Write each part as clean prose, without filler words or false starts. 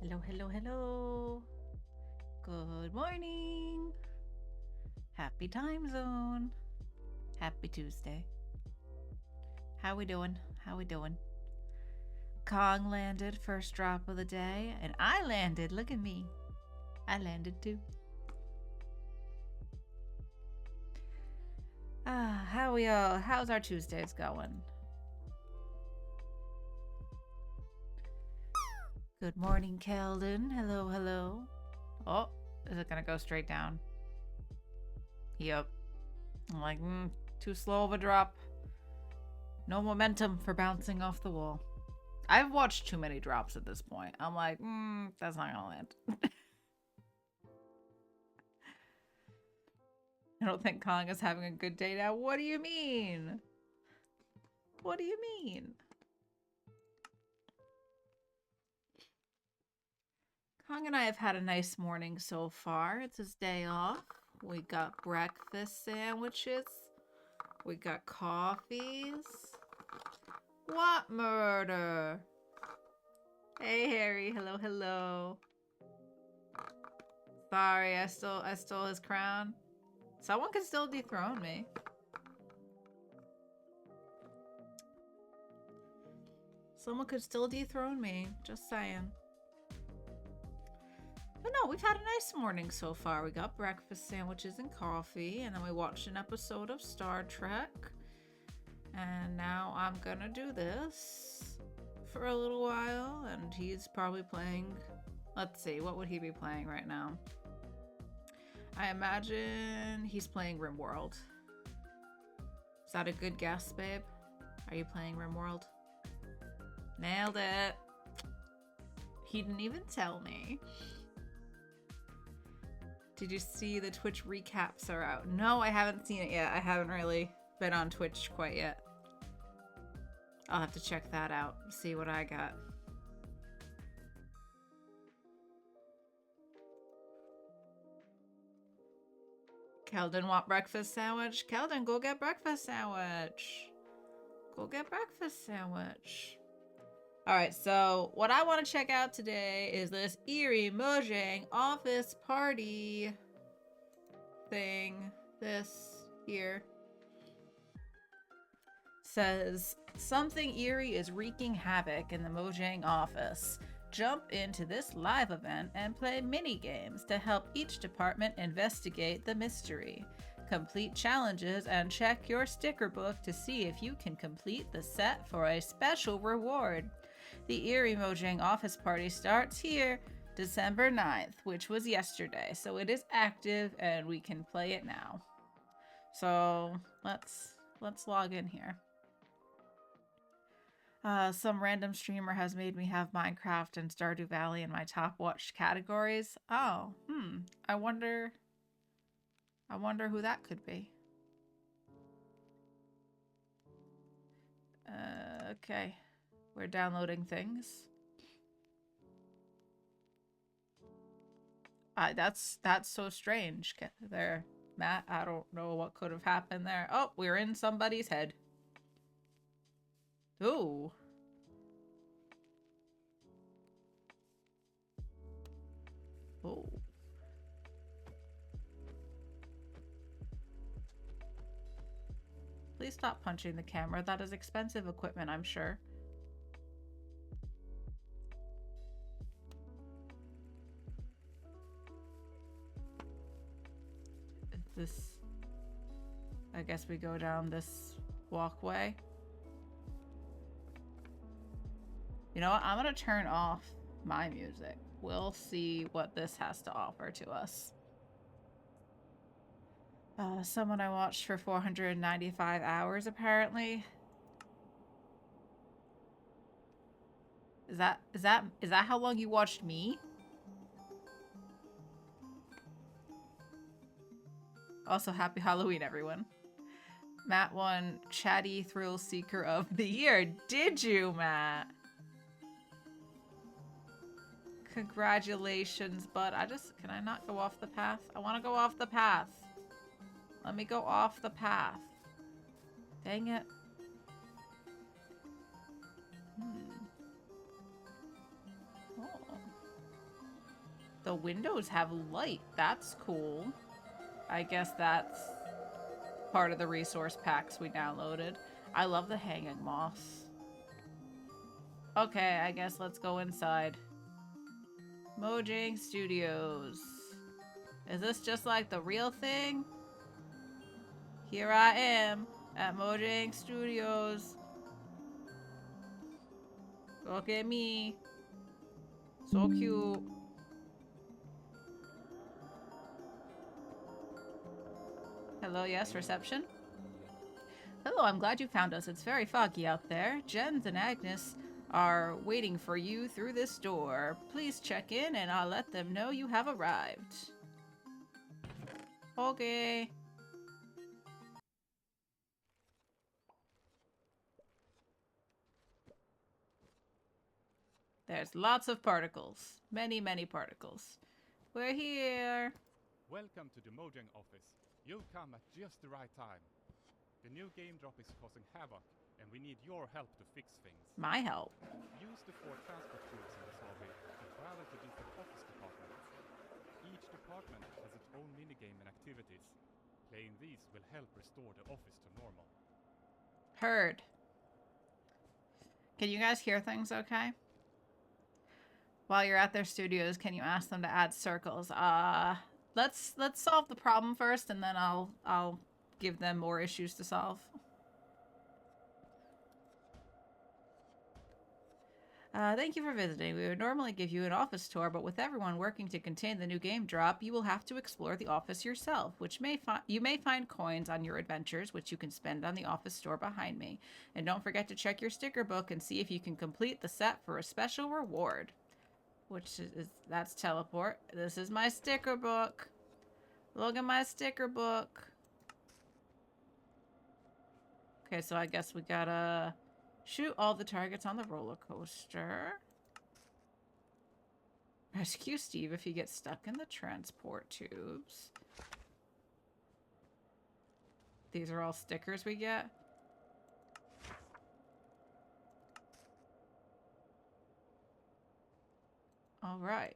Hello, hello, hello. Good morning. Happy time zone. Happy Tuesday. How we doing? How we doing? Kong landed first drop of the day, and I landed. Look at me. I landed too. How we all? How's our Tuesdays going? Good morning, Keldon. Hello, hello. Oh, is it gonna go straight down? Yep. I'm like, too slow of a drop. No momentum for bouncing off the wall. I've watched too many drops at this point. I'm like, that's not gonna land. I don't think Kong is having a good day now. What do you mean? What do you mean? Kong and I have had a nice morning so far. It's his day off. We got breakfast sandwiches. We got coffees. What murder? Hey Harry, hello, hello. Sorry, I stole his crown. Someone could still dethrone me. Someone could still dethrone me. Just saying. But no, we've had a nice morning so far. We got breakfast sandwiches and coffee, and then we watched an episode of Star Trek. And now I'm gonna do this for a little while, and he's probably playing. Let's see, what would he be playing right now? I imagine he's playing RimWorld. Is that a good guess, babe? Are you playing RimWorld? Nailed it. He didn't even tell me. Did you see the Twitch recaps are out? No, I haven't seen it yet. I haven't really been on Twitch quite yet. I'll have to check that out, see what I got. Keldon want breakfast sandwich? Keldon, go get breakfast sandwich. Go get breakfast sandwich. Alright, so what I want to check out today is this Eerie Mojang office party thing. This here says, something eerie is wreaking havoc in the Mojang office. Jump into this live event and play mini games to help each department investigate the mystery. Complete challenges and check your sticker book to see if you can complete the set for a special reward. The Eerie Mojang office party starts here, December 9th, which was yesterday, so it is active and we can play it now. So let's log in here. Some random streamer has made me have Minecraft and Stardew Valley in my top watched categories. Oh, I wonder who that could be. Okay. We're downloading things. That's so strange. There, Matt, I don't know what could have happened there. Oh, we're in somebody's head. Ooh. Oh. Please stop punching the camera. That is expensive equipment, I'm sure. This... I guess we go down this walkway. You know what? I'm gonna turn off my music. We'll see what this has to offer to us. Someone I watched for 495 hours, apparently. Is that how long you watched me? Also, happy Halloween, everyone. Matt won Chatty Thrill Seeker of the Year. Did you, Matt? Congratulations, bud. Can I not go off the path? I want to go off the path. Let me go off the path. Dang it. Oh. The windows have light. That's cool. I guess that's part of the resource packs we downloaded. I love the hanging moss. Okay, I guess let's go inside. Mojang Studios. Is this just like the real thing? Here I am at Mojang Studios. Look at me. So cute. Hello, yes, reception? Hello, I'm glad you found us. It's very foggy out there. Jens and Agnes are waiting for you through this door. Please check in and I'll let them know you have arrived. Okay. There's lots of particles. Many, many particles. We're here. Welcome to the Mojang office. You've come at just the right time. The new game drop is causing havoc, and we need your help to fix things. My help. Use the 4 transport tubes in this lobby to travel to different office departments. Each department has its own minigame and activities. Playing these will help restore the office to normal. Heard. Can you guys hear things okay? While you're at their studios, can you ask them to add circles? Let's solve the problem first, and then I'll give them more issues to solve. Thank you for visiting. We would normally give you an office tour, but with everyone working to contain the new game drop, you will have to explore the office yourself, you may find coins on your adventures, which you can spend on the office store behind me. And don't forget to check your sticker book and see if you can complete the set for a special reward. That's teleport. This is my sticker book. Look at my sticker book. Okay, so I guess we gotta shoot all the targets on the roller coaster. Rescue Steve if he gets stuck in the transport tubes. These are all stickers we get. All right.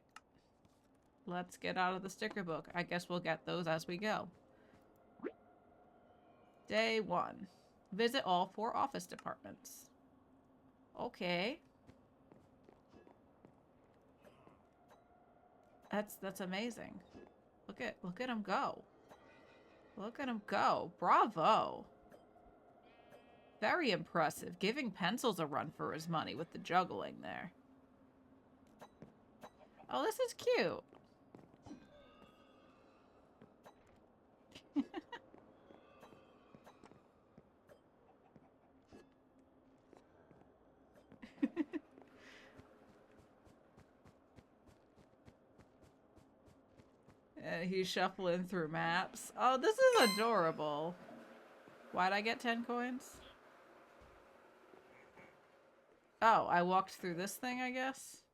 Let's get out of the sticker book. I guess we'll get those as we go. Day 1. Visit all 4 office departments. Okay. That's amazing. Look at him go. Look at him go. Bravo. Very impressive. Giving pencils a run for his money with the juggling there. Oh, this is cute. And he's shuffling through maps. Oh, this is adorable. Why'd I get 10 coins? Oh, I walked through this thing, I guess?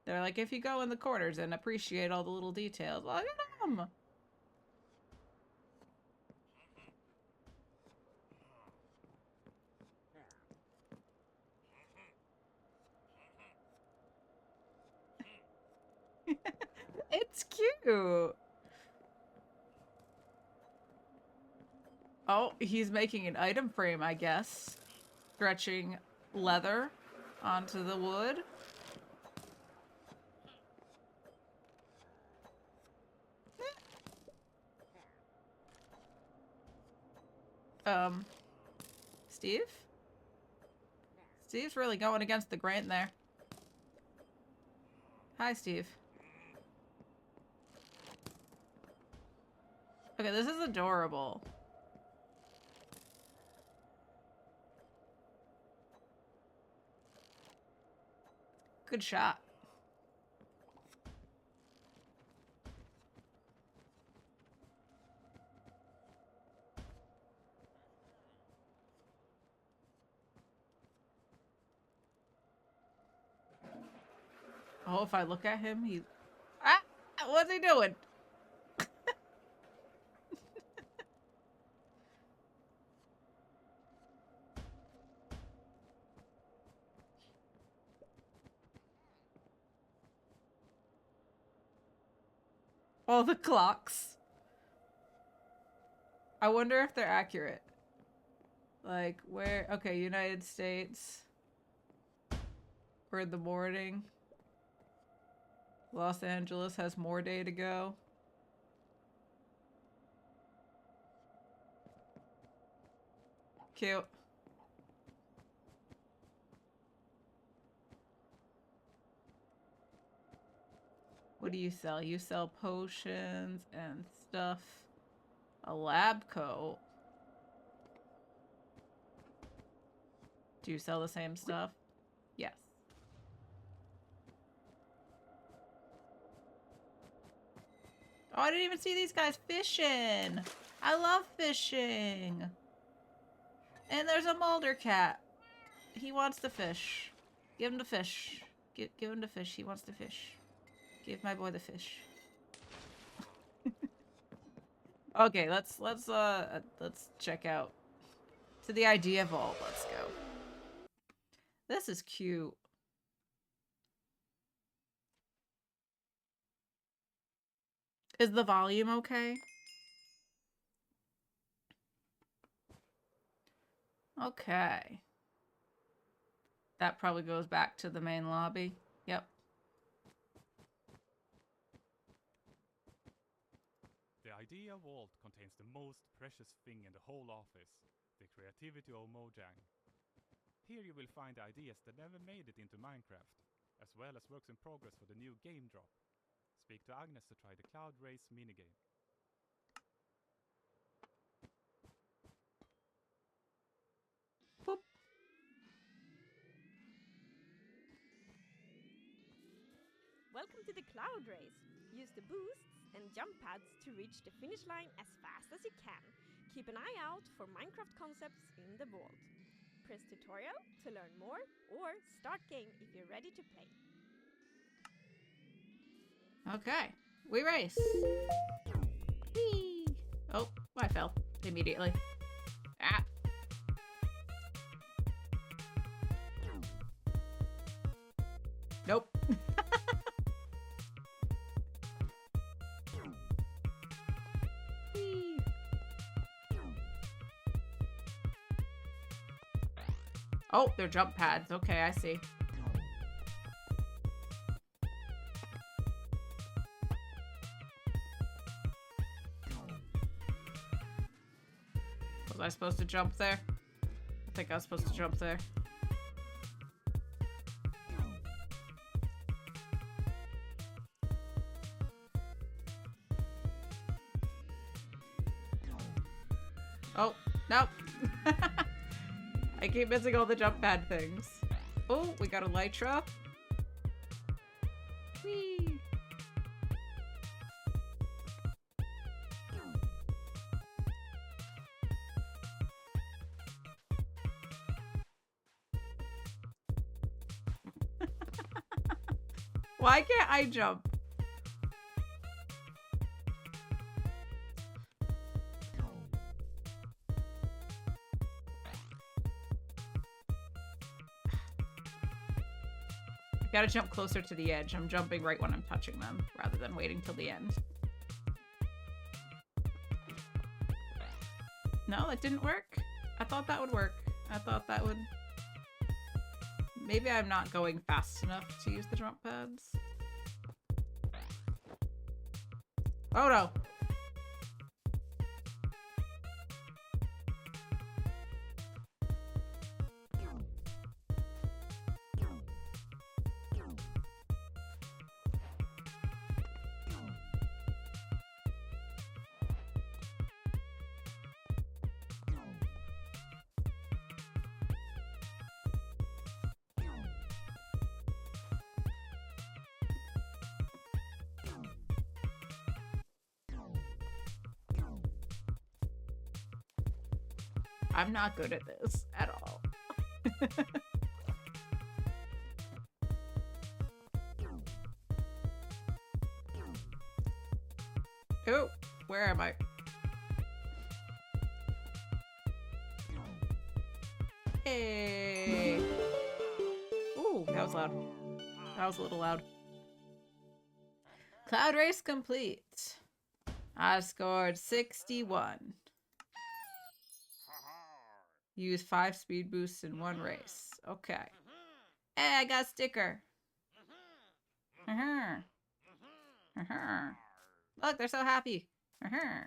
They're like, if you go in the corners and appreciate all the little details. Look at them! It's cute! Oh, he's making an item frame, I guess. Stretching leather onto the wood. Steve? Steve's really going against the grain there. Hi, Steve. Okay, this is adorable. Good shot. Oh, if I look at him, he... Ah! What's he doing? All the clocks. I wonder if they're accurate. Like, where... Okay, United States. We're in the morning. Los Angeles has more day to go. Cute. What do you sell? You sell potions and stuff. A lab coat. Do you sell the same stuff? Yes. Oh, I didn't even see these guys fishing. I love fishing. And there's a Mulder cat. He wants to fish. Give him the fish. Give him the fish. He wants to fish. Give my boy the fish. Okay, let's check out to the idea vault. Let's go. This is cute. Is the volume okay? Okay. That probably goes back to the main lobby. Yep. The idea vault contains the most precious thing in the whole office, the creativity of Mojang. Here you will find ideas that never made it into Minecraft, as well as works in progress for the new game drop. Speak to Agnes to try the Cloud Race minigame. Boop. Welcome to the Cloud Race. Use the boosts and jump pads to reach the finish line as fast as you can. Keep an eye out for Minecraft concepts in the vault. Press tutorial to learn more or start game if you're ready to play. Okay. We race. Whee! Oh, I fell immediately. Ah. Nope. Oh, they're jump pads. Okay, I see. Was I supposed to jump there? I think I was supposed to jump there. Oh, nope. I keep missing all the jump pad things. Oh, we got a Lytra. Whee! Why can't I jump? Gotta jump closer to the edge. I'm jumping right when I'm touching them, rather than waiting till the end. No, that didn't work? I thought that would work. I thought that would... Maybe I'm not going fast enough to use the jump pads. Oh no! I'm not good at this at all. Oh, where am I? Hey! Ooh, that was loud. That was a little loud. Cloud race complete. I scored 61. Use 5 speed boosts in 1 race. Okay. Hey, I got a sticker. Look, they're so happy. Okay.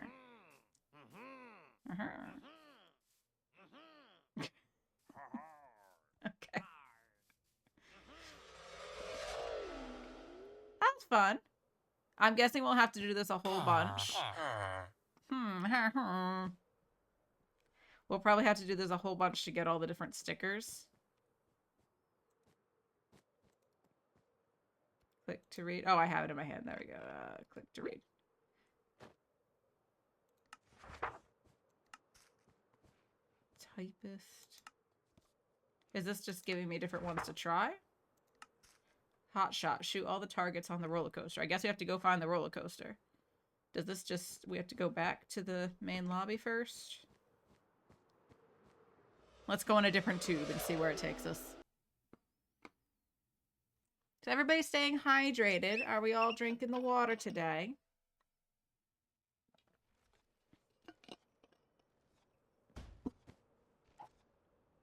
That's fun. I'm guessing we'll have to do this a whole bunch. We'll probably have to do this a whole bunch to get all the different stickers. Click to read. Oh, I have it in my hand. There we go. Click to read. Typist. Is this just giving me different ones to try? Hot shot. Shoot all the targets on the roller coaster. I guess we have to go find the roller coaster. Does this just... We have to go back to the main lobby first? Let's go in a different tube and see where it takes us. Is everybody staying hydrated? Are we all drinking the water today?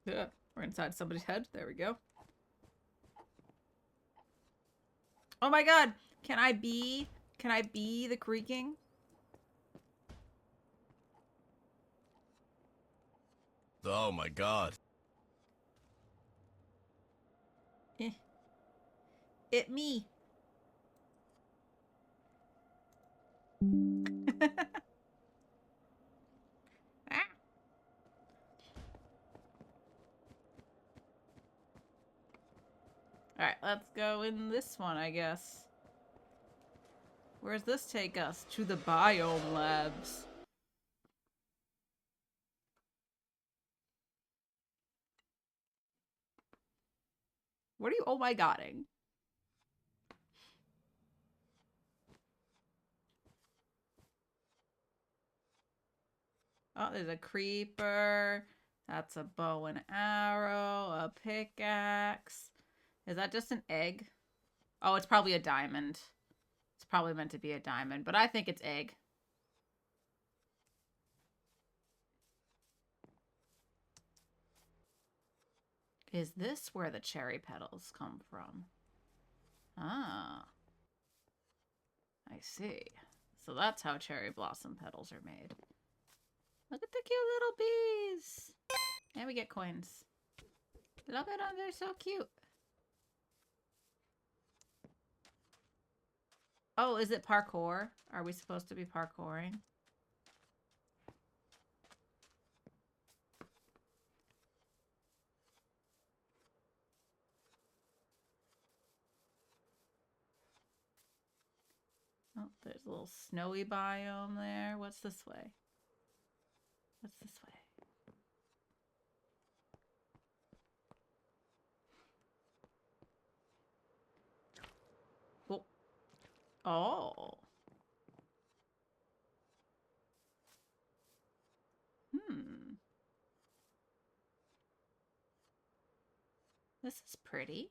Yeah, we're inside somebody's head. There we go. Oh my god! Can I be the creaking? Oh my god. It me. Ah. Alright, let's go in this one, I guess. Where's this take us? To the biome labs. What are you oh my godding? Oh, there's a creeper. That's a bow and arrow, a pickaxe. Is that just an egg? Oh, it's probably a diamond. It's probably meant to be a diamond, but I think it's egg. Is this where the cherry petals come from? Ah. I see. So that's how cherry blossom petals are made. Look at the cute little bees. And we get coins. Look at them, they're so cute. Oh, is it parkour? Are we supposed to be parkouring? Oh, there's a little snowy biome there. What's this way? What's this way? Oh. Oh. Hmm. This is pretty.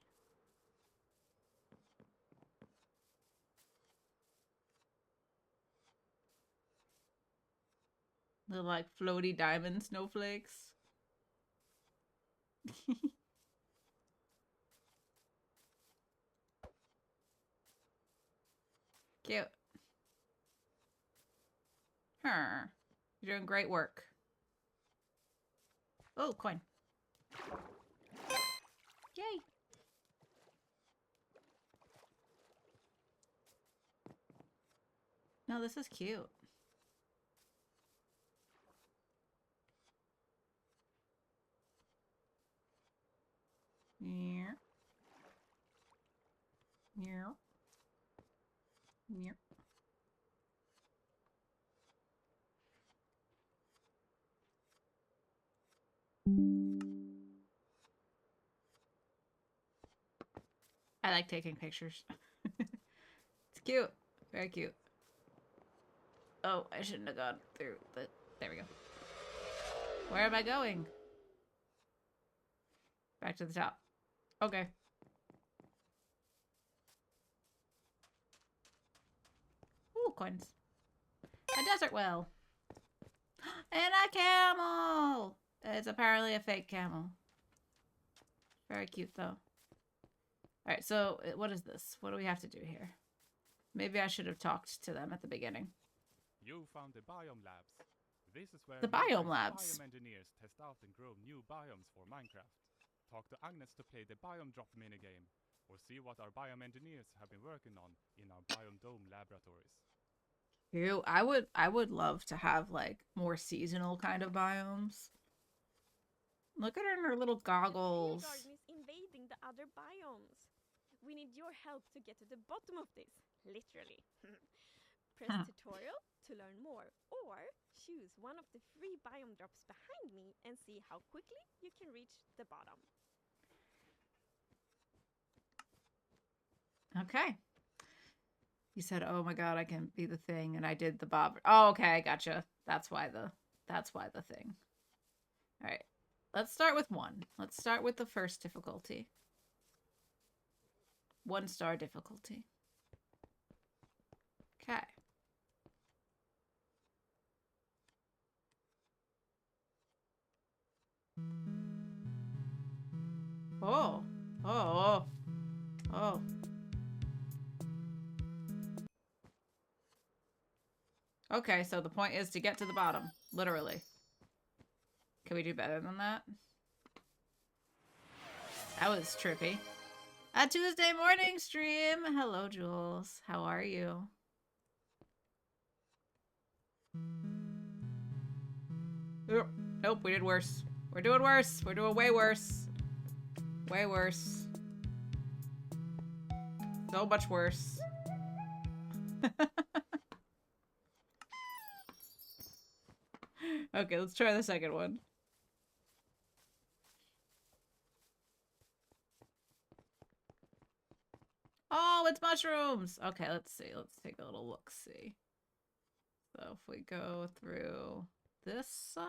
Little like floaty diamond snowflakes. Cute. Huh. You're doing great work. Oh, coin. Yay. No, this is cute. Yeah. Yeah. Yeah. I like taking pictures. It's cute. Very cute. Oh, I shouldn't have gone through, but there we go. Where am I going? Back to the top. Okay. Ooh, coins. A desert well. And a camel! It's apparently a fake camel. Very cute, though. Alright, so what is this? What do we have to do here? Maybe I should have talked to them at the beginning. You found the biome labs. This is where The biome labs. biome engineers test out and grow new biomes for Minecraft. Talk to Agnes to play the biome drop minigame, or see what our biome engineers have been working on in our biome dome laboratories. Ew, I would love to have like more seasonal kind of biomes. Look at her in her little goggles. The garden is invading the other biomes. We need your help to get to the bottom of this, literally. Press tutorial to learn more, or choose one of the free biome drops behind me and see how quickly you can reach the bottom. Okay. You said, "Oh my god, I can be the thing," and I did the bob. Oh, okay, I gotcha. That's why the thing. All right. Let's start with 1. Let's start with the first difficulty. 1-star difficulty. Okay. Oh. Oh. Oh. Okay, so the point is to get to the bottom, literally. Can we do better than that? That was trippy. A Tuesday morning stream! Hello, Jules. How are you? Nope, we did worse. We're doing worse. We're doing way worse. Way worse. So much worse. Okay, let's try the second one. Oh, it's mushrooms! Okay, let's see. Let's take a little look-see. So if we go through this side...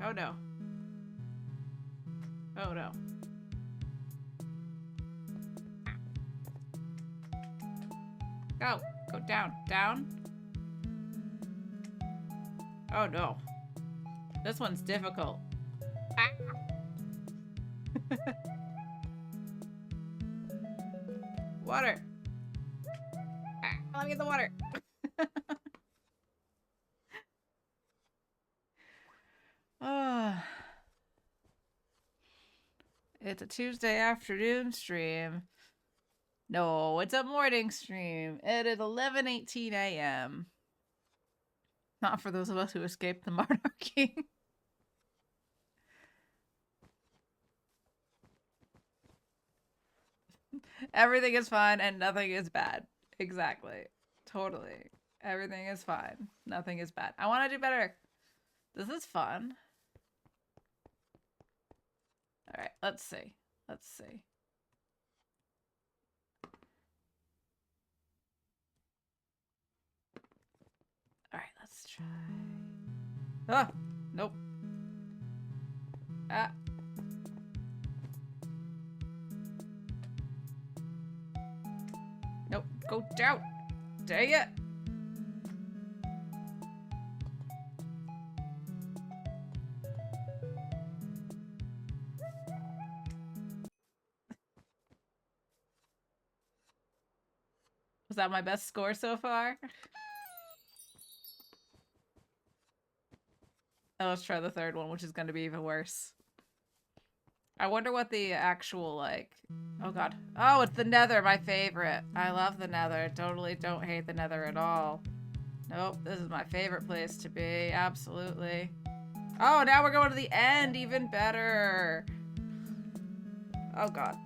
Oh no. Oh no. Go! Go down. Down. Oh no. This one's difficult. Ah. Water. Ah, let me get the water. It's a Tuesday afternoon stream. No, it's a morning stream. It is 11:18 a.m. Not for those of us who escaped the monarchy. Everything is fine and nothing is bad. Exactly. Totally. Everything is fine. Nothing is bad. I want to do better. This is fun. All right, let's see. Let's see. All right, let's try. Ah, nope. Ah. Nope, go down. Dang it. Was that my best score so far? Oh, let's try the third one, which is going to be even worse. I wonder what the actual, like... Oh, God. Oh, it's the Nether, my favorite. I love the Nether. Totally don't hate the Nether at all. Nope, this is my favorite place to be. Absolutely. Oh, now we're going to the end. Even better. Oh, God.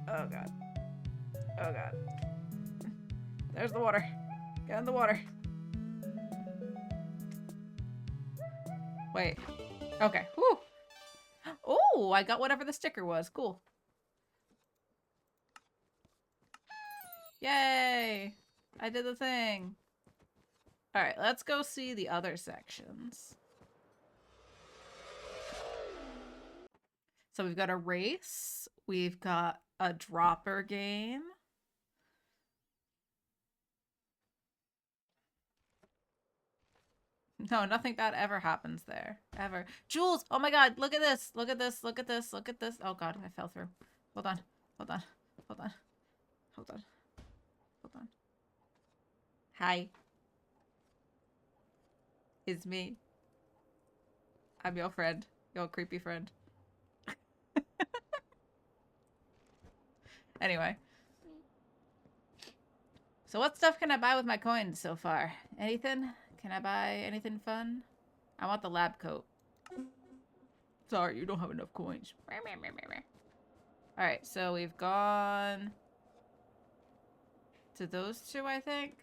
Oh, God. Oh, God. There's the water. Get in the water. Wait. Okay. Whew. Oh, I got whatever the sticker was. Cool. Yay! I did the thing. Alright, let's go see the other sections. So we've got a race. We've got a dropper game. No, nothing bad ever happens there. Ever. Jules! Oh my god, look at this! Look at this, look at this, look at this. Oh god, I fell through. Hold on. Hold on. Hold on. Hold on. Hold on. Hi. It's me. I'm your friend. Your creepy friend. Anyway. So what stuff can I buy with my coins so far? Anything? Can I buy anything fun? I want the lab coat. Sorry, you don't have enough coins. Alright, so we've gone to those two, I think.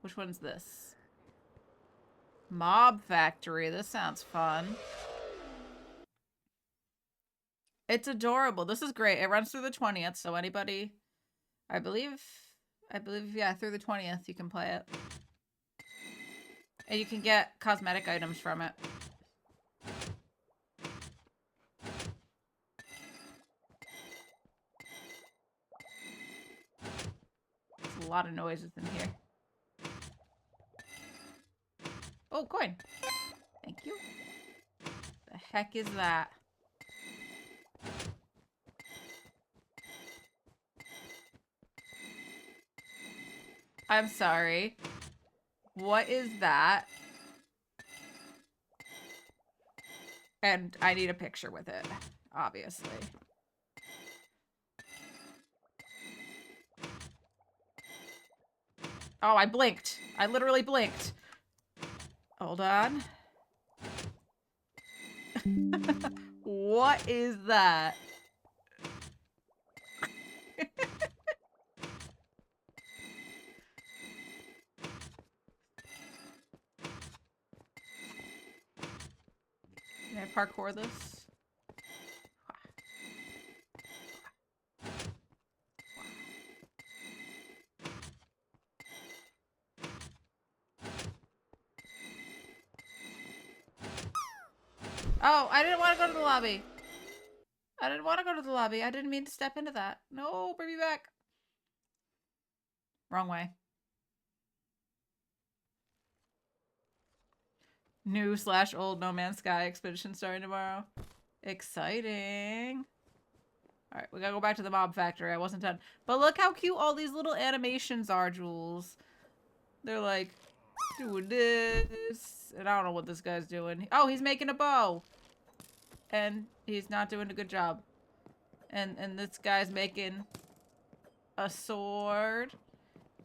Which one's this? Mob Factory. This sounds fun. It's adorable. This is great. It runs through the 20th, so anybody, I believe, yeah, through the 20th you can play it. And you can get cosmetic items from it. There's a lot of noises in here. Oh, coin. Thank you. The heck is that? I'm sorry. What is that? And I need a picture with it, obviously. Oh, I blinked. I literally blinked. Hold on. What is that? Can I parkour this? Oh, I didn't want to go to the lobby. I didn't want to go to the lobby. I didn't mean to step into that. No, bring me back. Wrong way. New/old No Man's Sky expedition starting tomorrow. Exciting. Alright, we gotta go back to the mob factory. I wasn't done. But look how cute all these little animations are, Jules. They're like, doing this. And I don't know what this guy's doing. Oh, he's making a bow. And he's not doing a good job. And this guy's making a sword.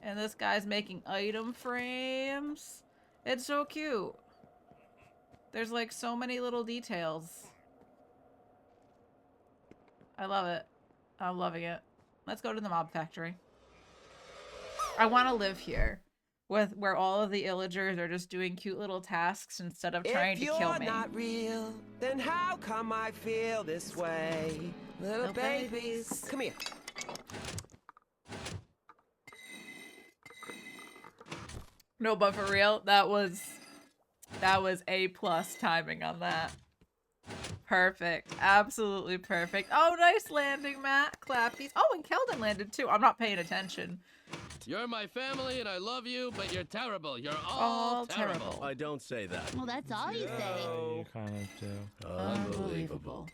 And this guy's making item frames. It's so cute. There's like so many little details. I love it. I'm loving it. Let's go to the mob factory. I want to live here. Where all of the illagers are just doing cute little tasks instead of trying to kill me. If you're not real, then how come I feel this way? Little babies, come here. No, but for real, that was A+ timing on that. Perfect. Absolutely perfect. Oh, nice landing, Matt. Clappies. Oh, and Keldon landed too. I'm not paying attention. You're my family and I love you, but you're terrible. You're all terrible. I don't say that. Well, that's all you say. You kind of do. Unbelievable.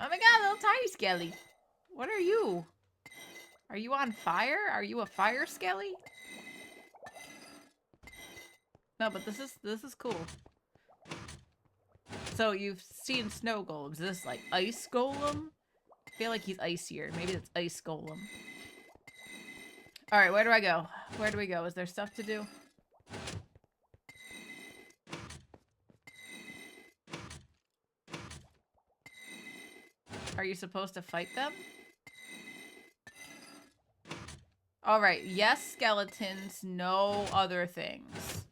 Oh my god, little tiny skelly. What are you? Are you on fire? Are you a fire skelly? No, but this is cool. So you've seen snow golems. Is this like ice golem? I feel like he's icier. Maybe it's ice golem. Alright, where do I go? Where do we go? Is there stuff to do? Are you supposed to fight them? Alright, yes skeletons, no other things.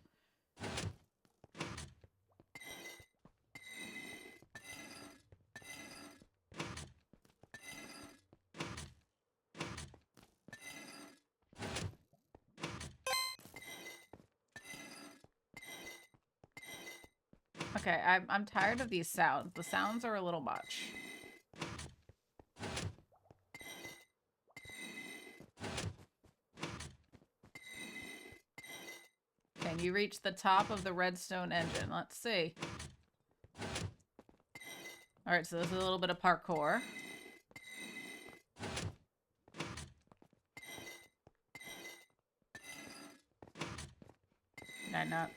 Okay, I'm tired of these sounds. The sounds are a little much. Can you reach the top of the redstone engine? Let's see. Alright, so there's a little bit of parkour. Can I not?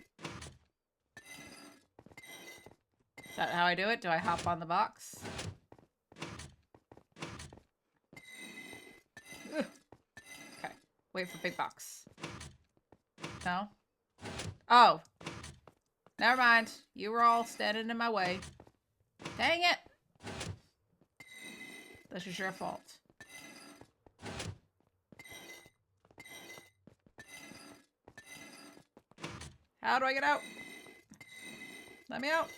Is that how I do it? Do I hop on the box? Ugh. Okay. Wait for big box. No? Oh. Never mind. You were all standing in my way. Dang it! This is your fault. How do I get out? Let me out.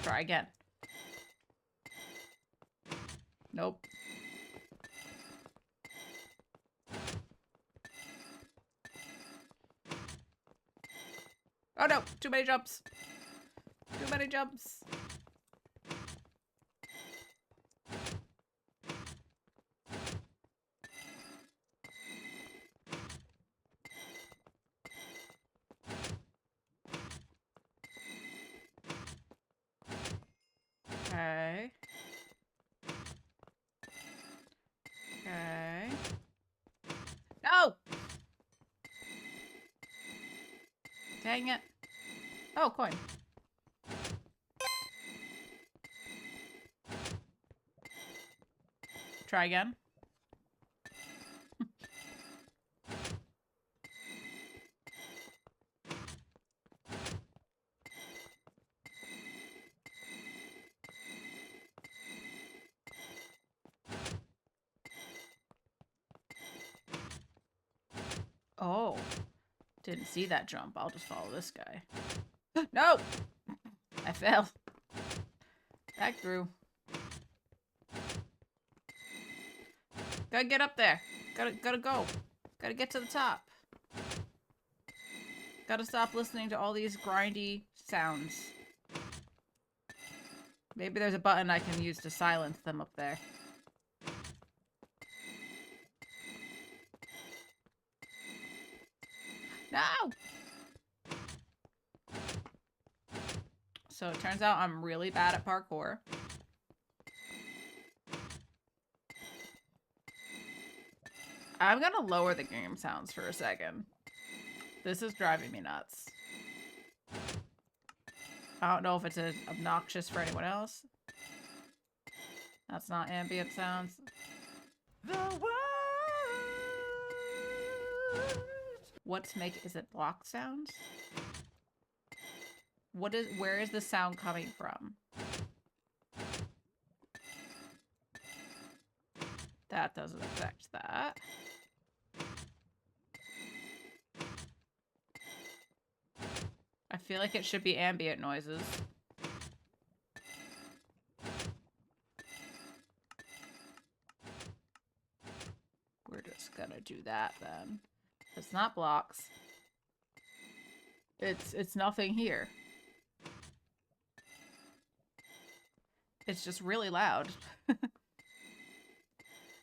Try again. Nope. Oh no! Too many jumps! Too many jumps! Okay. Okay. No! Dang it. Oh, coin. Try again. Oh. Didn't see that jump. I'll just follow this guy. No! I fell. Back through. Gotta get up there. Gotta go. Gotta get to the top. Gotta stop listening to all these grindy sounds. Maybe there's a button I can use to silence them up there. No! So it turns out I'm really bad at parkour. I'm gonna lower the game sounds for a second. This is driving me nuts. I don't know if it's obnoxious for anyone else. That's not ambient sounds. The world. Is it block sounds? Where is the sound coming from? That doesn't affect that. I feel like it should be ambient noises. We're just gonna do that then. It's not blocks. It's nothing here. It's just really loud.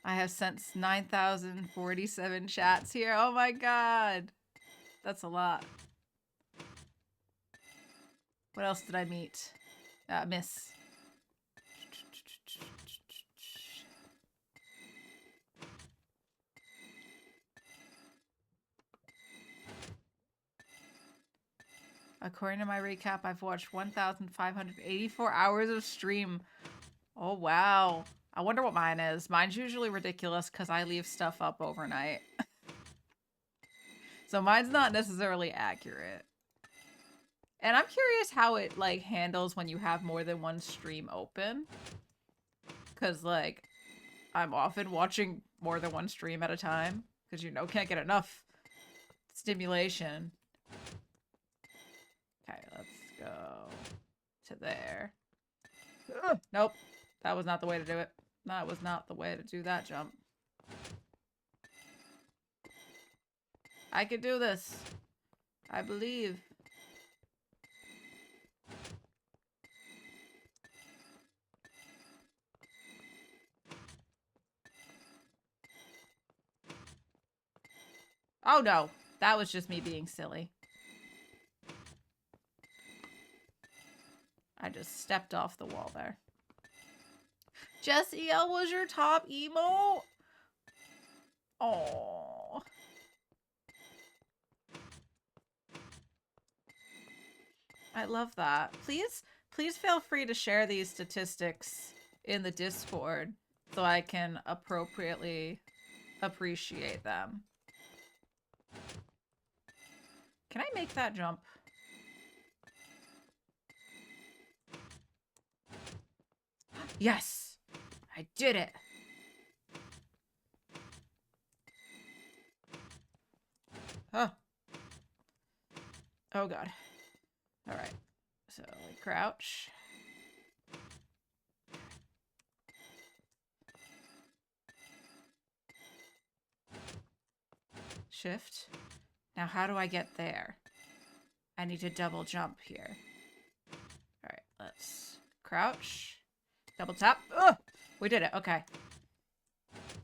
I have sent 9,047 chats here. Oh my god. That's a lot. What else did I meet? Miss. According to my recap, I've watched 1,584 hours of stream. Oh, wow. I wonder what mine is. Mine's usually ridiculous because I leave stuff up overnight. So mine's not necessarily accurate. And I'm curious how it, like, handles when you have more than one stream open. Because, like, I'm often watching more than one stream at a time. Because, you know, can't get enough stimulation. Okay, let's go to there. Nope. That was not the way to do it. That was not the way to do that jump. I can do this. I believe. Oh no, that was just me being silly. I just stepped off the wall there. Jessie L was your top emo? Oh. I love that. Please feel free to share these statistics in the Discord so I can appropriately appreciate them. Can I make that jump? Yes! I did it! Oh. Oh god. Alright. So, crouch. Shift. Now how do I get there? I need to double jump here. Alright, let's crouch. Double tap. Ugh! We did it. Okay.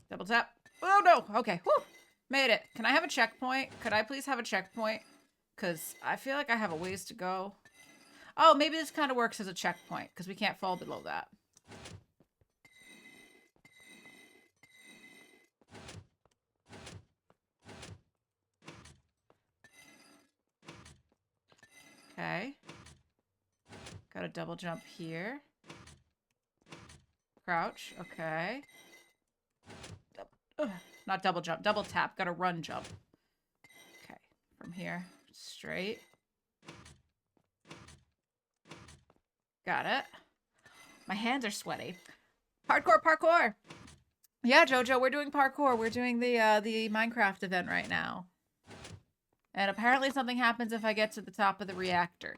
Double tap. Oh no! Okay. Whew! Made it. Can I have a checkpoint? Could I please have a checkpoint? Because I feel like I have a ways to go. Oh, maybe this kind of works as a checkpoint because we can't fall below that. Okay. Got a double jump here. Crouch. Okay. Not double jump. Double tap. Got a run jump. Okay. From here. Straight. Got it. My hands are sweaty. Parkour, parkour! Yeah, Jojo, we're doing parkour. We're doing the Minecraft event right now. And apparently something happens if I get to the top of the reactor.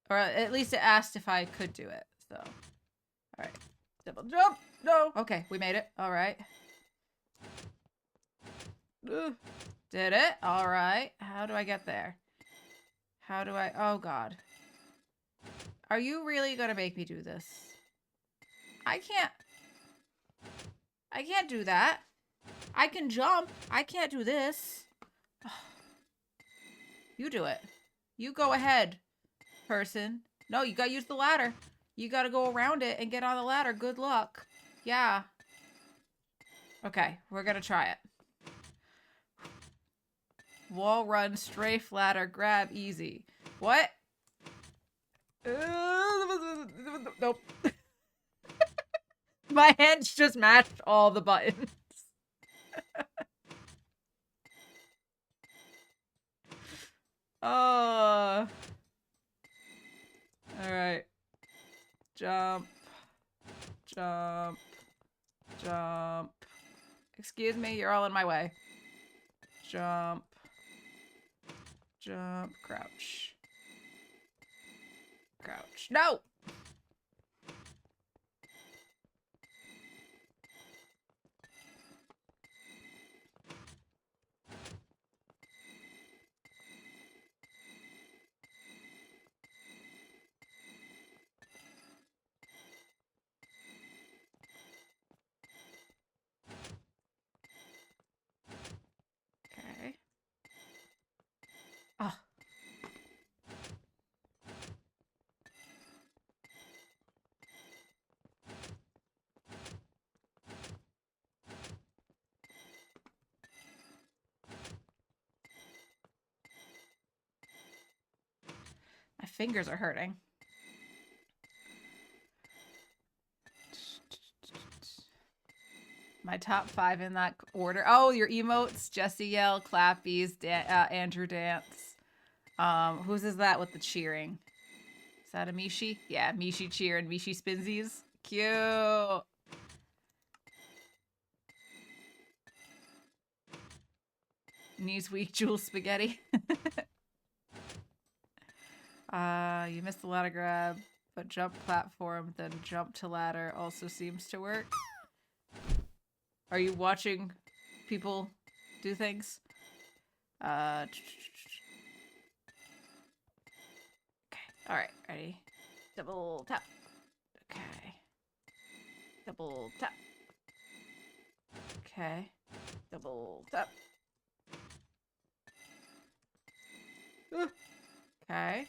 Or at least it asked if I could do it, so. Alright. Double jump! No! Okay, we made it. Alright. Did it? Alright. How do I get there? How do I... Oh, God. Are you really gonna make me do this? I can't do that. I can jump. I can't do this. You do it. You go ahead, person. No, you gotta use the ladder. You gotta go around it and get on the ladder. Good luck. Yeah. Okay, we're gonna try it. Wall run, strafe, ladder, grab, easy. What? Nope. My hands just matched all the buttons. Oh. Alright. Jump. Jump. Jump. Excuse me, you're all in my way. Jump. Jump. Crouch. Crouch. No! Okay. Oh. My fingers are hurting. My top 5 in that order. Oh, your emotes. Jesse Yell, Clappies, Andrew Dance. Whose is that with the cheering? Is that a Mishi? Yeah, Mishi cheer and Mishi spinsies. Cute. Knees weak, Jewel Spaghetti. You missed the ladder grab, but jump platform, then jump to ladder also seems to work. Are you watching people do things? Okay. All right. Ready? Double tap. Okay. Double tap. Okay. Double tap. Okay.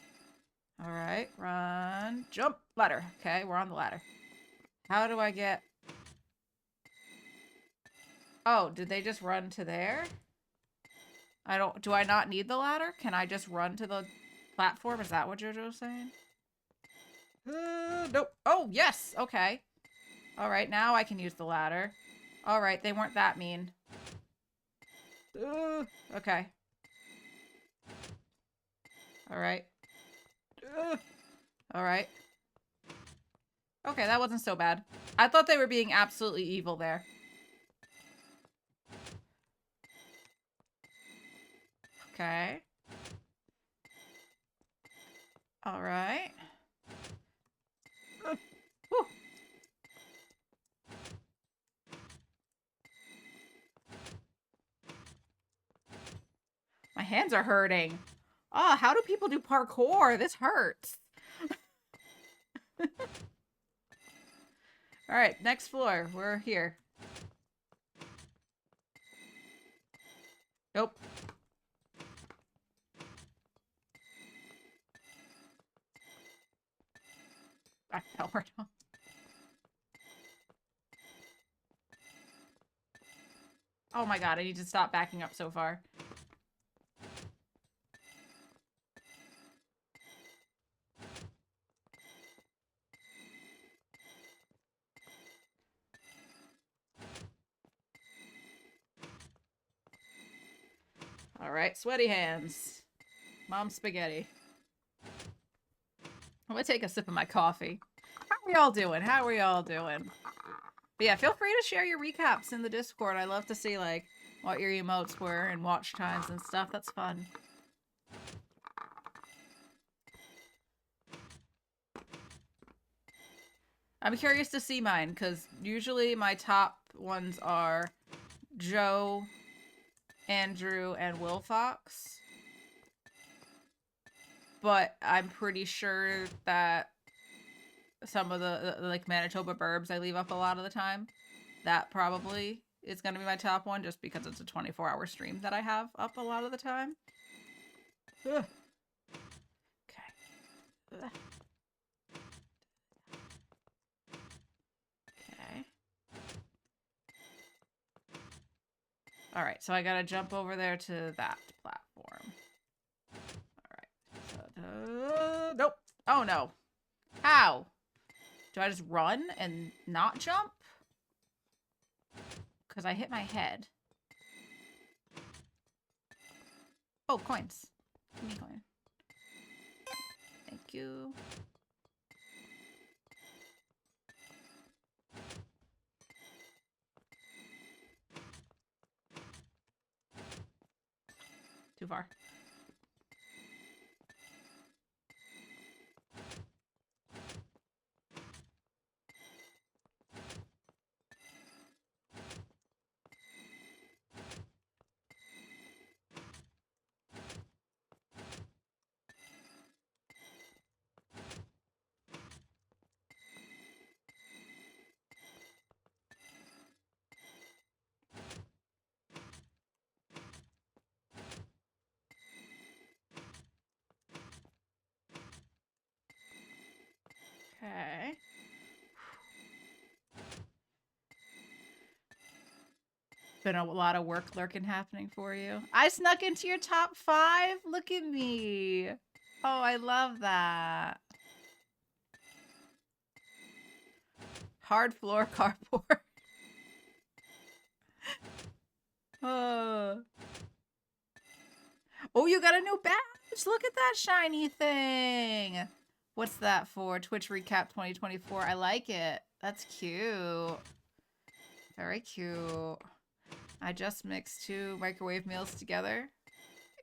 All right. Run. Jump. Ladder. Okay, we're on the ladder. How do I get... Oh, did they just run to there? I don't... Do I not need the ladder? Can I just run to the platform? Is that what JoJo's saying? Nope. Oh, yes. Okay. All right, now I can use the ladder. All right, they weren't that mean. Okay. All right. All right. Okay, that wasn't so bad. I thought they were being absolutely evil there. Okay. All right. Whew. My hands are hurting. Oh, how do people do parkour? This hurts. All right, next floor. We're here. Nope. I fell right off. Oh my god, I need to stop backing up so far. All right, sweaty hands. Mom spaghetti. I'm gonna take a sip of my coffee. How are we all doing? How are we all doing? But yeah, feel free to share your recaps in the Discord. I love to see, like, what your emotes were and watch times and stuff. That's fun. I'm curious to see mine, because usually my top ones are Joe, Andrew, and Will Fox. But I'm pretty sure that some of the like, Manitoba Burbs I leave up a lot of the time. That probably is going to be my top one, just because it's a 24-hour stream that I have up a lot of the time. Ugh. Okay. Ugh. Okay. All right, so I gotta jump over there to that platform. All right. Nope. Oh no. How? Do I just run and not jump? Because I hit my head. Oh, coins. Give me a coin. Thank you. Too far. Okay. Been a lot of work lurking happening for you. I snuck into your top 5. Look at me. Oh, I love that. Hard floor carport. Oh, you got a new badge. Look at that shiny thing. What's that for? Twitch Recap 2024. I like it. That's cute. Very cute. I just mixed 2 microwave meals together.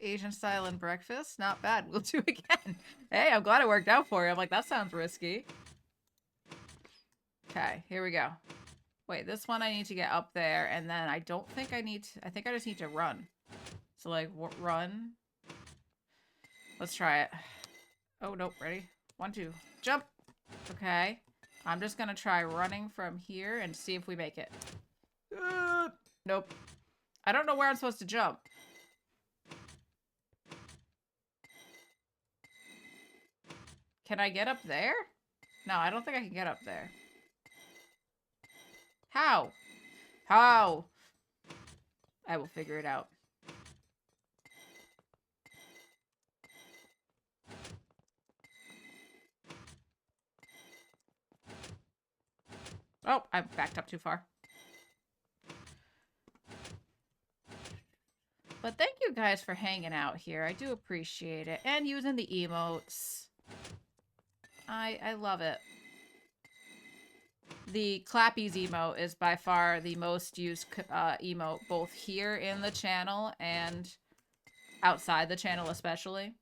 Asian style and breakfast. Not bad. We'll do again. Hey, I'm glad it worked out for you. I'm like, that sounds risky. Okay, here we go. Wait, this one I need to get up there, and then I don't think I need to... I think I just need to run. So, like, run. Let's try it. Oh, nope. Ready? 1, 2. Jump! Okay. I'm just gonna try running from here and see if we make it. Nope. I don't know where I'm supposed to jump. Can I get up there? No, I don't think I can get up there. How? How? I will figure it out. Oh, I backed up too far. But thank you guys for hanging out here. I do appreciate it. And using the emotes. I love it. The Clappies emote is by far the most used emote, both here in the channel and outside the channel especially.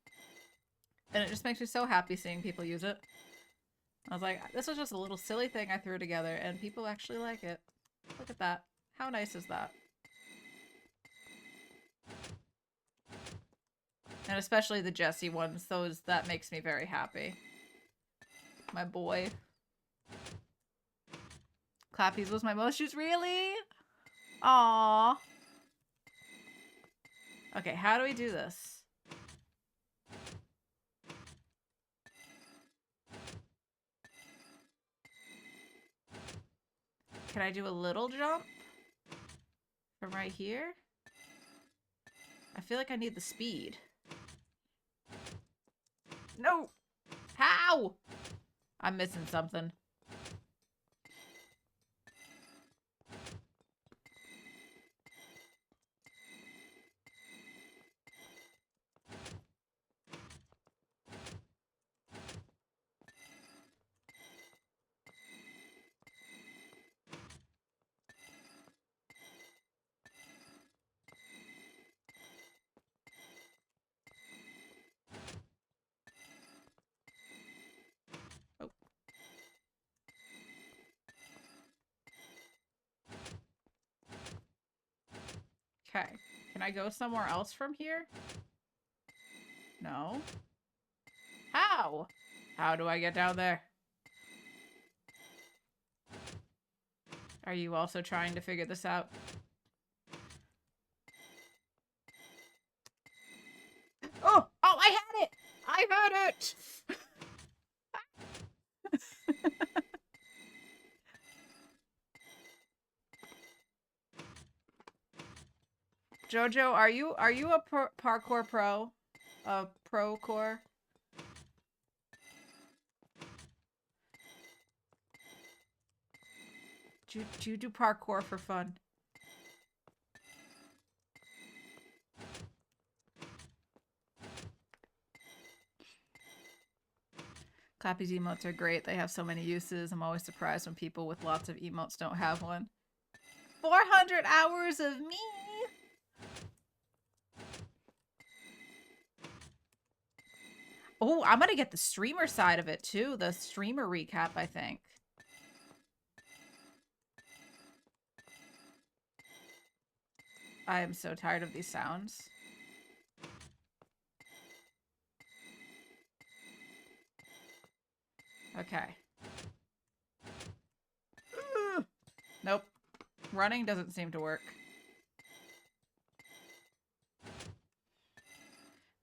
And it just makes me so happy seeing people use it. I was like, this was just a little silly thing I threw together, and people actually like it. Look at that. How nice is that? And especially the Jesse ones, that makes me very happy. My boy. Clappies was my most used, really? Aww. Okay, how do we do this? Can I do a little jump? From right here? I feel like I need the speed. No! How? I'm missing something. Oh. Okay. Can I go somewhere else from here? No. How? How do I get down there? Are you also trying to figure this out? Oh! Oh, I had it! I had it! Jojo, are you a parkour pro? A pro core? Do you do parkour for fun? Clappy's emotes are great. They have so many uses. I'm always surprised when people with lots of emotes don't have one. 400 hours of me! Oh, I'm gonna get the streamer side of it too. The streamer recap, I think. I am so tired of these sounds. Okay. Nope. Running doesn't seem to work.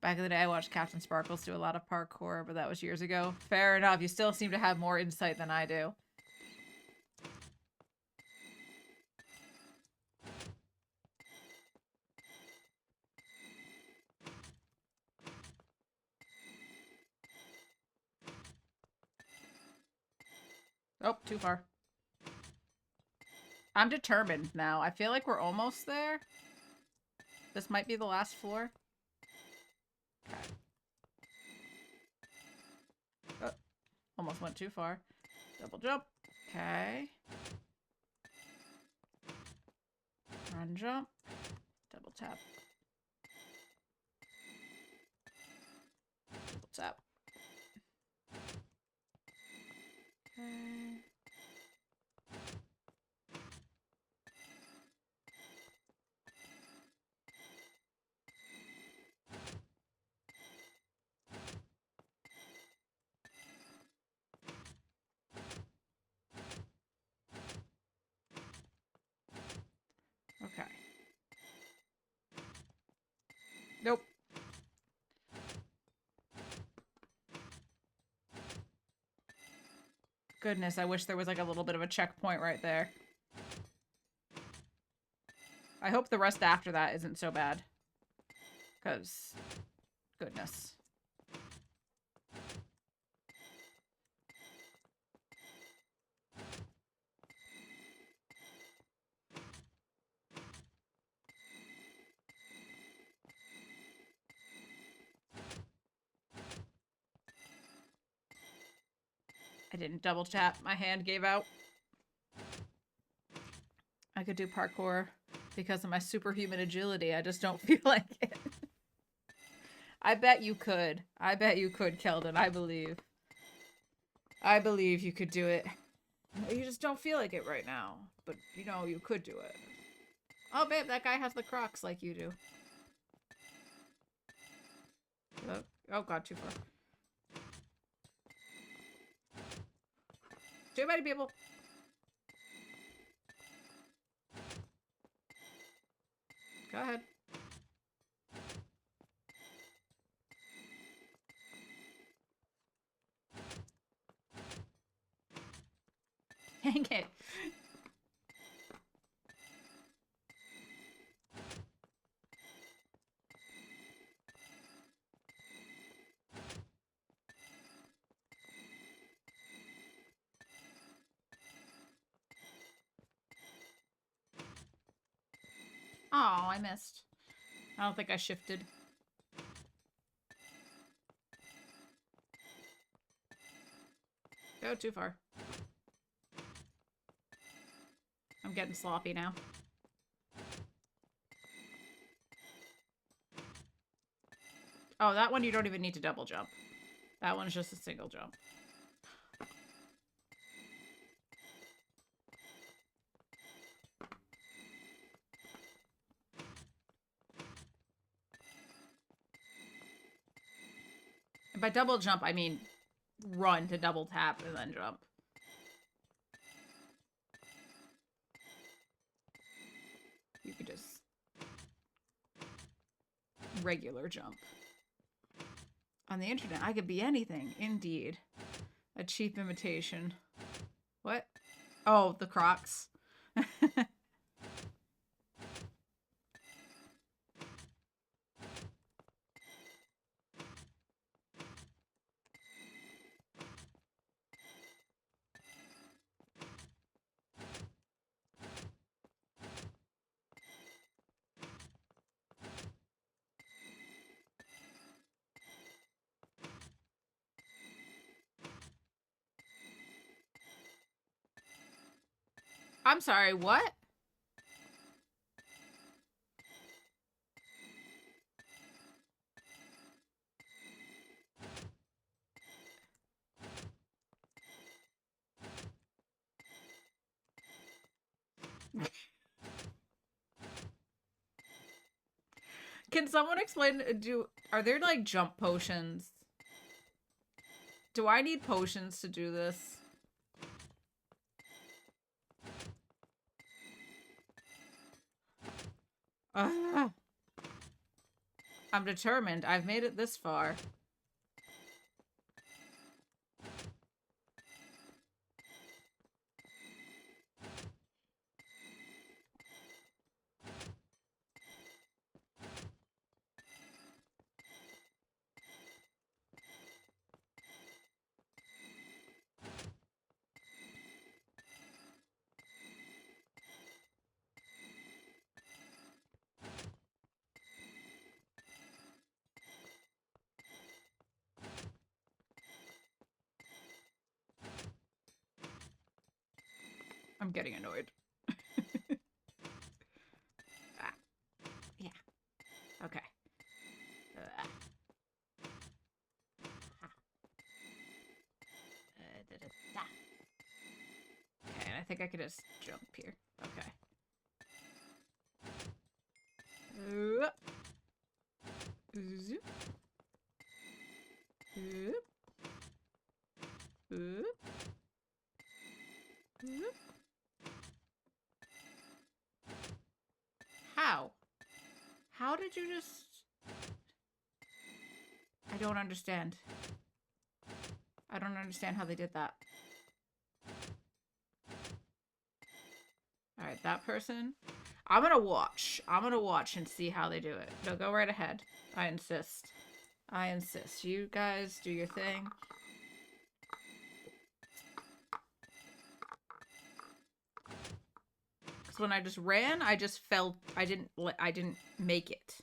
Back in the day, I watched Captain Sparkles do a lot of parkour, but that was years ago. Fair enough. You still seem to have more insight than I do. Oh, too far. I'm determined now. I feel like we're almost there. This might be the last floor. Okay. Oh, almost went too far. Double jump. Okay. Run jump. Double tap. Double tap. Okay. Nope. Goodness, I wish there was like a little bit of a checkpoint right there. I hope the rest after that isn't so bad. Because, goodness. I didn't double tap. My hand gave out. I could do parkour because of my superhuman agility. I just don't feel like it. I bet you could. I bet you could, Keldon. I believe. I believe you could do it. You just don't feel like it right now. But, you know, you could do it. Oh, babe, that guy has the Crocs like you do. Oh, God, too far. Too many people. Go ahead. Dang it. Oh, I missed. I don't think I shifted. Go too far. I'm getting sloppy now. Oh, that one you don't even need to double jump. That one's just a single jump. And by double jump, I mean run to double tap and then jump. You could just regular jump. On the internet, I could be anything. Indeed. A cheap imitation. What? Oh, the Crocs. I'm sorry, what? Can someone explain, are there like jump potions? Do I need potions to do this? I'm determined. I've made it this far. I'm getting annoyed. Ah. Yeah. Okay. Okay, and I think I could just jump here. Okay. Zoop. Zoop. Zoop. Zoop. How? How did you just... I don't understand. I don't understand how they did that. Alright, that person. I'm gonna watch. I'm gonna watch and see how they do it. No, go right ahead. I insist. I insist. You guys do your thing. Because when I just ran, I just fell. I didn't make it.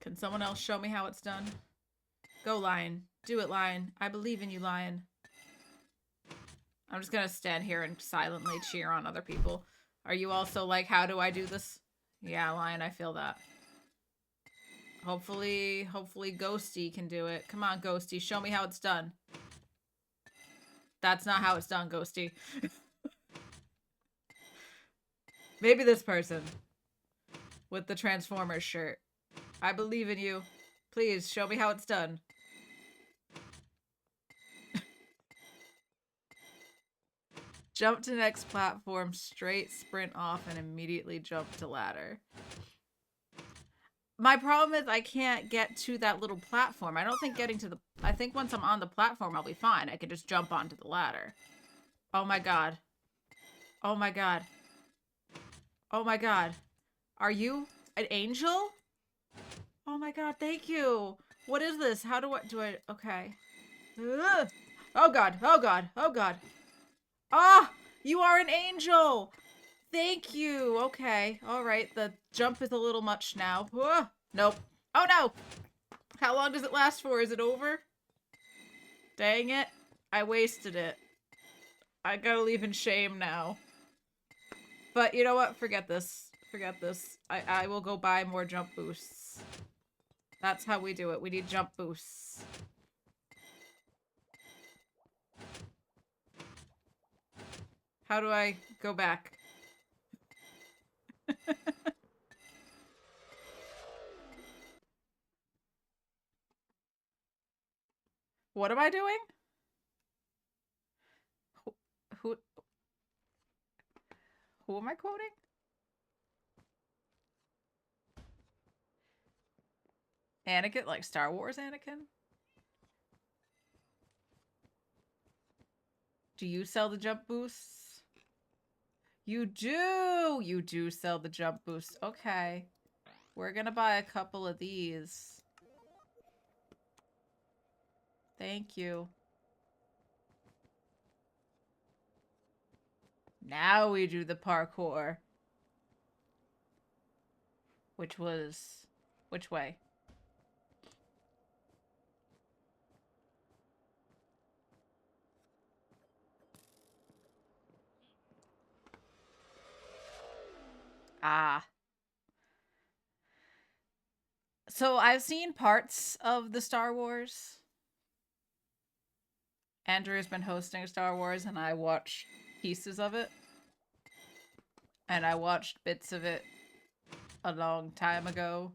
Can someone else show me how it's done? Go, Lion. Do it, Lion. I believe in you, Lion. I'm just gonna stand here and silently cheer on other people. Are you also like, how do I do this? Yeah, Lion, I feel that. Hopefully Ghosty can do it. Come on, Ghosty, show me how it's done. That's not how it's done, Ghosty. Maybe this person. With the Transformers shirt. I believe in you. Please, show me how it's done. Jump to next platform, straight sprint off, and immediately jump to ladder. My problem is I can't get to that little platform. I don't think getting to the... I think once I'm on the platform, I'll be fine. I can just jump onto the ladder. Oh my god. Oh my god. Oh my god. Are you an angel? Oh my god, thank you. What is this? How do I... Okay. Ugh. Oh god, oh god, oh god. Ah! You are an angel! Thank you! Okay, alright. The jump is a little much now. Nope. Oh no! How long does it last for? Is it over? Dang it. I wasted it. I gotta leave in shame now. But you know what? Forget this. Forget this. I will go buy more jump boosts. That's how we do it. We need jump boosts. How do I go back? What am I doing? Who am I quoting? Anakin, like Star Wars Anakin? Do you sell the jump boosts? You do! You do sell the jump boosts. Okay. We're gonna buy a couple of these. Thank you. Now we do the parkour. Which was... Which way? Ah. So I've seen parts of the Star Wars. Andrew's been hosting Star Wars and I watched pieces of it. And I watched bits of it a long time ago.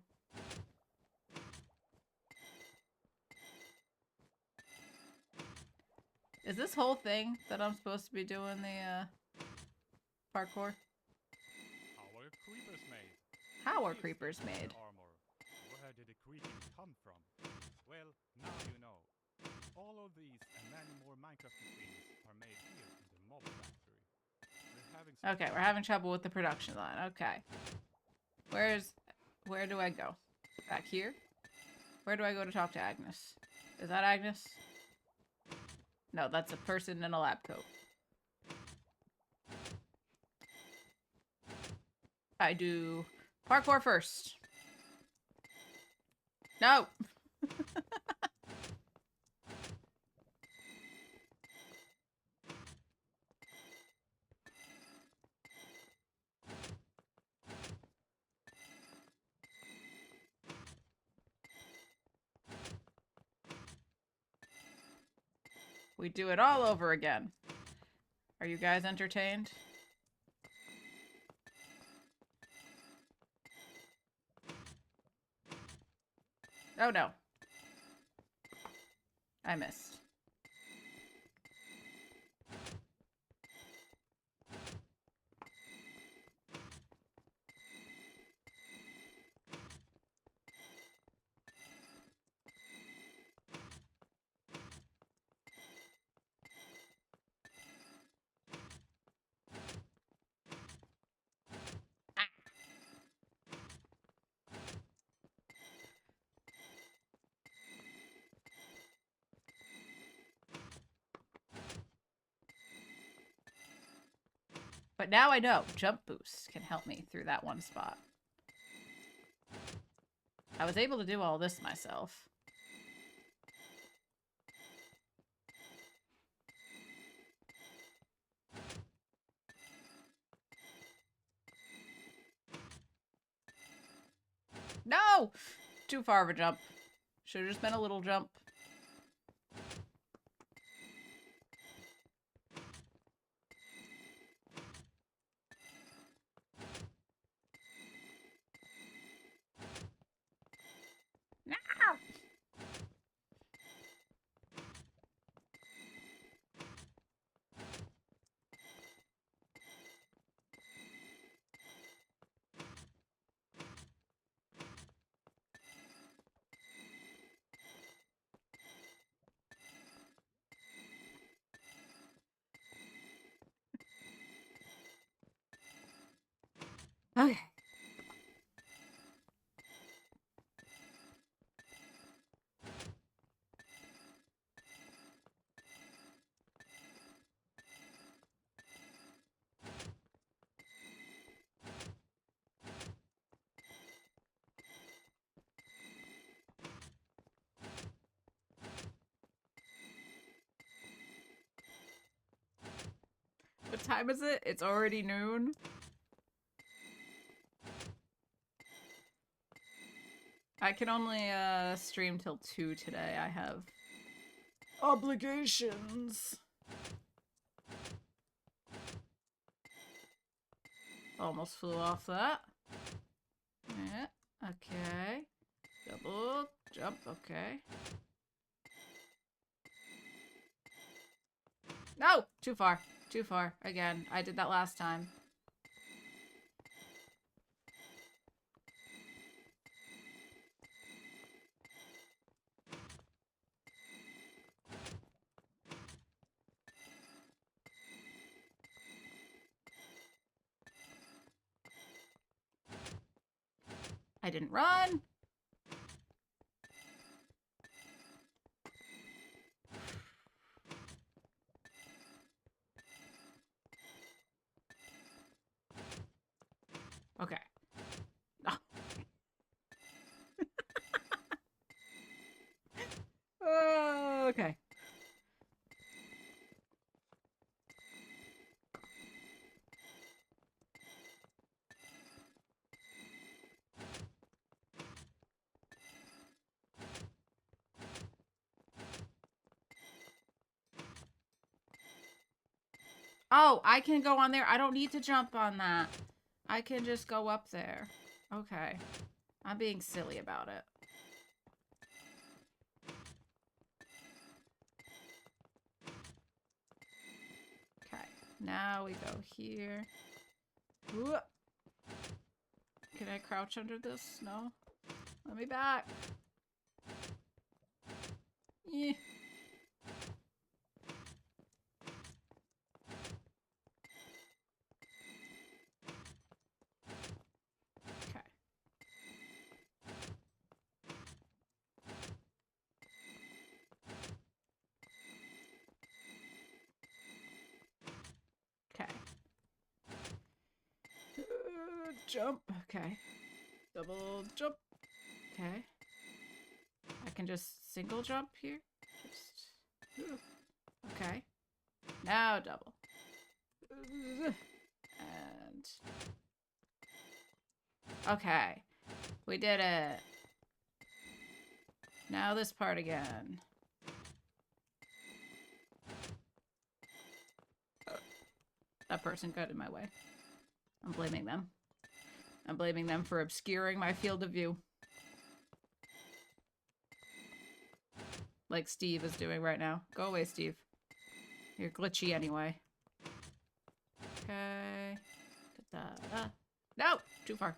Is this whole thing that I'm supposed to be doing the parkour? How are creepers made? How are creepers made? Armor. Where did the creeping come from? Well, now you know. All of these and many more Minecraft things are made here in the mob factory. Okay, we're having trouble with the production line. Okay. Where do I go? Back here? Where do I go to talk to Agnes? Is that Agnes? No, that's a person in a lab coat. I do parkour first. No! We do it all over again. Are you guys entertained? Oh no. I missed. But now I know jump boost can help me through that one spot. I was able to do all this myself. No! Too far of a jump. Should have just been a little jump. No! Okay. What time is it? It's already noon. I can only stream till 2 today. I have obligations. Almost flew off that. Yeah, okay. Double jump, okay. No! Too far. Too far. Again, I did that last time. I didn't run. Okay. Ah. Okay. Oh, I can go on there. I don't need to jump on that. I can just go up there. Okay. I'm being silly about it. Okay. Now we go here. Ooh. Can I crouch under this? No? Let me back. Yeah. Okay. Okay. Jump. Okay. Double jump. Okay. I can just single jump here. Just. Okay. Now double. And. Okay. We did it. Now this part again. That person got in my way. I'm blaming them. I'm blaming them for obscuring my field of view. Like Steve is doing right now. Go away, Steve. You're glitchy anyway. Okay. Da-da-da. No! Too far.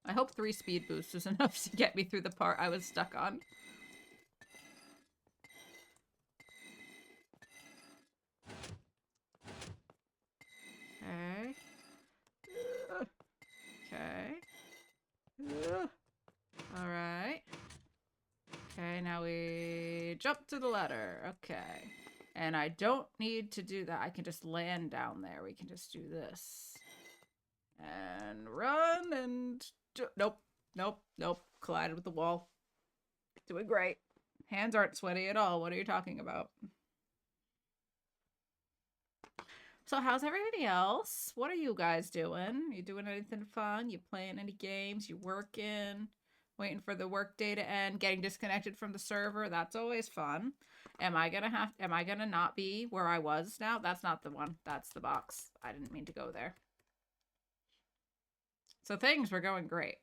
I hope 3 speed boosts is enough to get me through the part I was stuck on. Okay. Okay. Alright. Okay, now we jump to the ladder. Okay. And I don't need to do that. I can just land down there. We can just do this. And run and... Nope. Nope. Nope. Collided with the wall. Doing great. Hands aren't sweaty at all. What are you talking about? So how's everybody else? What are you guys doing? You doing anything fun? You playing any games? You working? Waiting for the work day to end? Getting disconnected from the server? That's always fun. Am I gonna not be where I was now? That's not the one. That's the box. I didn't mean to go there. So things were going great.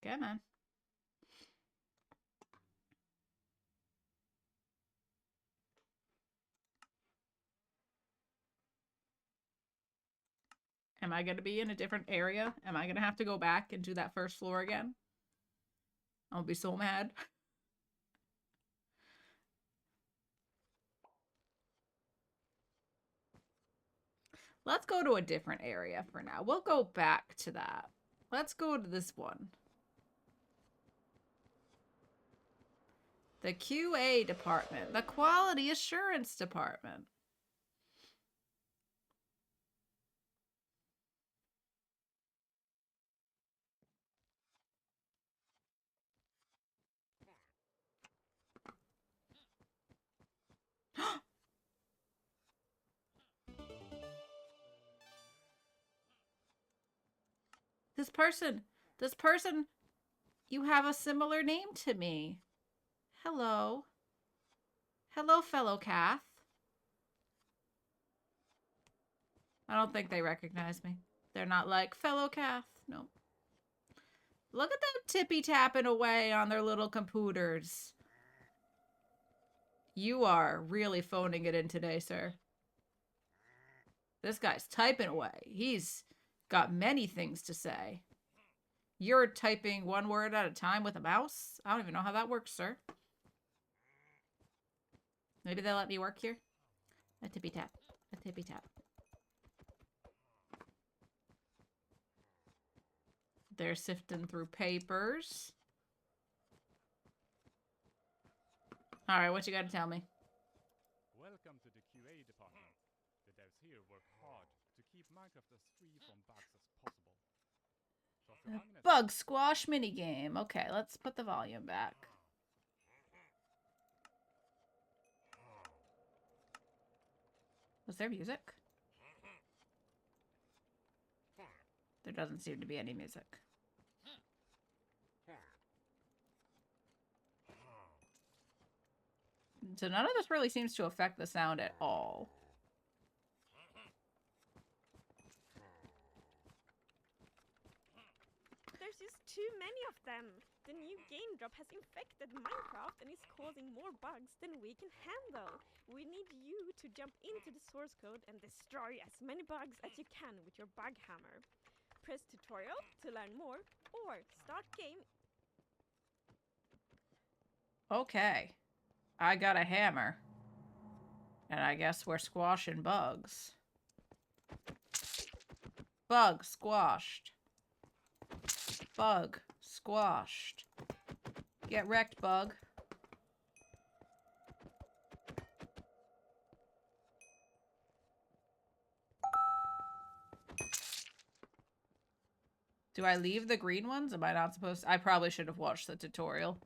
Come on. Am I going to be in a different area? Am I going to have to go back and do that first floor again? I'll be so mad. Let's go to a different area for now. We'll go back to that. Let's go to this one. The QA department. The quality assurance department. This person, you have a similar name to me. Hello. Hello, fellow Kath. I don't think they recognize me. They're not like, fellow Kath. No. Look at them tippy-tapping away on their little computers. You are really phoning it in today, sir. This guy's typing away. He's got many things to say. You're typing one word at a time with a mouse? I don't even know how that works, sir. Maybe they'll let me work here? A tippy-tap. A tippy-tap. They're sifting through papers. Alright, what you gotta tell me? Welcome to the QA department. The devs here work hard to keep Minecraft as free from bugs as possible. So after I'm Bug squash minigame. Okay, let's put the volume back. Was there music? There doesn't seem to be any music. So none of this really seems to affect the sound at all. There's just too many of them. The new game drop has infected Minecraft and is causing more bugs than we can handle. We need you to jump into the source code and destroy as many bugs as you can with your bug hammer. Press tutorial to learn more or start game. Okay. I got a hammer. And I guess we're squashing bugs. Bug squashed. Bug squashed. Get wrecked, bug. Do I leave the green ones? Am I not supposed to? I probably should have watched the tutorial.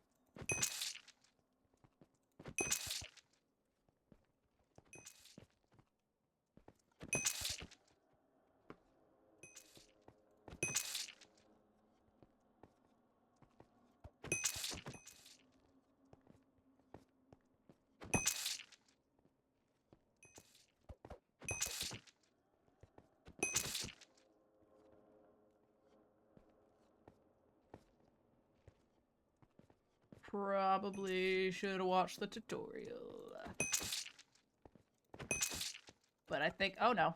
Probably should have watched the tutorial. But I think, oh no.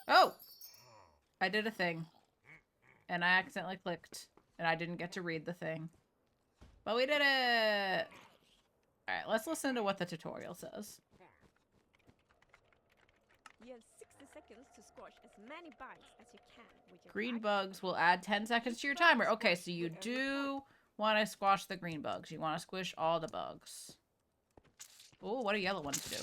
Oh! I did a thing. And I accidentally clicked. and I didn't get to read the thing. But we did it! Alright, let's listen to what the tutorial says. You have 60 seconds to squash as many bugs as you can with your Green bag. bugs will add 10 seconds to your timer. Okay, so you do want to squash the green bugs. You want to squish all the bugs. Oh, what do yellow ones do?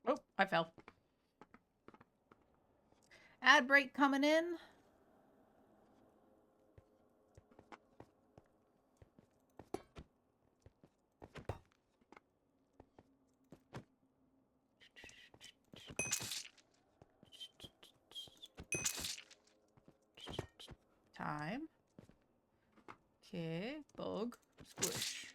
Oh, I fell. Ad break coming in. Time. Okay, bug, squish.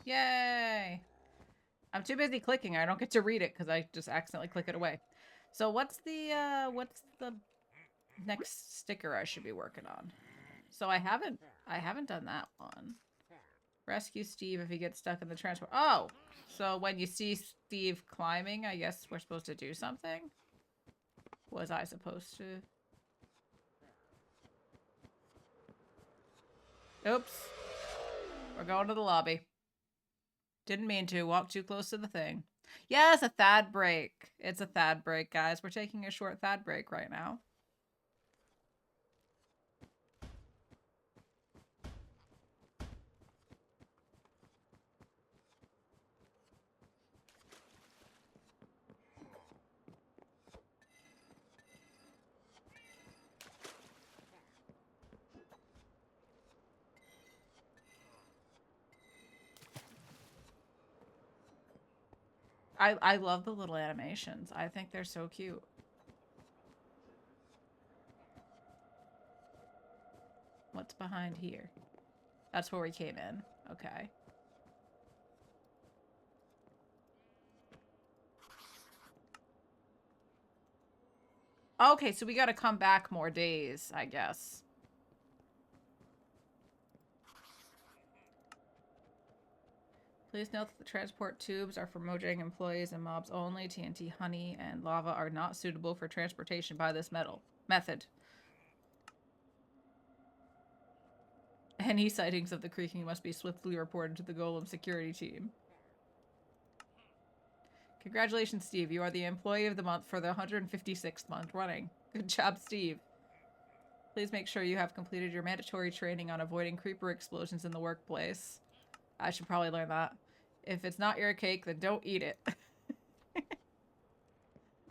Yay! I'm too busy clicking. I don't get to read it because I just accidentally click it away. So what's the next sticker I should be working on? So I haven't done that one. Rescue Steve if he gets stuck in the transport. Oh! So when you see Steve climbing, I guess we're supposed to do something? Was I supposed to? Oops. We're going to the lobby. Didn't mean to. Walk too close to the thing. Yes, a thad break. It's a thad break, guys. We're taking a short thad break right now. I love the little animations. I think they're so cute. What's behind here? That's where we came in. Okay. Okay, so we gotta come back more days, I guess. Please note that the transport tubes are for Mojang employees and mobs only. TNT, honey, and lava are not suitable for transportation by this method. Any sightings of the creaking must be swiftly reported to the Golem security team. Congratulations, Steve. You are the Employee of the Month for the 156th month running. Good job, Steve. Please make sure you have completed your mandatory training on avoiding creeper explosions in the workplace. I should probably learn that. If it's not your cake, then don't eat it.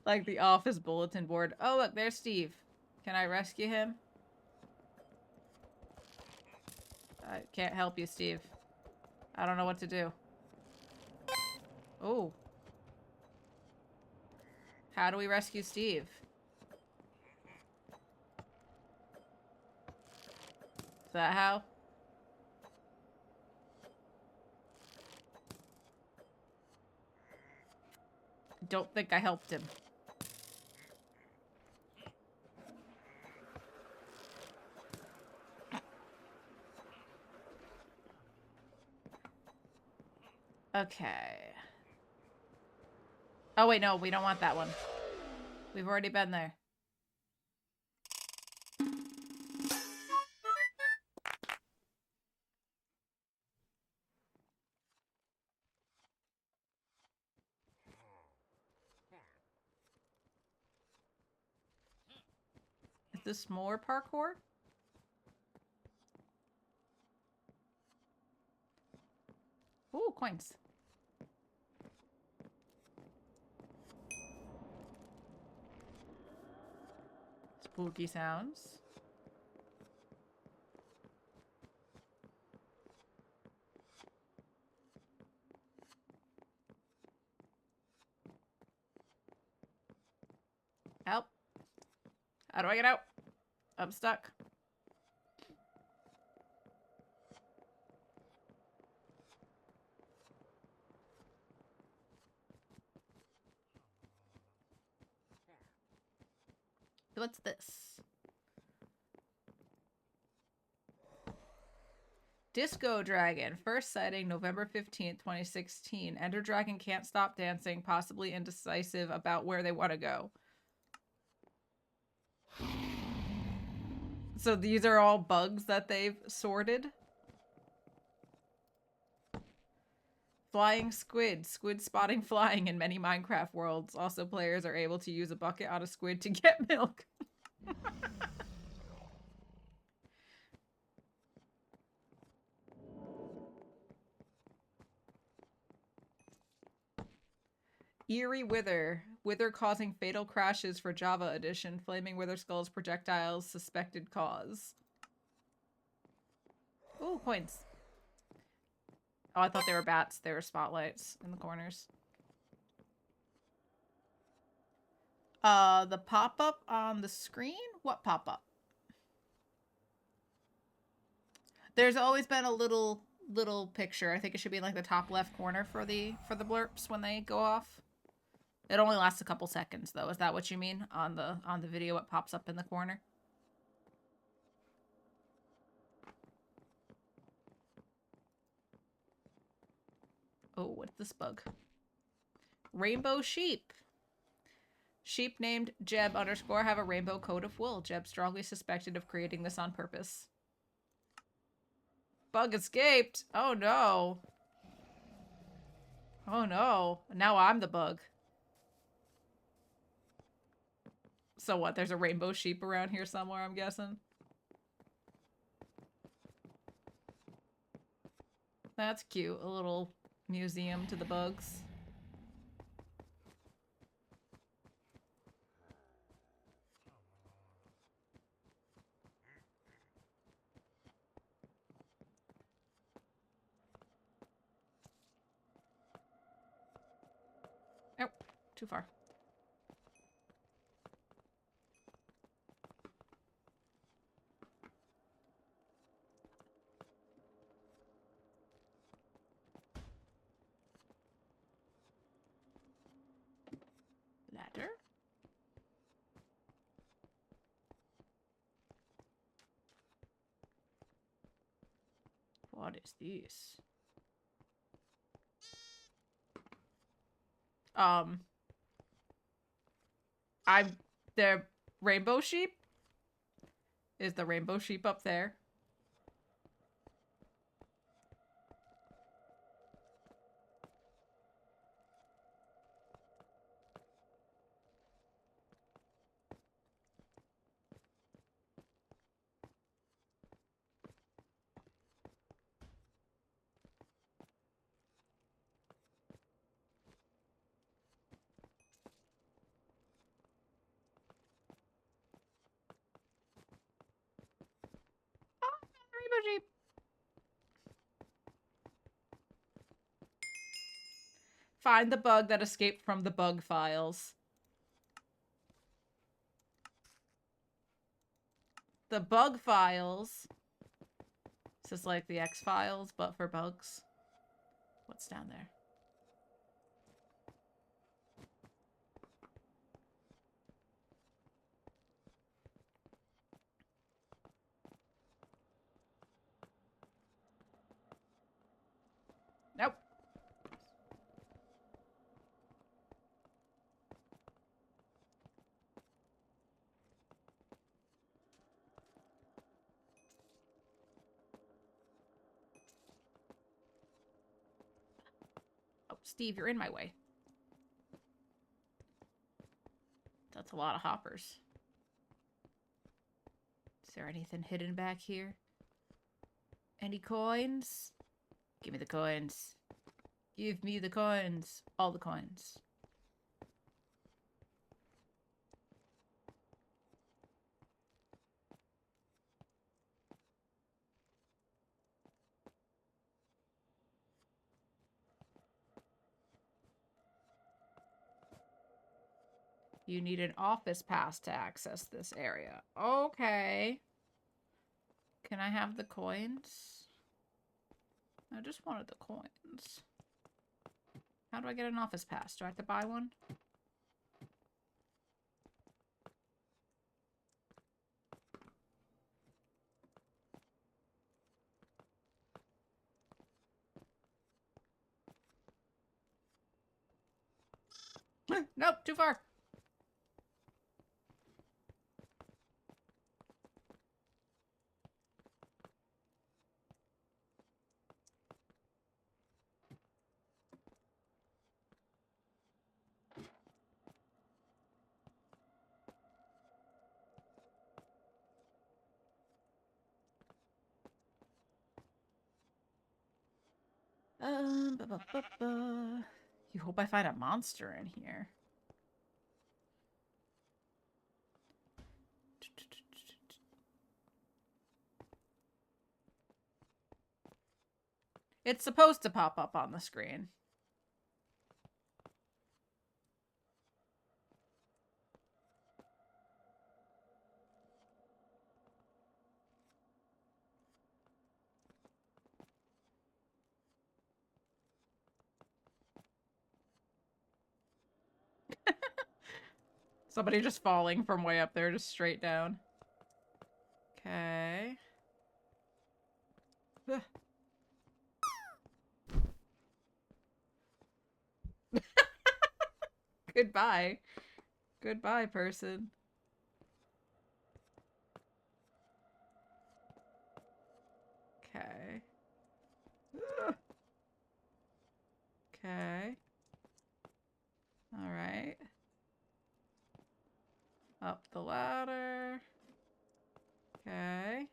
Like the office bulletin board. Oh, look, there's Steve. Can I rescue him? I can't help you, Steve. I don't know what to do. Oh. How do we rescue Steve? Is that how? Don't think I helped him. Okay. Oh, wait, no, we don't want that one. We've already been there. Is this more parkour? Ooh, coins. Spooky sounds. Help. How do I get out? I'm stuck. What's this? Disco Dragon. First sighting November 15th, 2016. Ender Dragon can't stop dancing, possibly indecisive about where they want to go. So these are all bugs that they've sorted. Flying squid. Squid spotting flying in many Minecraft worlds. Also, players are able to use a bucket on a squid to get milk. Eerie Wither. Wither causing fatal crashes for Java Edition. Flaming Wither Skulls projectiles suspected cause. Ooh, coins. Oh, I thought they were bats. They were spotlights in the corners. The pop-up on the screen? What pop-up? There's always been a little picture. I think it should be in like the top left corner for the blurps when they go off. It only lasts a couple seconds though. Is that what you mean on the video? It pops up in the corner. Oh, what's this bug? Rainbow sheep. Sheep named Jeb _ have a rainbow coat of wool. Jeb strongly suspected of creating this on purpose. Bug escaped. Oh no. Oh no. Now I'm the bug. So what? There's a rainbow sheep around here somewhere, I'm guessing. That's cute. A little museum to the bugs. Oh, too far. Ladder? What is this? The rainbow sheep? Is the rainbow sheep up there? Oh, rainbow sheep. Find the bug that escaped from the bug files. The bug files. This is like the X-Files, but for bugs. What's down there? Nope. Oh, Steve, you're in my way. That's a lot of hoppers. Is there anything hidden back here? Any coins? Give me the coins. Give me the coins. All the coins. You need an office pass to access this area. Okay. Can I have the coins? I just wanted the coins. How do I get an office pass? Do I have to buy one? Nope, too far. You hope I find a monster in here. It's supposed to pop up on the screen. Somebody just falling from way up there, just straight down. Okay. Goodbye. Goodbye, person. Okay. Okay. All right. Up the ladder. Okay.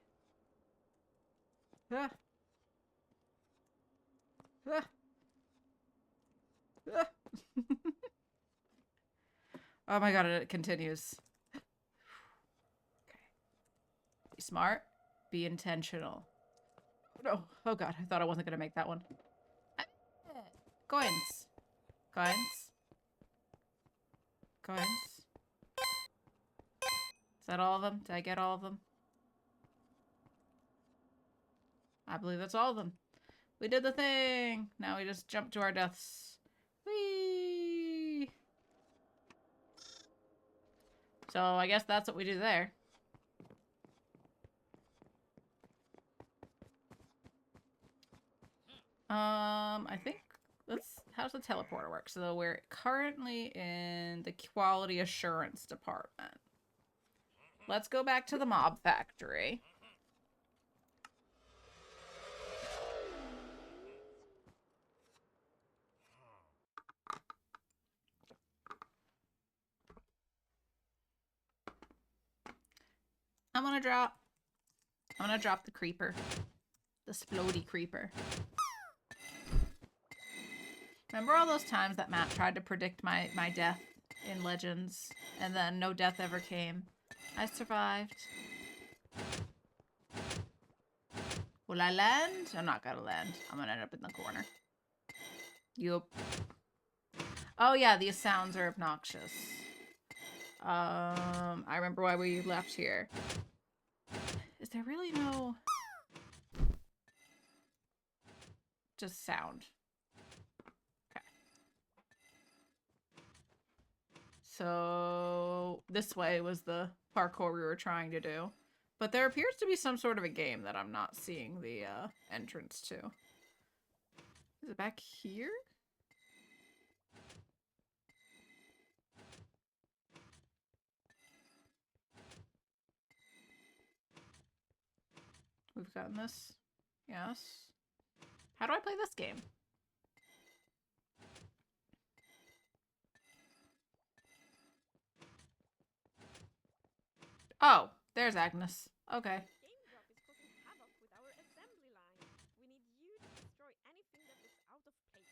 Ah. Ah. Ah. Oh my god, it continues. Okay. Be smart. Be intentional. No. Oh god, I thought I wasn't gonna make that one. Coins. Coins. Coins. Is that all of them? Did I get all of them? I believe that's all of them. We did the thing! Now we just jump to our deaths. Whee! So I guess that's what we do there. I think how's the teleporter work? So we're currently in the quality assurance department. Let's go back to the mob factory. I'm gonna drop the creeper. This floaty creeper. Remember all those times that Matt tried to predict my death in Legends, and then no death ever came? I survived. Will I land? I'm not gonna land. I'm gonna end up in the corner. Yup. Oh yeah, these sounds are obnoxious. I remember why we left here. Is there really no... just sound? Okay. So this way was the parkour we were trying to do. But there appears to be some sort of a game that I'm not seeing the entrance to. Is it back here? We've gotten this. Yes. How do I play this game? Oh, there's Agnes. Okay. Game drop is causing havoc with our assembly line. We need you to destroy anything that looks out of place.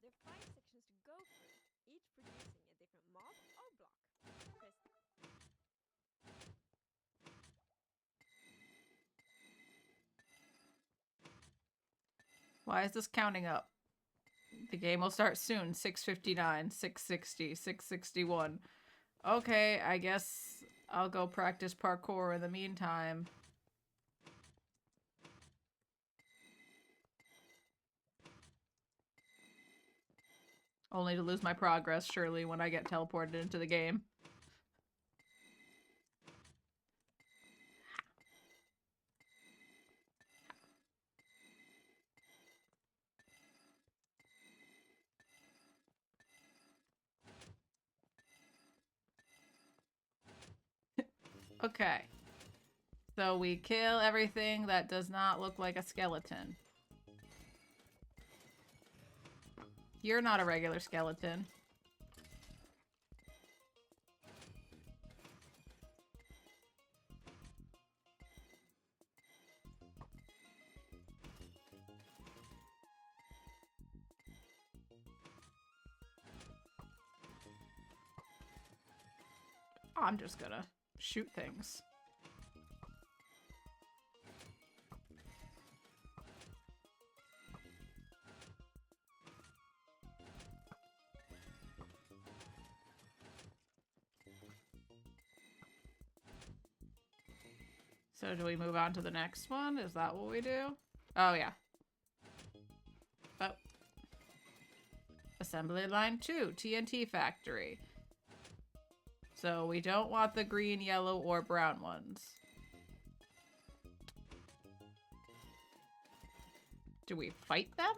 There are 5 sections to go through, each producing a different mob or block. Press Why is this counting up? The game will start soon. 6:59, 6:60, 6:61. Okay, I guess I'll go practice parkour in the meantime. Only to lose my progress, surely, when I get teleported into the game. Okay. So we kill everything that does not look like a skeleton. You're not a regular skeleton. I'm just gonna shoot things. So do we move on to the next one? Is that what we do? Oh, yeah. Oh. Assembly line 2, TNT factory. So we don't want the green, yellow, or brown ones. Do we fight them?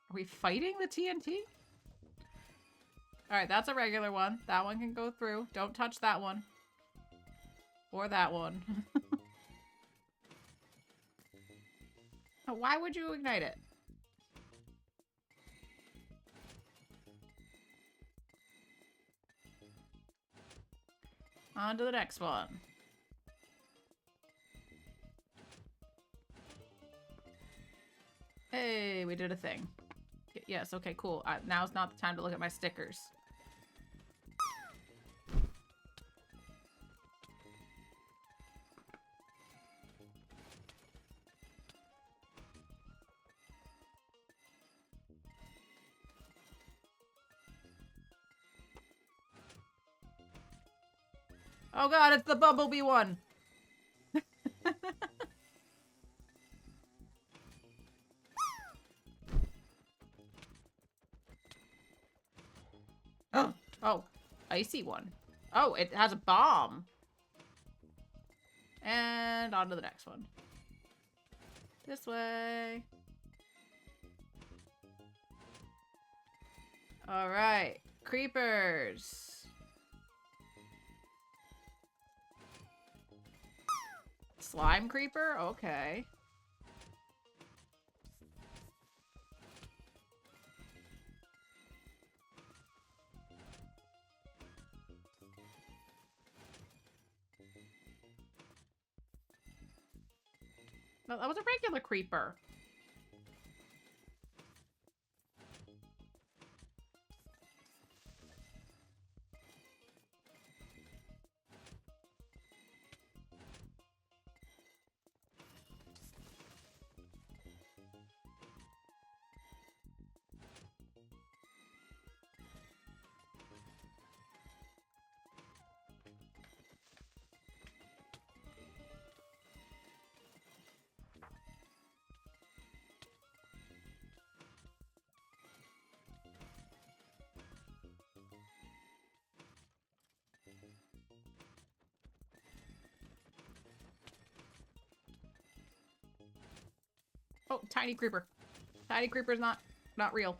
Are we fighting the TNT? Alright, that's a regular one. That one can go through. Don't touch that one. Or that one. Oh, why would you ignite it? On to the next one. Hey, we did a thing. Yes, okay, cool. Now's not the time to look at my stickers. Oh god, it's the bumblebee one! Oh, icy one. Oh, it has a bomb. And on to the next one. This way. Alright, creepers. Slime creeper? Okay. No, that was a regular creeper. Oh, tiny creeper. Tiny creeper's not real.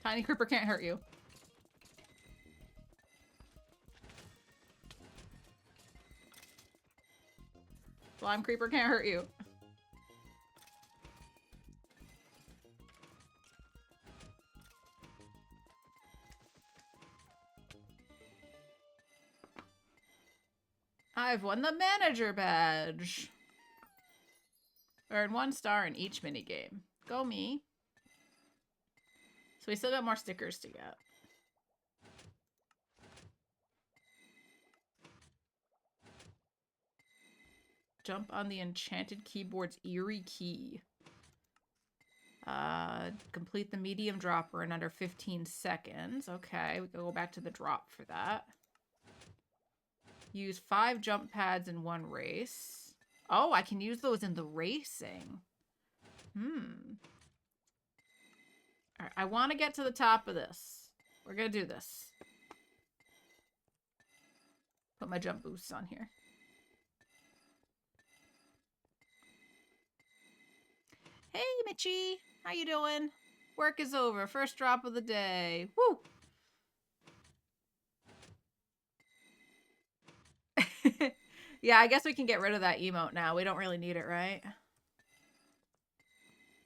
Tiny creeper can't hurt you. Slime creeper can't hurt you. I've won the manager badge. Earn 1 star in each minigame. Go me. So we still got more stickers to get. Jump on the enchanted keyboard's eerie key. Complete the medium dropper in under 15 seconds. Okay, we can go back to the drop for that. Use 5 jump pads in 1 race. Oh, I can use those in the racing. Alright, I want to get to the top of this. We're gonna do this. Put my jump boosts on here. Hey, Mitchie! How you doing? Work is over. First drop of the day. Woo! Yeah, I guess we can get rid of that emote now. We don't really need it, right?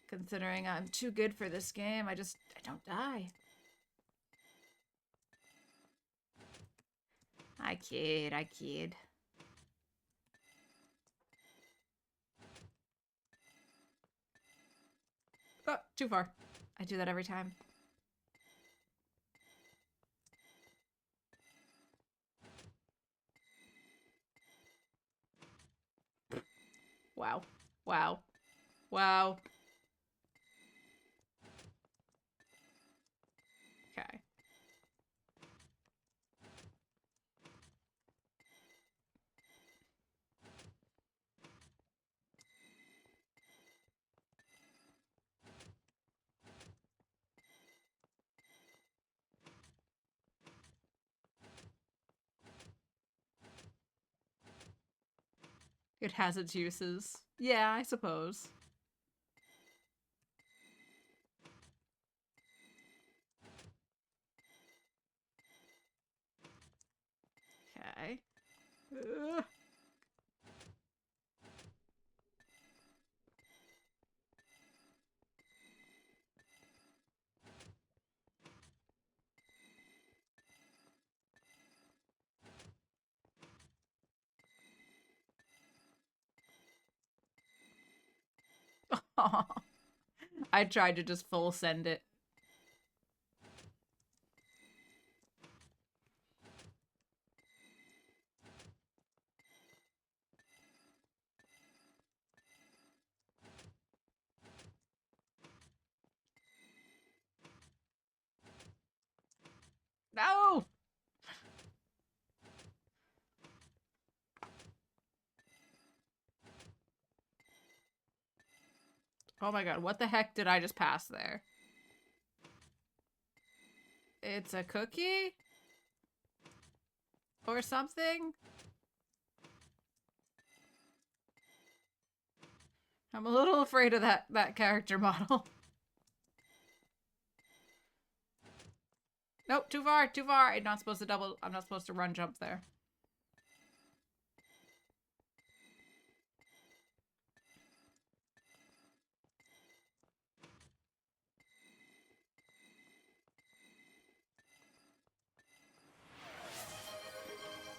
Considering I'm too good for this game, I don't die. I kid. Oh, too far. I do that every time. Wow. Wow. Wow. Okay. It has its uses. Yeah, I suppose. Okay. Ugh. I tried to just full send it. No! Oh my god, what the heck did I just pass there? It's a cookie? Or something? I'm a little afraid of that character model. Nope, too far, too far. I'm not supposed to run jump there.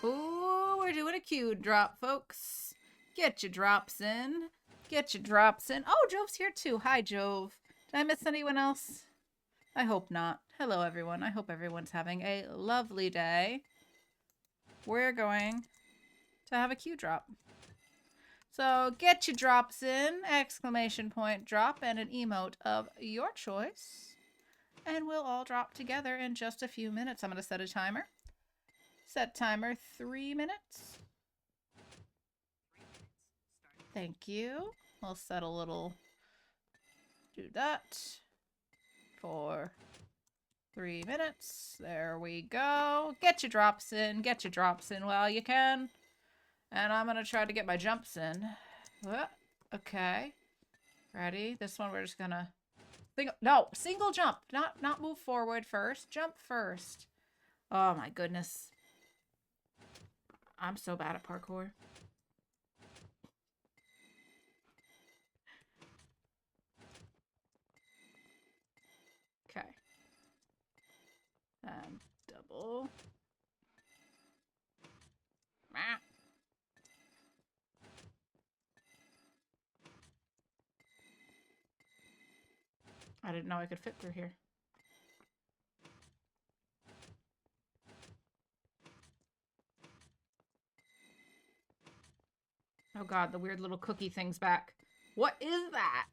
Ooh, we're doing a Q drop, folks. Get your drops in. Get your drops in. Oh, Jove's here too. Hi, Jove. Did I miss anyone else? I hope not. Hello, everyone. I hope everyone's having a lovely day. We're going to have a Q drop. So get your drops in, exclamation point drop, and an emote of your choice. And we'll all drop together in just a few minutes. I'm going to set a timer. Set timer 3 minutes. Thank you. We'll set a little, do that for 3 minutes. There we go. Get your drops in while you can. And I'm going to try to get my jumps in. Okay. Ready? This one we're just going to... single jump. Not move forward first. Jump first. Oh my goodness. I'm so bad at parkour. Okay. And double. I didn't know I could fit through here. Oh god, the weird little cookie thing's back. What is that?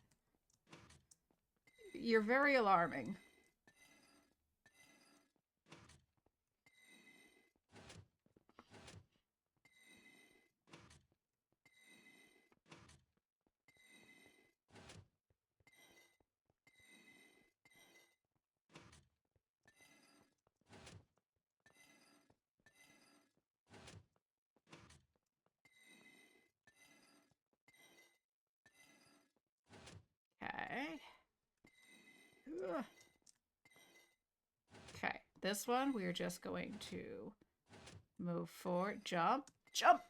You're very alarming. Okay. Ugh. Okay, this one we're just going to move forward. Jump. Jump!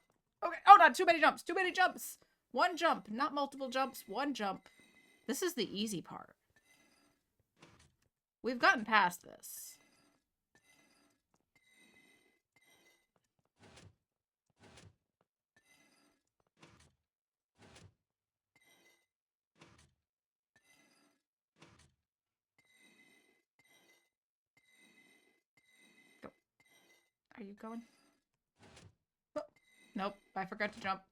Okay. Oh, not too many jumps. Too many jumps. One jump. Not multiple jumps. One jump. This is the easy part. We've gotten past this. Go. Are you going? Oh, nope. I forgot to jump.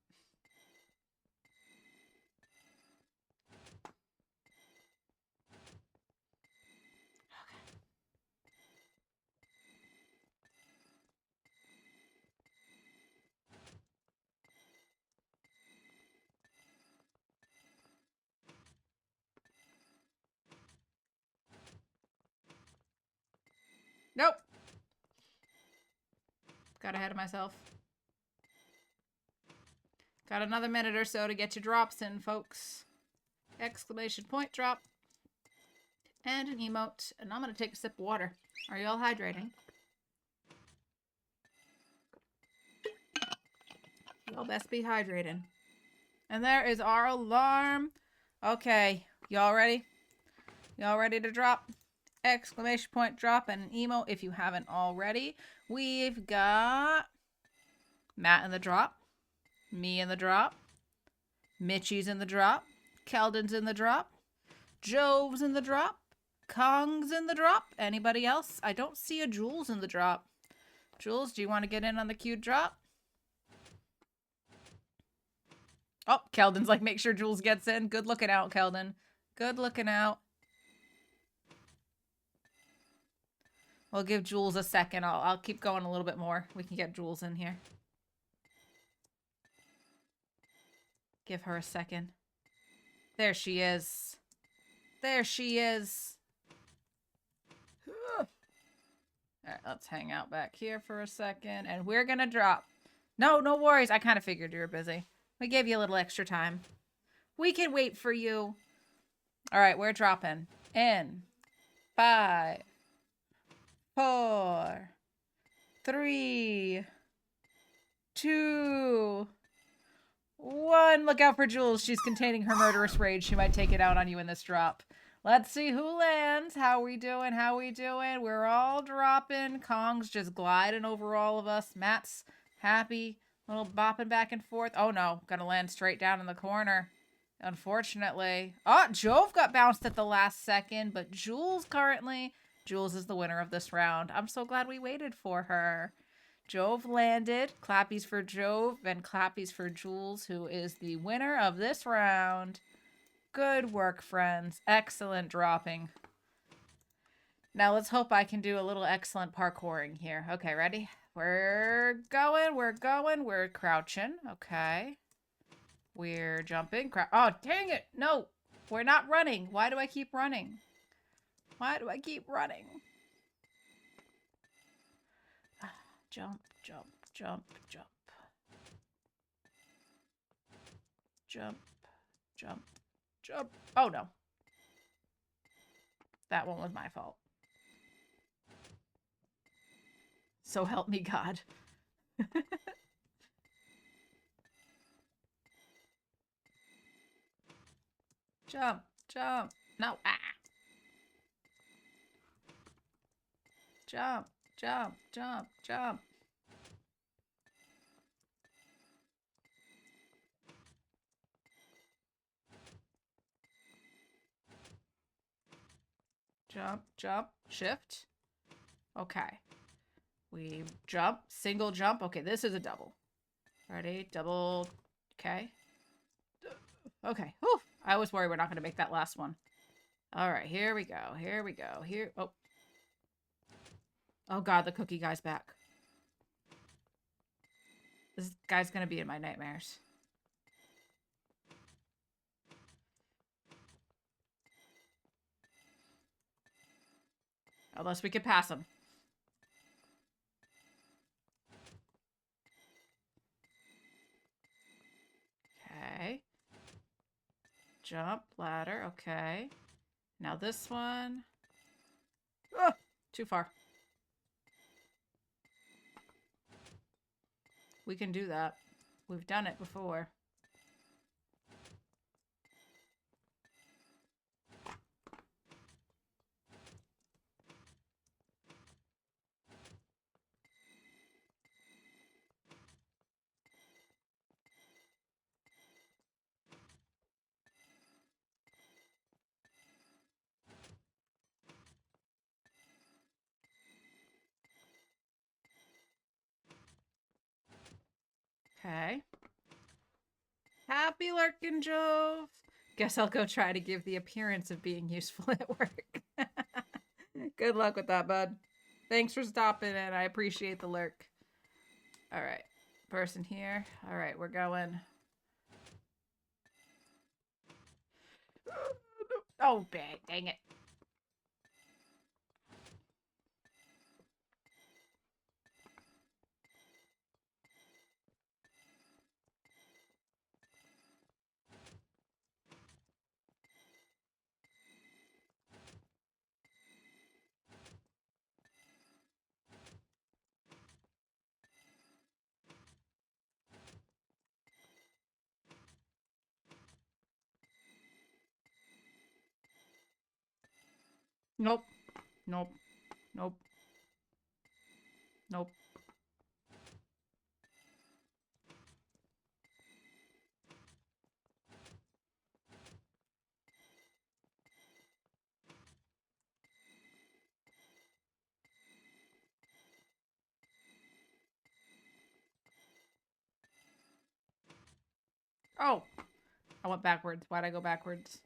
Nope. Got ahead of myself. Got another minute or so to get your drops in, folks. Exclamation point drop. And an emote. And I'm going to take a sip of water. Are you all hydrating? Y'all best be hydrating. And there is our alarm. Okay. Y'all ready? Y'all ready to drop? Exclamation point drop and an emote if you haven't already. We've got Matt in the drop. Me in the drop. Mitchie's in the drop. Keldon's in the drop. Jove's in the drop. Kong's in the drop. Anybody else? I don't see a Jules in the drop. Jules, do you want to get in on the queued drop? Oh, Keldon's like, make sure Jules gets in. Good looking out, Keldon. Good looking out. We'll give Jules a second. I'll keep going a little bit more. We can get Jules in here. Give her a second. There she is. There she is. All right, let's hang out back here for a second. And we're going to drop. No worries. I kind of figured you were busy. We gave you a little extra time. We can wait for you. All right, we're dropping. In 5, 4, 3, 2, 1. Look out for Jules. She's containing her murderous rage. She might take it out on you in this drop. Let's see who lands. How we doing? How we doing? We're all dropping. Kong's just gliding over all of us. Matt's happy. Little bopping back and forth. Oh no. Gonna land straight down in the corner. Unfortunately. Oh, Jove got bounced at the last second. But Jules is the winner of this round. I'm so glad we waited for her. Jove landed. Clappies for Jove and clappies for Jules, who is the winner of this round. Good work, friends. Excellent dropping. Now let's hope I can do a little excellent parkouring here. Okay, ready? We're going. We're crouching. Okay. We're jumping. Oh, dang it. No, we're not running. Why do I keep running? Why do I keep running? Jump, jump, jump, jump. Jump, jump, jump. Oh, no. That one was my fault. So help me God. Jump, jump. No, ah. Jump, jump, jump, jump. Jump, jump, shift. Okay. We jump, single jump. Okay, this is a double. Ready? Double. Okay. Okay. Whew. I was worried we're not going to make that last one. All right, here we go. Here we go. Here. Oh. Oh God, the cookie guy's back. This guy's gonna be in my nightmares. Unless we could pass him. Okay. Jump, ladder, okay. Now this one. Oh, too far. We can do that. We've done it before. Okay. Happy lurking, Jove. Guess I'll go try to give the appearance of being useful at work. Good luck with that, bud. Thanks for stopping in. I appreciate the lurk. All right. Person here. All right, we're going. Oh, dang it. Nope. Nope. Nope. Nope. Oh, I went backwards. Why'd I go backwards?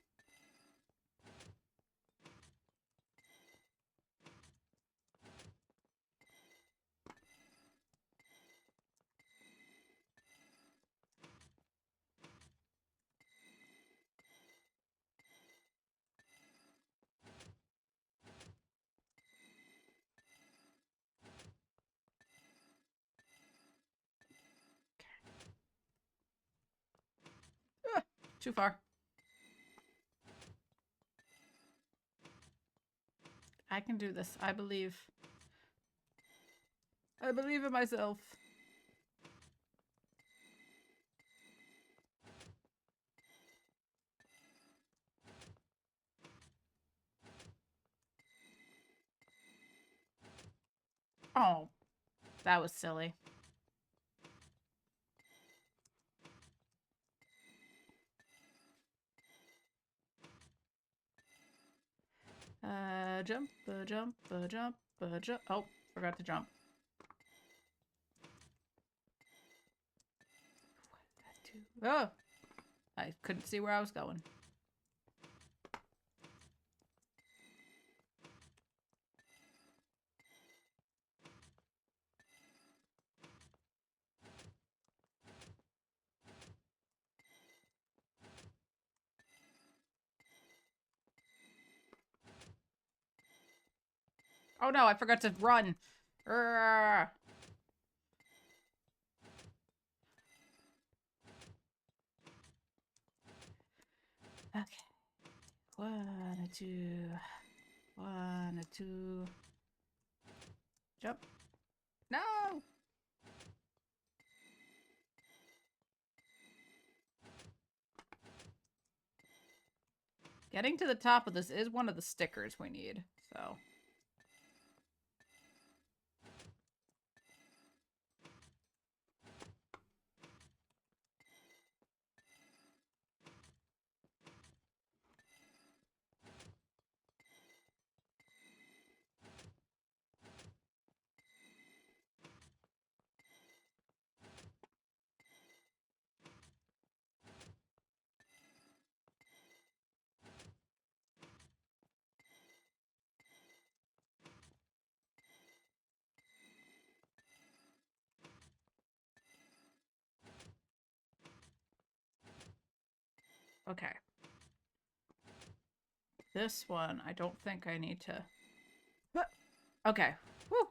Too far. I can do this. I believe. I believe in myself. Oh, that was silly. Jump, jump, jump, jump. Oh, forgot to jump. Oh, I couldn't see where I was going. Oh no, I forgot to run. Urgh. Okay. 1, 2. 1, 2. Jump. No! Getting to the top of this is one of the stickers we need, so. Okay. This one, I don't think I need to... Okay. Woo!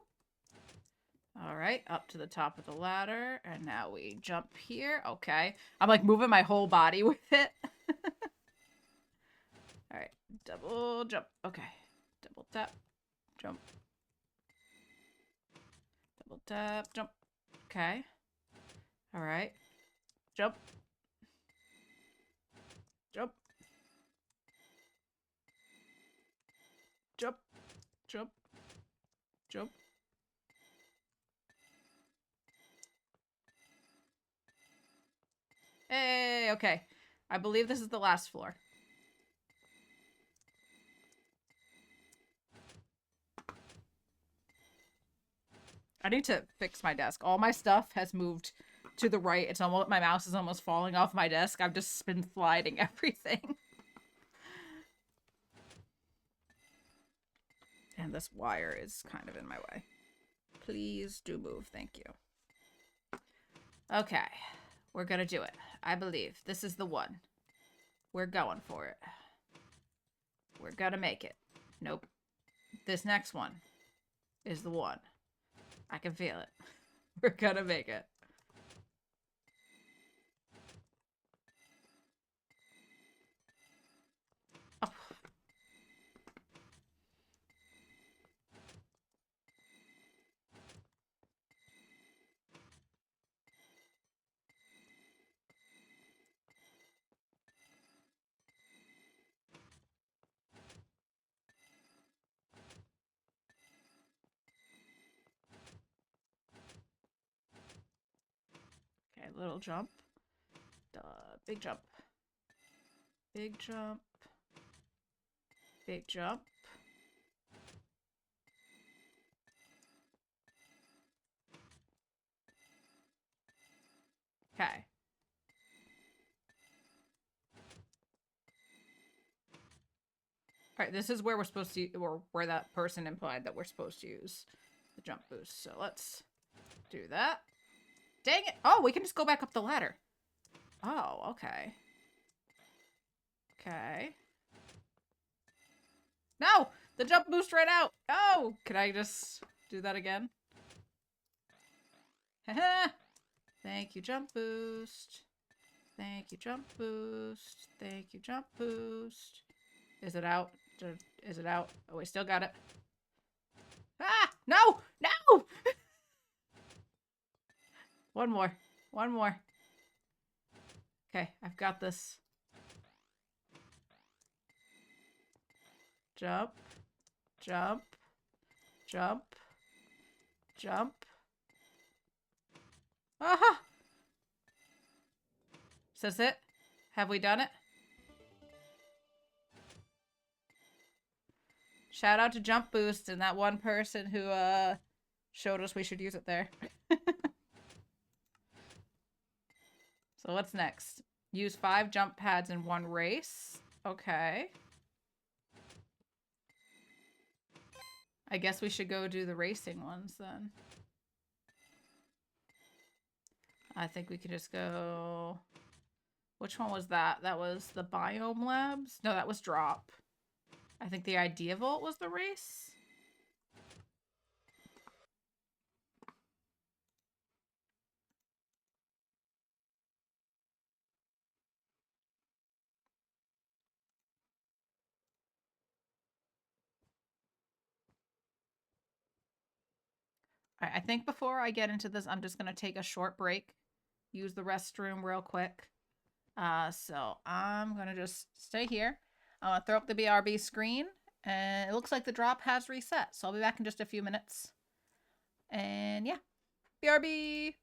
Alright, up to the top of the ladder. And now we jump here. Okay. I'm like moving my whole body with it. Alright, double jump. Okay. Double tap. Jump. Double tap. Jump. Okay. Alright. Jump. Jump. Jump. Jump. Jump. Hey, okay. I believe this is the last floor. I need to fix my desk. All my stuff has moved to the right. It's almost, my mouse is almost falling off my desk. I've just been sliding everything. And this wire is kind of in my way. Please do move. Thank you. Okay. We're gonna do it. I believe. This is the one. We're going for it. We're gonna make it. Nope. This next one is the one. I can feel it. We're gonna make it. Oh. Okay, little jump. Big jump. Big jump. Big jump. Okay. Alright, this is where we're supposed to, or where that person implied that we're supposed to use the jump boost. So let's do that. Dang it! Oh, we can just go back up the ladder. Oh, okay. Okay. No! The jump boost ran out! Oh! Can I just do that again? Haha! Thank you, jump boost. Thank you, jump boost. Thank you, jump boost. Is it out? Is it out? Oh, we still got it. Ah! No! No! One more. One more. Okay, I've got this. Jump. Jump. Jump. Jump. Aha! Is this it? Have we done it? Shout out to Jump Boost and that one person who showed us we should use it there. So what's next? Use 5 jump pads in 1 race. Okay. I guess we should go do the racing ones then. I think we could just go... Which one was that? That was the Biome Labs? No, that was Drop. I think the Idea Vault was the race. All right, I think before I get into this, I'm just going to take a short break, use the restroom real quick. So I'm going to just stay here. I'm going to throw up the BRB screen, and it looks like the drop has reset. So I'll be back in just a few minutes. And yeah, BRB!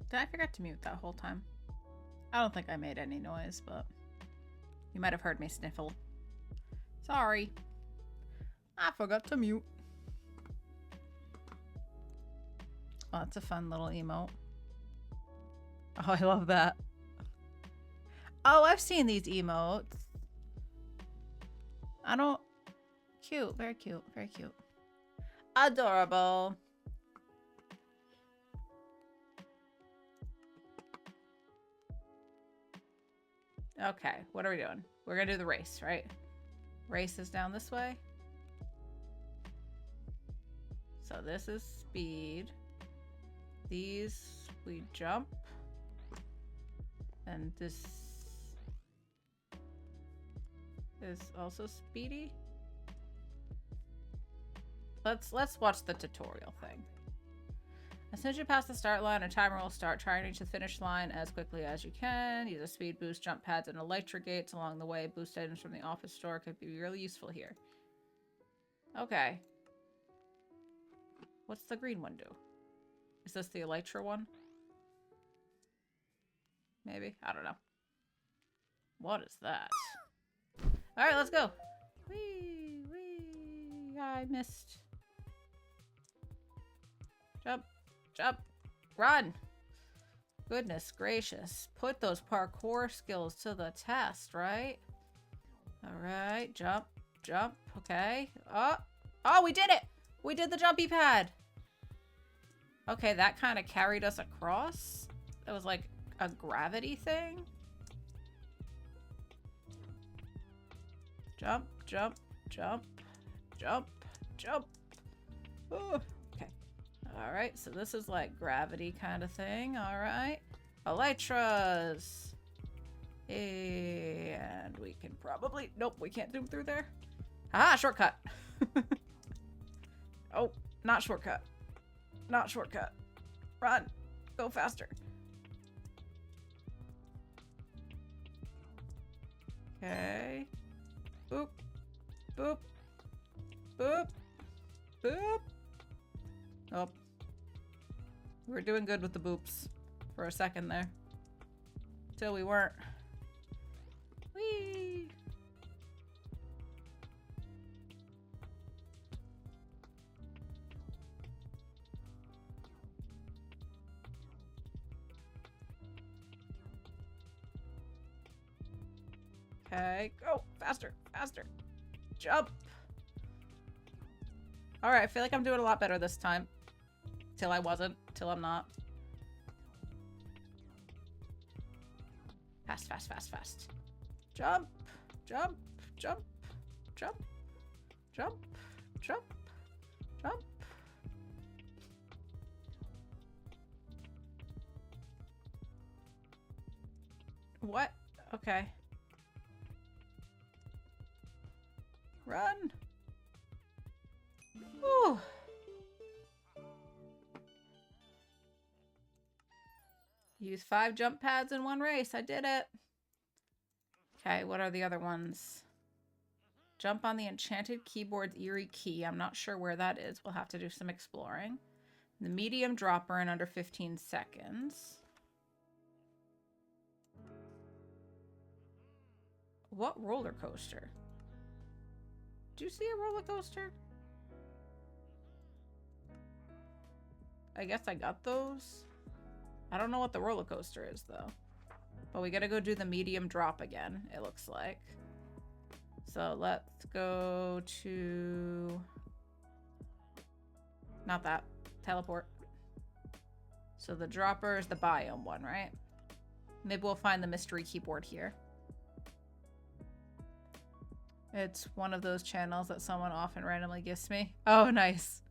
Did I forget to mute that whole time? I don't think I made any noise, but you might have heard me sniffle. Sorry. I forgot to mute. Oh, that's a fun little emote. Oh, I love that. Oh, I've seen these emotes. I don't... Cute. Very cute. Very cute. Adorable. Okay, what are we doing? We're gonna do the race, right? Race is down this way. So this is speed. These we jump. And this is also speedy. Let's watch the tutorial thing. As soon as you pass the start line, a timer will start. Try and reach the finish line as quickly as you can. Use a speed boost, jump pads, and electric gates along the way. Boost items from the office store could be really useful here. Okay. What's the green one do? Is this the elytra one? Maybe? I don't know. What is that? Alright, let's go. Whee! Whee! I missed. Jump. Jump. Run. Goodness gracious. Put those parkour skills to the test, right? Alright. Jump. Jump. Okay. Oh! Oh, we did it! We did the jumpy pad! Okay, that kind of carried us across. That was like a gravity thing. Jump, jump, jump, jump, jump. Ooh. Okay. Alright, so this is like gravity kind of thing. Alright. Elytras. And we can probably... Nope, we can't zoom through there. Ah, shortcut. Oh, not shortcut. Not shortcut. Run. Go faster. Okay. Boop. Boop. Boop. Boop. Oh. We were doing good with the boops for a second there. Till we weren't. Whee! Okay, go faster, faster. Jump. All right, I feel like I'm doing a lot better this time. Till I wasn't, till I'm not. Fast, fast, fast, fast. Jump, jump, jump, jump, jump, jump, jump. What? Okay. Run! Whew. Use 5 jump pads in one race. I did it. Okay, what are the other ones? Jump on the enchanted keyboard's eerie key. I'm not sure where that is. We'll have to do some exploring. The medium dropper in under 15 seconds. What roller coaster? Do you see a roller coaster? I guess I got those. I don't know what the roller coaster is though. But we gotta go do the medium drop again, it looks like. So let's go to... Not that. Teleport. So the dropper is the biome one, right? Maybe we'll find the mystery keyboard here. It's one of those channels that someone often randomly gives me. Oh, nice.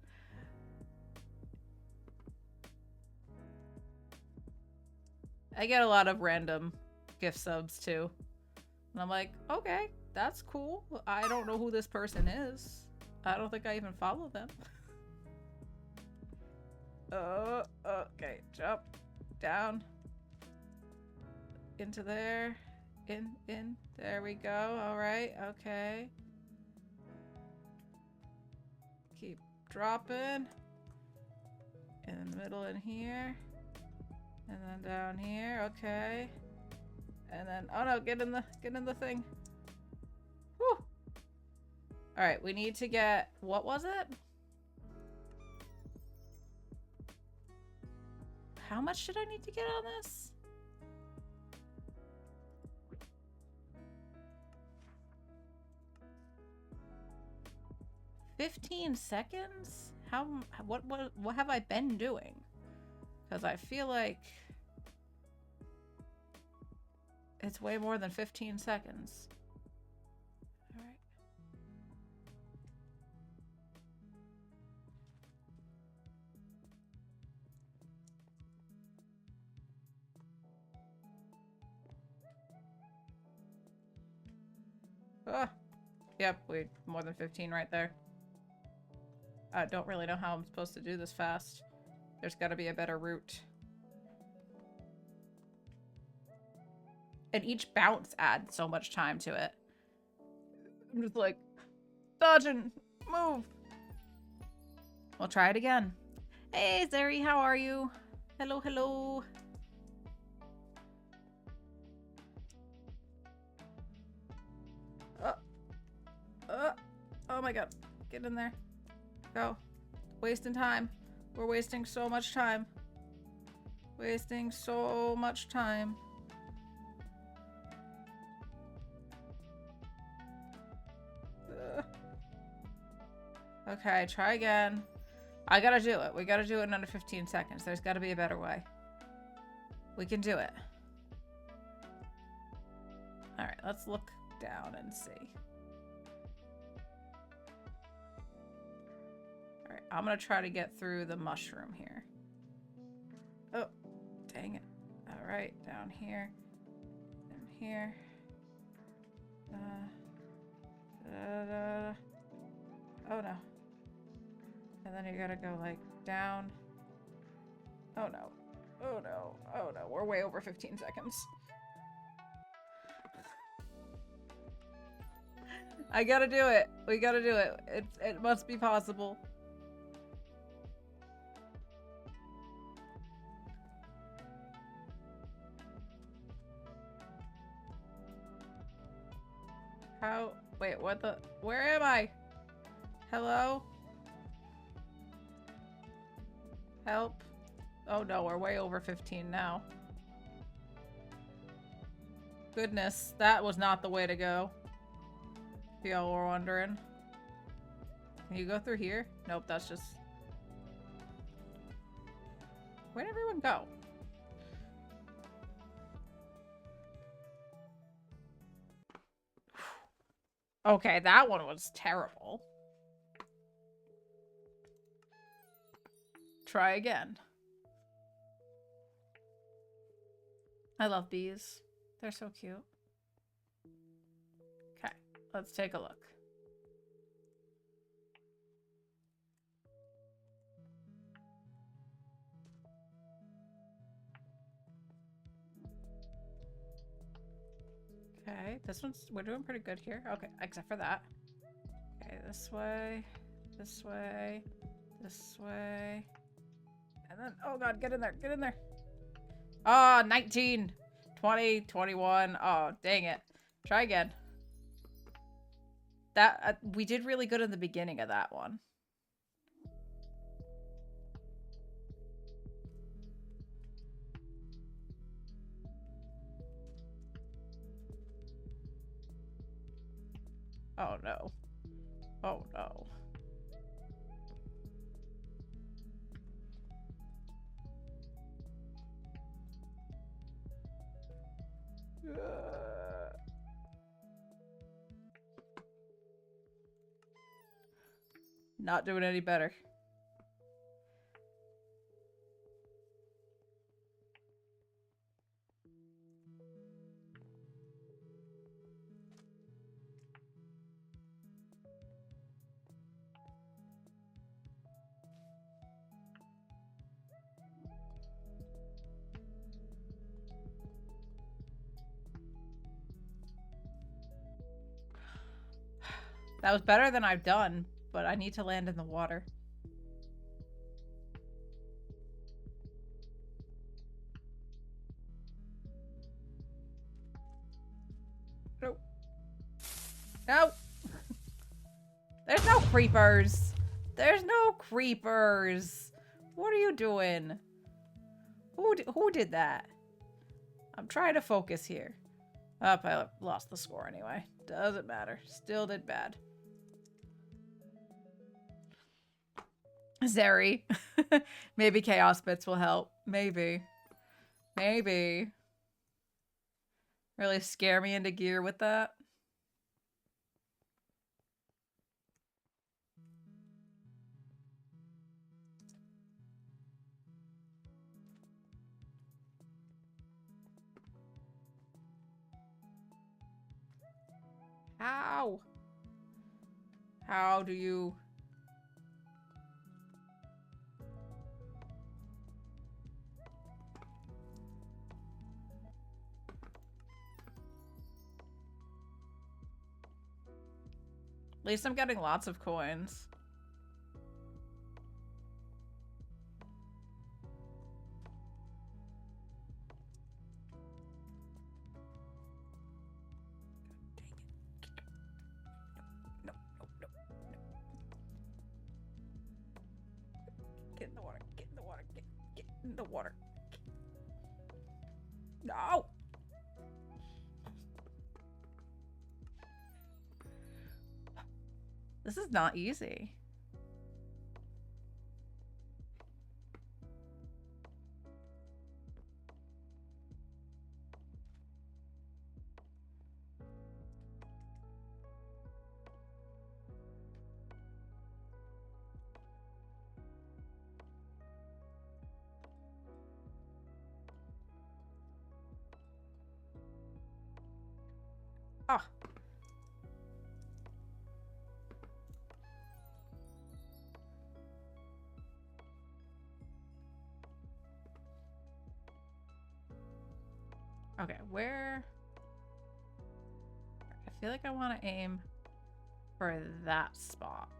I get a lot of random gift subs too. And I'm like, okay, that's cool. I don't know who this person is. I don't think I even follow them. Okay, jump down into there. In. There we go. All right. Okay. Keep dropping. In the middle in here. And then down here, okay. And then, oh no, get in the thing. Whew. Alright, we need to get, what was it? How much did I need to get on this? $15 seconds? What have I been doing? Because I feel like it's way more than 15 seconds. All right. Ah, yep, we more than 15 right there. I don't really know how I'm supposed to do this fast. There's got to be a better route. And each bounce adds so much time to it. I'm just like, dodging, move. We'll try it again. Hey, Zeri, how are you? Hello, hello. Oh my god. Get in there. Go. Wasting time. We're wasting so much time. Wasting so much time. Okay, try again. I gotta do it. We gotta do it in under 15 seconds. There's gotta be a better way. We can do it. Alright, let's look down and see. Alright, I'm gonna try to get through the mushroom here. Oh, dang it. Alright, down here. Down here. Oh no. And then you gotta go like down. Oh no. Oh no. Oh no. We're way over 15 seconds. I gotta do it. We gotta do it. It must be possible. How? Wait, what the? Where am I? Hello? Help. Oh no, we're way over 15 now. Goodness, that was not the way to go. If y'all were wondering. Can you go through here? Nope, that's just... Where'd everyone go? Okay, that one was terrible. Try again. I love bees. They're so cute. Okay, let's take a look. Okay, this one's, we're doing pretty good here. Okay, except for that. Okay, this way, this way, this way. And then, oh god, get in there, get in there. Oh, 19, 20, 21. Oh, dang it. Try again. That, we did really good in the beginning of that one. Oh no. Oh no. Not doing any better. That was better than I've done, but I need to land in the water. No. There's no creepers. There's no creepers. What are you doing? Who did that? I'm trying to focus here. Oh, I lost the score anyway. Doesn't matter. Still did bad. Zeri. Maybe Chaos Bits will help. Maybe. Maybe. Really scare me into gear with that. How? How do you... At least I'm getting lots of coins. No, no, no, no. Get in the water. Get in the water. Get in the water. No! This is not easy. Ah. Okay, where... I feel like I want to aim for that spot.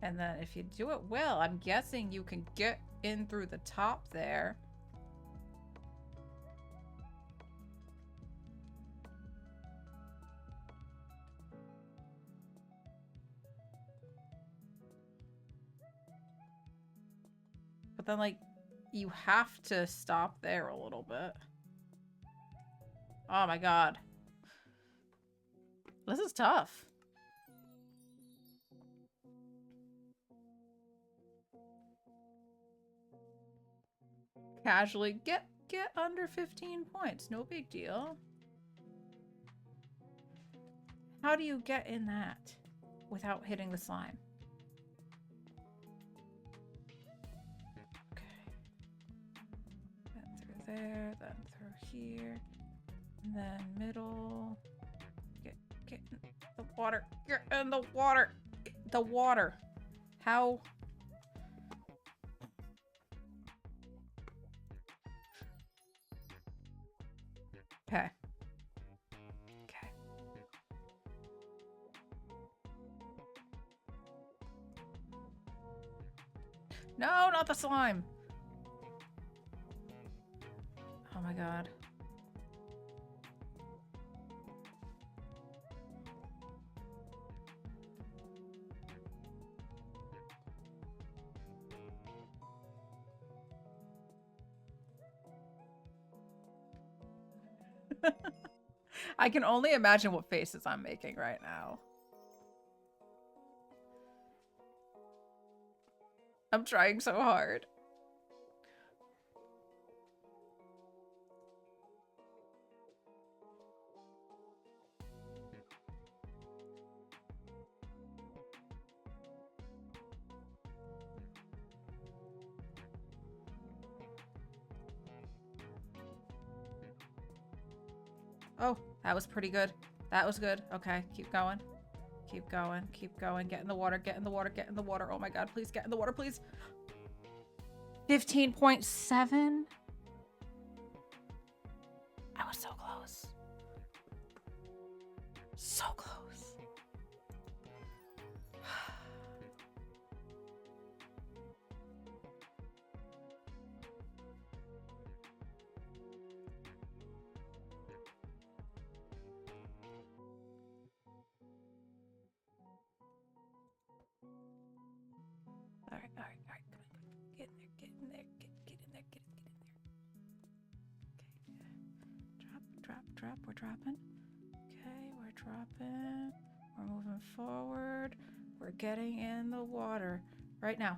And then if you do it well, I'm guessing you can get in through the top there. But then, like, you have to stop there a little bit. Oh my god. This is tough. Casually get under 15 points. No big deal. How do you get in that without hitting the slime? Okay. Then through there, then through here, and then middle. Get in the water. Get in the water. The water. How? Okay. Okay. No, not the slime. Oh my god. I can only imagine what faces I'm making right now. I'm trying so hard. Oh, that was pretty good. That was good. Okay, keep going. Keep going. Keep going. Get in the water. Get in the water. Get in the water. Oh my god, please get in the water, please. 15.7? I was so close. So close. dropping. Okay, we're dropping. We're moving forward. We're getting in the water right now.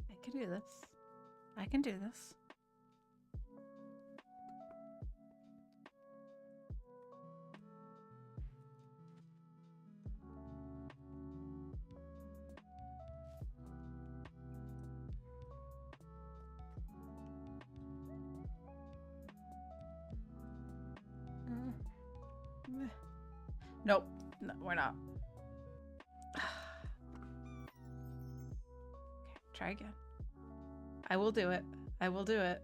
I can do this. I can do this. Nope. No, we're not. Okay, try again. I will do it. I will do it.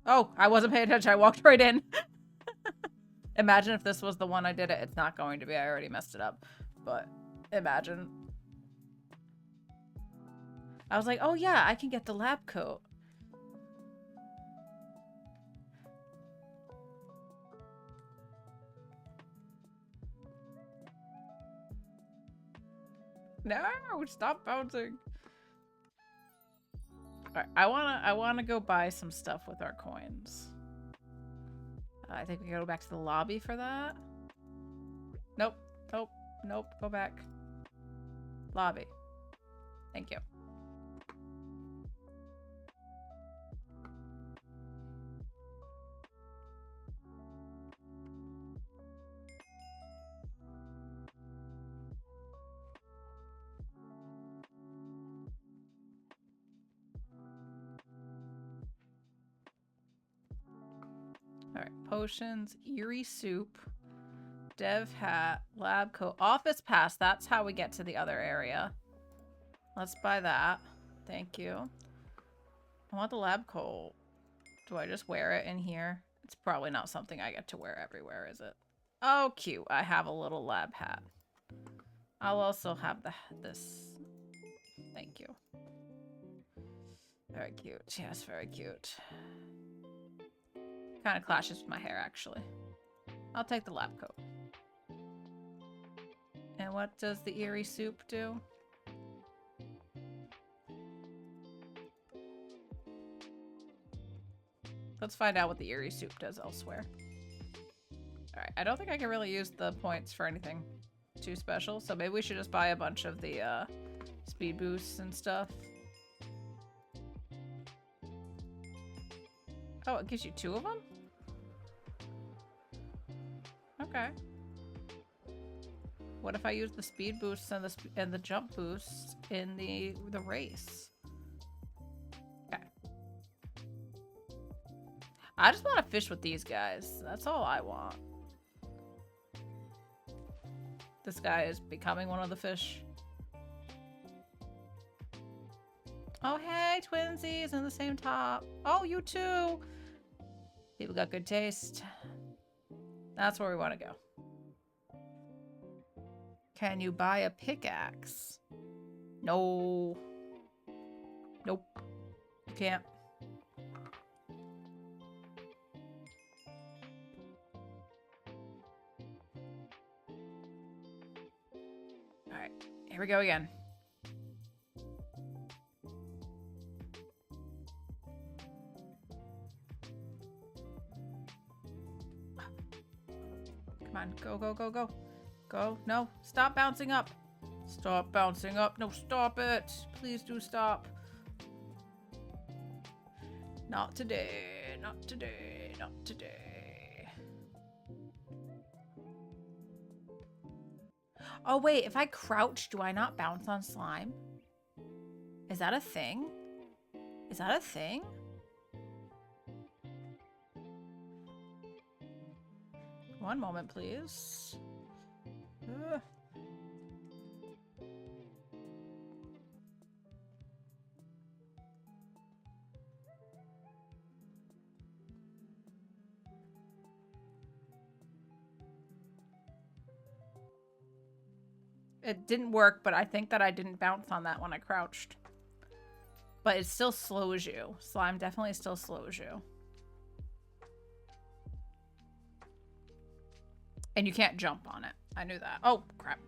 Oh, I wasn't paying attention. I walked right in. Imagine if this was the one I did it. It's not going to be. I already messed it up. But imagine. I was like, oh yeah, I can get the lab coat. No, stop bouncing. Alright, I wanna go buy some stuff with our coins. I think we gotta go back to the lobby for that. Nope, nope, nope, go back. Lobby. Thank you. Alright, potions, eerie soup, dev hat, lab coat, office pass. That's how we get to the other area. Let's buy that. Thank you. I want the lab coat. Do I just wear it in here? It's probably not something I get to wear everywhere, is it? Oh, cute. I have a little lab hat. I'll also have this. Thank you. Very cute. Yes, very cute. Kind of clashes with my hair, actually. I'll take the lab coat. And what does the eerie soup do? Let's find out what the eerie soup does elsewhere. Alright, I don't think I can really use the points for anything too special, so maybe we should just buy a bunch of the speed boosts and stuff. Oh, it gives you 2 of them? Okay. What if I use the speed boosts and the jump boosts in the race? Okay. I just want to fish with these guys. That's all I want. This guy is becoming one of the fish. Oh, hey, twinsies in the same top. Oh, you too. People got good taste. That's where we want to go. Can you buy a pickaxe? No. Nope. You can't. Alright. Here we go again. Come on, go, go, go, go. Go. No, stop bouncing up. Stop bouncing up. No, stop it. Please do stop. Not today. Not today. Not today. Oh, wait. If I crouch, do I not bounce on slime? Is that a thing? Is that a thing? One moment, please. It didn't work, but I think that I didn't bounce on that when I crouched. But it still slows you. Slime definitely still slows you. And you can't jump on it. I knew that. Oh, crap.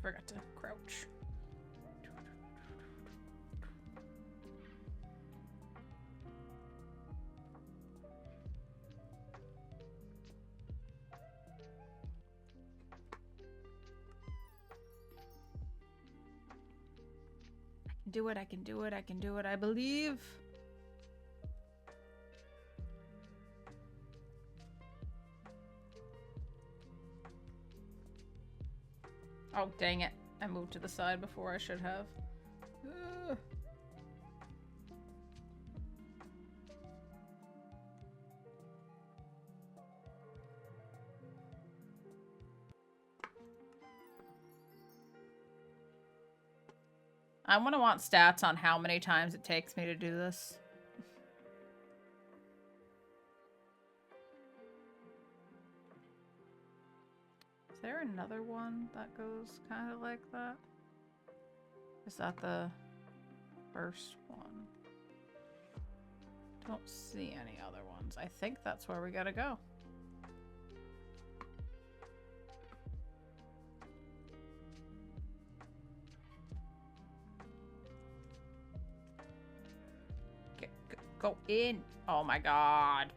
Forgot to crouch. Do it, I can do it, I can do it, I believe. Oh, dang it. I moved to the side before I should have. Ugh. I want stats on how many times it takes me to do this. Is there another one that goes kind of like that? Is that the first one? Don't see any other ones. I think that's where we gotta go. Go in. Oh my god.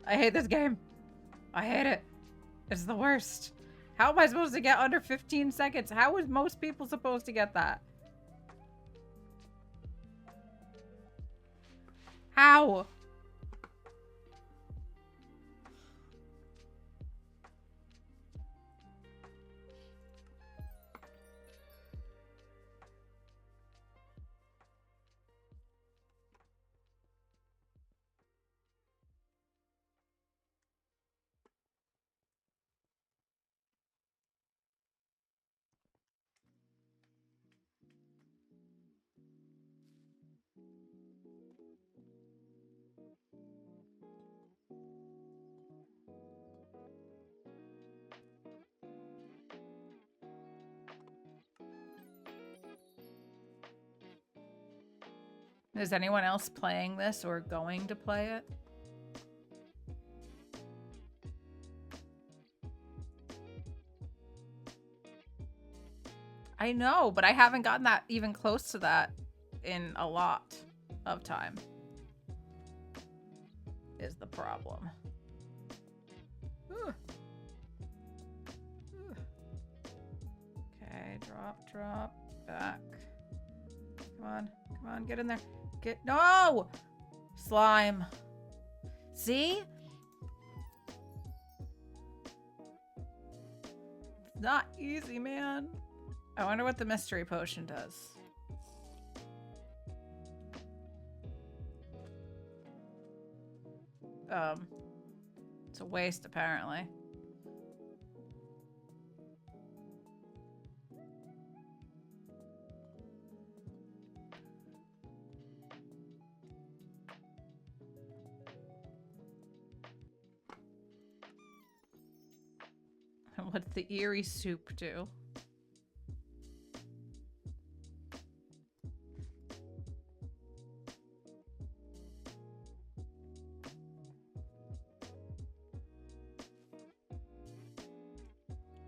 I hate this game. I hate it. It's the worst. How am I supposed to get under 15 seconds? How is most people supposed to get that? How? Is anyone else playing this or going to play it? I know, but I haven't gotten that even close to that in a lot of time. Is the problem. Okay, drop, back. Come on, get in there. No! Slime. See? It's not easy, man. I wonder what the mystery potion does. It's a waste, apparently. What's the eerie soup do?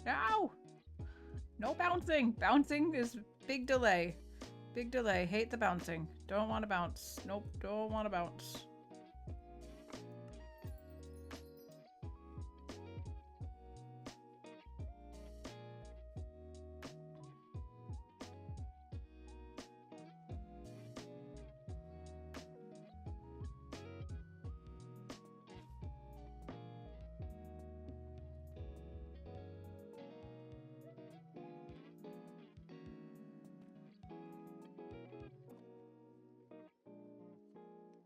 No! No bouncing! Bouncing is big delay. Big delay. Hate the bouncing. Don't want to bounce. Nope, don't want to bounce.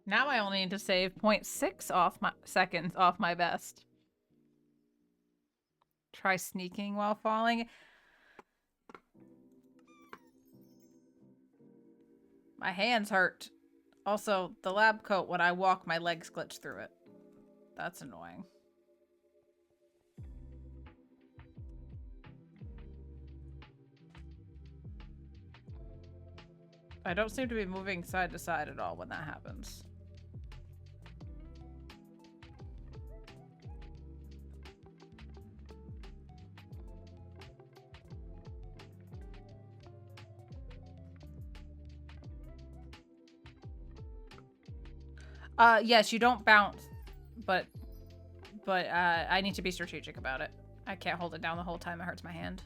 Now I only need to save 0.6 seconds off my best. Try sneaking while falling. My hands hurt. Also, the lab coat, when I walk, my legs glitch through it. That's annoying. I don't seem to be moving side to side at all when that happens. Yes, you don't bounce, but I need to be strategic about it. I can't hold it down the whole time. It hurts my hand.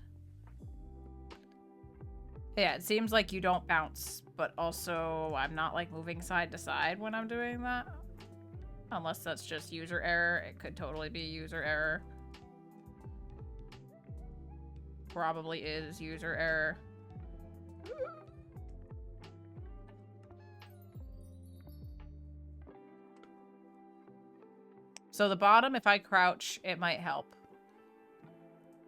Yeah, it seems like you don't bounce, but also I'm not like moving side to side when I'm doing that. Unless that's just user error. It could totally be user error. Probably is user error. So the bottom, if I crouch, it might help.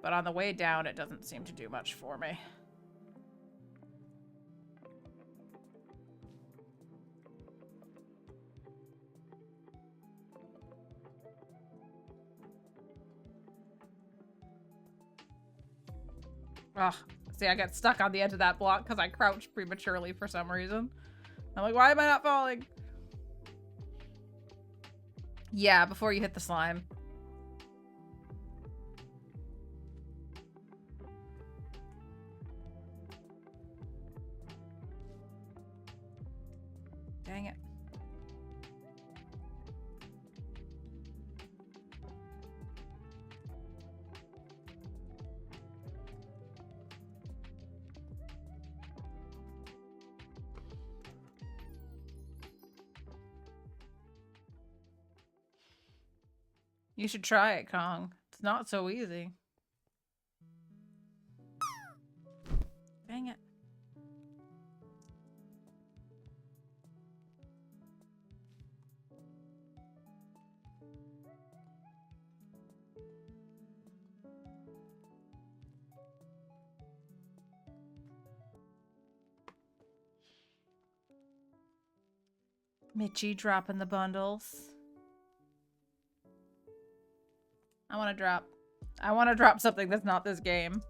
But on the way down, it doesn't seem to do much for me. Ugh. See, I got stuck on the edge of that block because I crouched prematurely for some reason. I'm like, why am I not falling? Yeah, before you hit the slime. Dang it. You should try it, Kong. It's not so easy. Dang it. Mitchie dropping the bundles. I want to drop something that's not this game.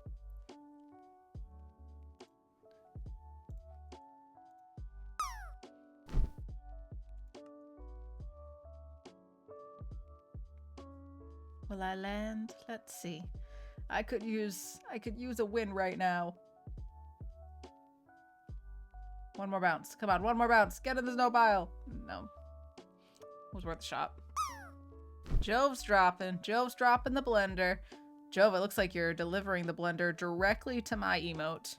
Will I land? Let's see. I could use a win right now. One more bounce. Come on, one more bounce. Get in the snow pile. No. It was worth a shot. Jove's dropping. Jove's dropping the blender. Jove, it looks like you're delivering the blender directly to my emote.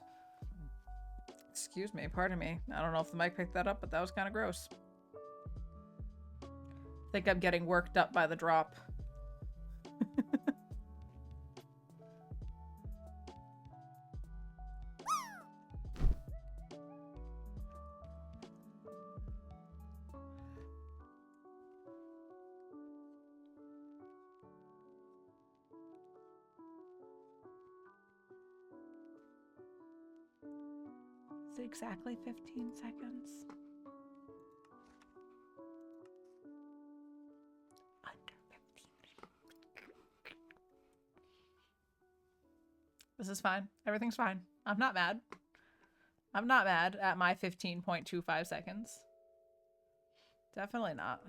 Excuse me, pardon me. I don't know if the mic picked that up, but that was kind of gross. I think I'm getting worked up by the drop. Is it exactly 15 seconds? Under 15. This is fine. Everything's fine. I'm not mad. I'm not mad at my 15.25 seconds. Definitely not.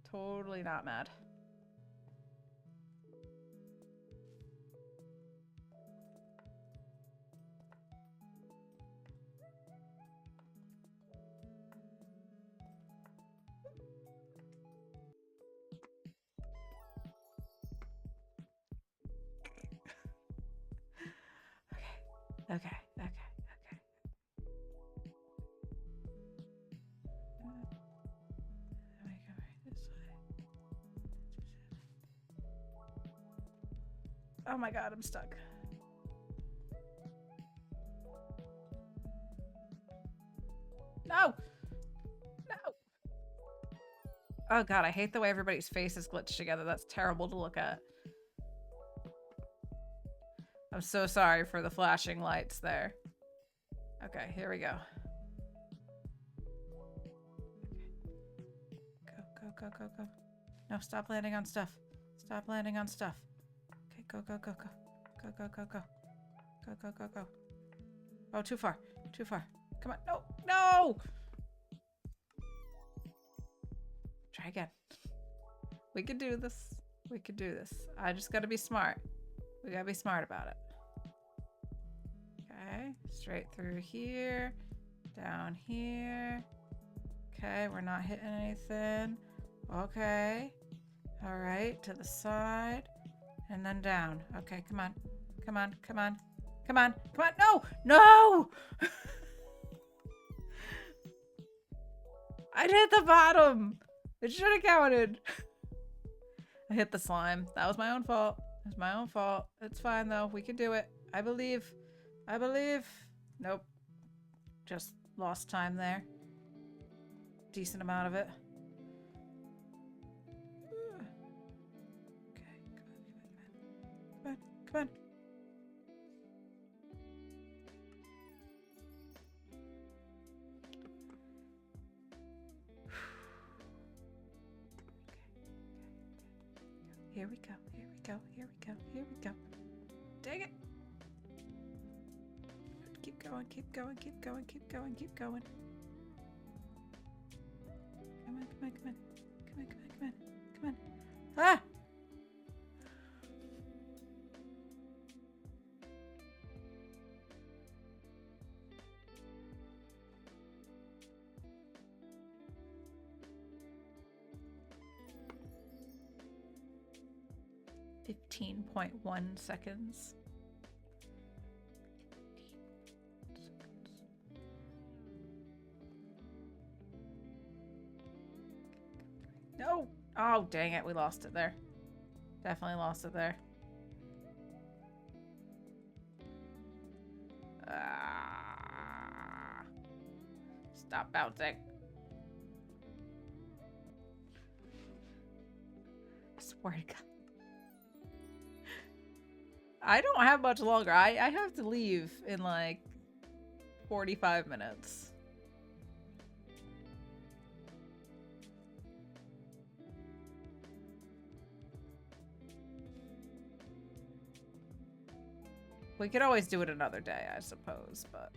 Totally not mad. Okay. Let me go right this way. Oh my god, I'm stuck. No! No! Oh god, I hate the way everybody's faces glitch together. That's terrible to look at. I'm so sorry for the flashing lights there. Okay, here we go. Go. No, stop landing on stuff. Stop landing on stuff. Okay, go. Go. Oh, too far. Come on. No! Try again. We can do this. I just gotta be smart. We gotta be smart about it. Okay, straight through here, down here. Okay, we're not hitting anything. Okay. All right, to the side. And then down. Okay, come on. Come on, come on. Come on, come on. No! No! I hit the bottom. It should have counted. I hit the slime. That was my own fault. It was my own fault. It's fine though. We can do it. I believe. I believe. Nope. Just lost time there. Decent amount of it. Okay, come on, come on. 'Here we go, here we go, here we go, here we go. Dang it! Keep going, keep going, keep going, keep going, keep going. Come on, come on, come on. Come on, come on, come on, come on. Ah! .1 seconds. No! Oh, dang it. We lost it there. Definitely lost it there. Stop bouncing. I swear to God. I don't have much longer. I have to leave in like 45 minutes. We could always do it another day, I suppose, but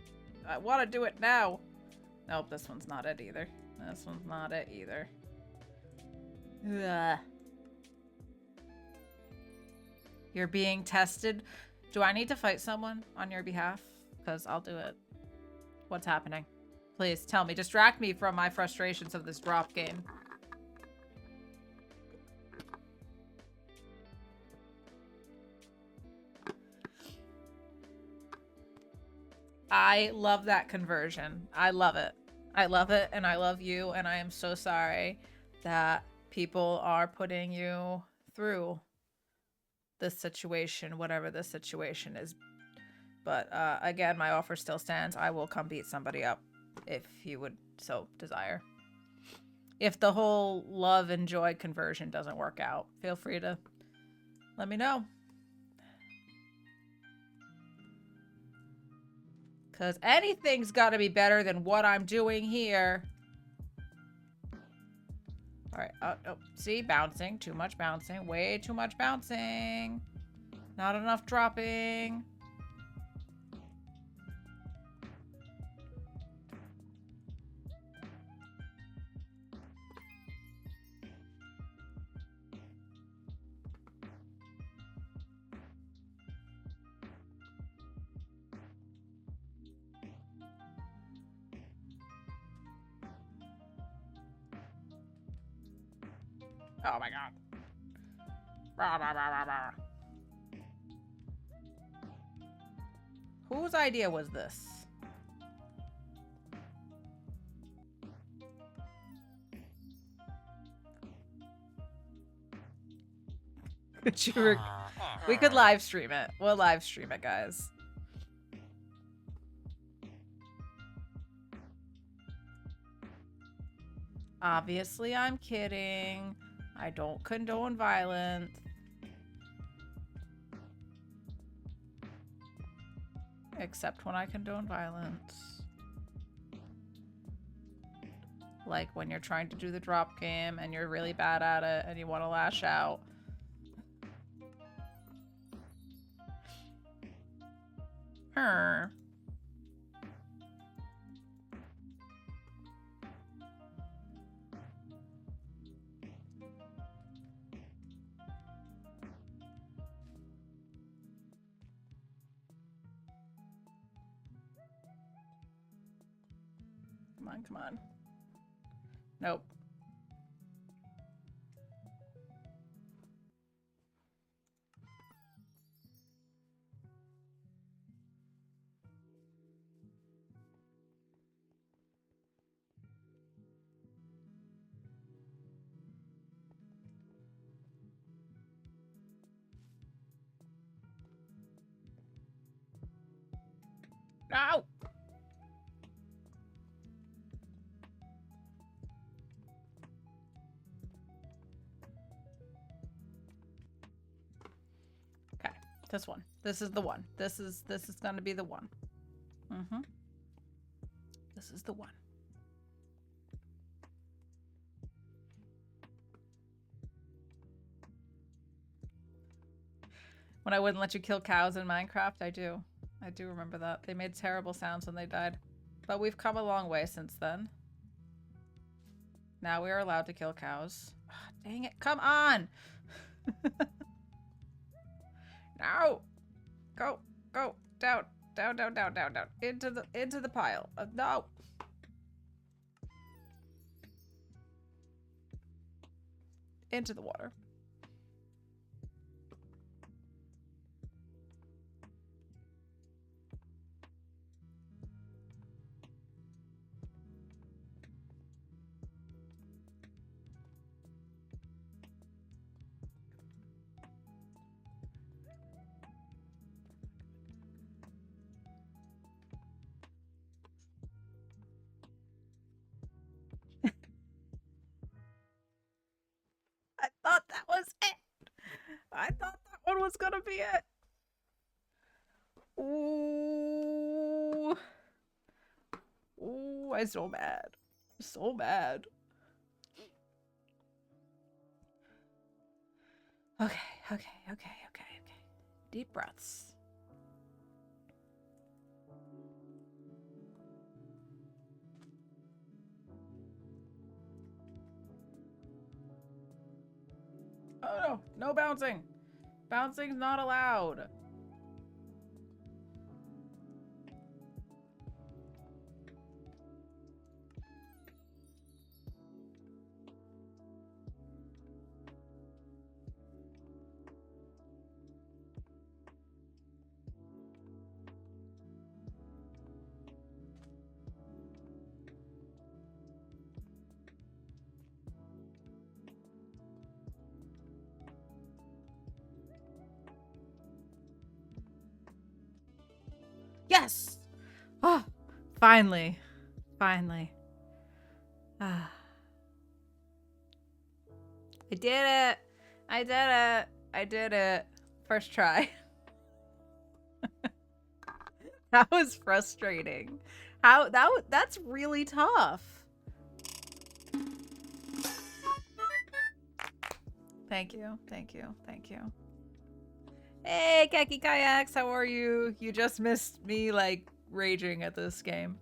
I want to do it now. Nope, this one's not it either. This one's not it either. Ugh. You're being tested. Do I need to fight someone on your behalf? Because I'll do it. What's happening? Please tell me. Distract me from my frustrations of this drop game. I love that conversion. I love it. I love it, and I love you, and I am so sorry that people are putting you through this situation, whatever this situation is. But again, my offer still stands. I will come beat somebody up if you would so desire. If the whole love and joy conversion doesn't work out, feel free to let me know. Because anything's got to be better than what I'm doing here. All right. Oh, see? Bouncing. Too much bouncing. Way too much bouncing. Not enough dropping. Oh my God. Rah, rah, rah, rah, rah. Whose idea was this? We could live stream it. We'll live stream it, guys. Obviously, I'm kidding. I don't condone violence. Except when I condone violence. Like when you're trying to do the drop game and you're really bad at it and you want to lash out. Her. Come on, come on. No! Okay, this one. This is the one. This is gonna be the one. Mm-hmm. This is the one. When I wouldn't let you kill cows in Minecraft, I do. I do remember that. They made terrible sounds when they died. But we've come a long way since then. Now we are allowed to kill cows. Ah, dang it. Come on! No! Go! Go! Down! Down, down, down, down, down. Into the pile. No! Into the water. I thought that was it. I thought that one was gonna be it. Ooh. Ooh, I'm so mad. So mad. Okay. Deep breaths. Oh no, no bouncing. Bouncing's not allowed. Yes! Oh, finally. Finally. Ah. I did it. I did it. I did it. First try. That was frustrating. That's really tough. Thank you. Thank you. Thank you. Hey, Keki Kayaks, how are you? You just missed me, like, raging at this game.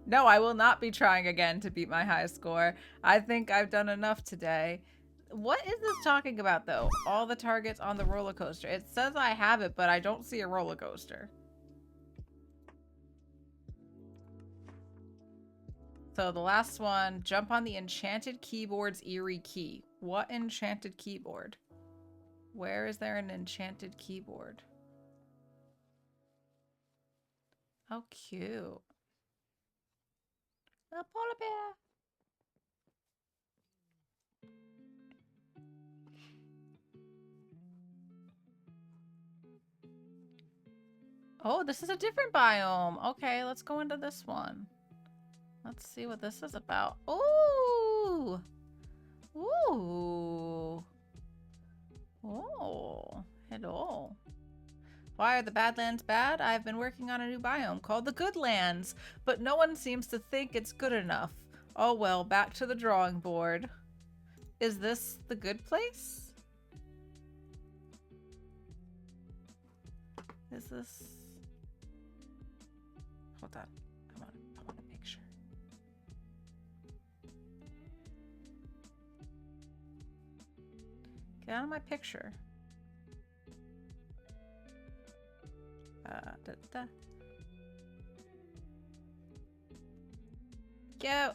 No, I will not be trying again to beat my high score. I think I've done enough today. What is this talking about, though? All the targets on the roller coaster. It says I have it, but I don't see a roller coaster. So the last one, jump on the enchanted keyboard's eerie key. What enchanted keyboard? Where is there an enchanted keyboard? How cute. A polar bear. Oh, this is a different biome. Okay, let's go into this one. Let's see what this is about. Ooh! Ooh! Oh, hello. Why are the Badlands bad? I've been working on a new biome called the Goodlands, but no one seems to think it's good enough. Oh well, back to the drawing board. Is this the good place? Is this... Hold on. I want a picture. Get out of my picture. Go.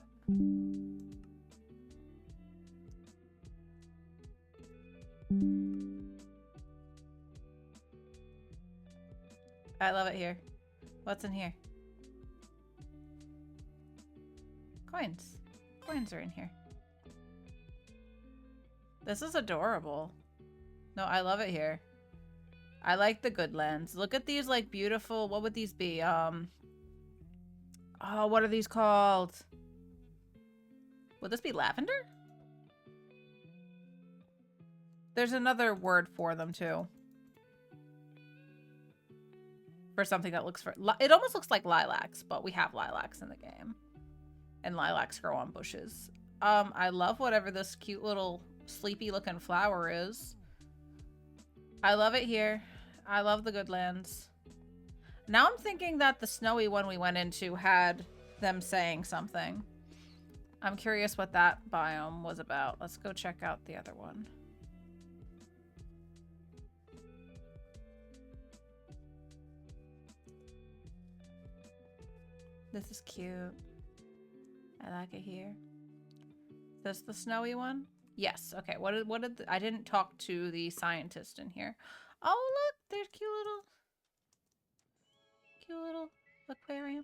I love it here. What's in here? Coins. Coins are in here. This is adorable. No, I love it here. I like the Goodlands. Look at these, like, beautiful... What would these be? Oh, what are these called? Would this be lavender? There's another word for them, too. For something that looks for... It almost looks like lilacs, but we have lilacs in the game. And lilacs grow on bushes. I love whatever this cute little sleepy-looking flower is. I love it here. I love the Goodlands. Now I'm thinking that the snowy one we went into had them saying something. I'm curious what that biome was about. Let's go check out the other one. This is cute. I like it here. This the snowy one? Yes. Okay. What did I didn't talk to the scientist in here. Oh, look, there's cute little aquarium.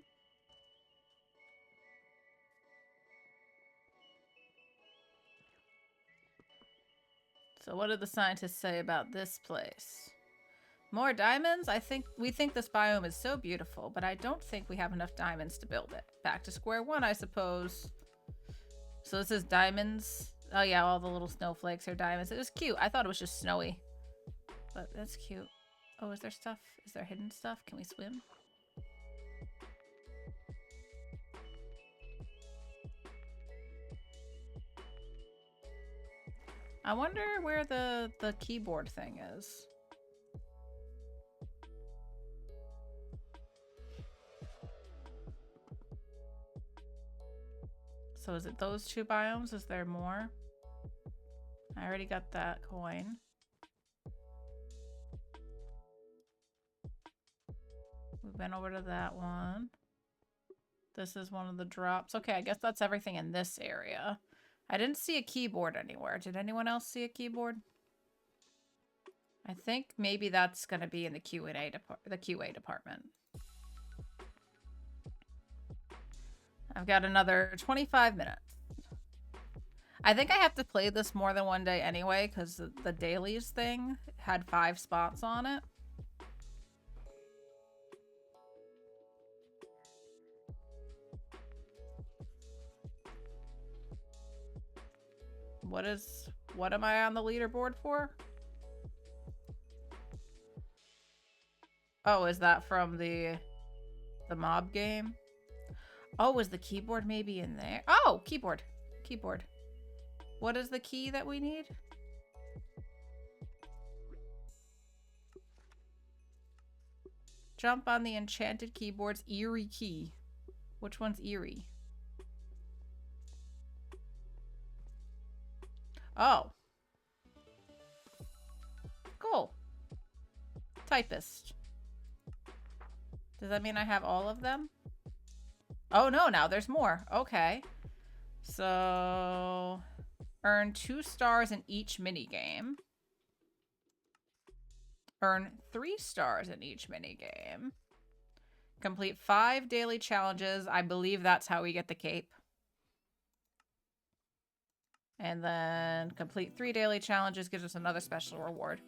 So what did the scientists say about this place? More diamonds? We think this biome is so beautiful, but I don't think we have enough diamonds to build it. Back to square one, I suppose. So this is diamonds. Oh yeah, all the little snowflakes are diamonds. It was cute. I thought it was just snowy. But that's cute. Oh, is there stuff? Is there hidden stuff? Can we swim? I wonder where the keyboard thing is. So is it those two biomes? Is there more? I already got that coin. We've been over to that one. This is one of the drops. Okay, I guess that's everything in this area. I didn't see a keyboard anywhere. Did anyone else see a keyboard? I think maybe that's going to be in the QA department. I've got another 25 minutes. I think I have to play this more than one day anyway, because the dailies thing had 5 spots on it. What am I on the leaderboard for? Oh, is that from the mob game? Oh, is the keyboard maybe in there? Oh, keyboard. Keyboard. What is the key that we need? Jump on the enchanted keyboard's eerie key. Which one's eerie? Oh. Cool. Typist. Does that mean I have all of them? Oh no, now there's more. Okay. So earn 2 stars in each minigame. Earn 3 stars in each minigame. Complete 5 daily challenges. I believe that's how we get the cape. And then complete 3 daily challenges gives us another special reward.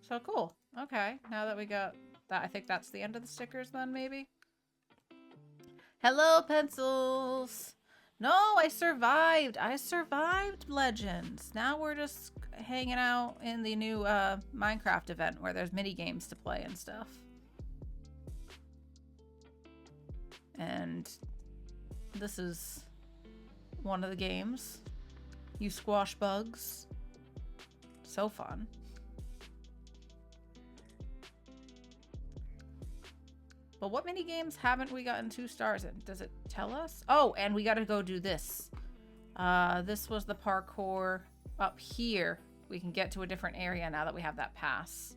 So cool. Okay, now that we got that, I think that's the end of the stickers then, maybe? Hello, pencils! No, I survived! I survived Legends! Now we're just hanging out in the new Minecraft event where there's mini games to play and stuff. And this is one of the games. You squash bugs. So fun. But what mini games haven't we gotten 2 stars in? Does it tell us? Oh, and we gotta go do this. This was the parkour up here. We can get to a different area now that we have that pass.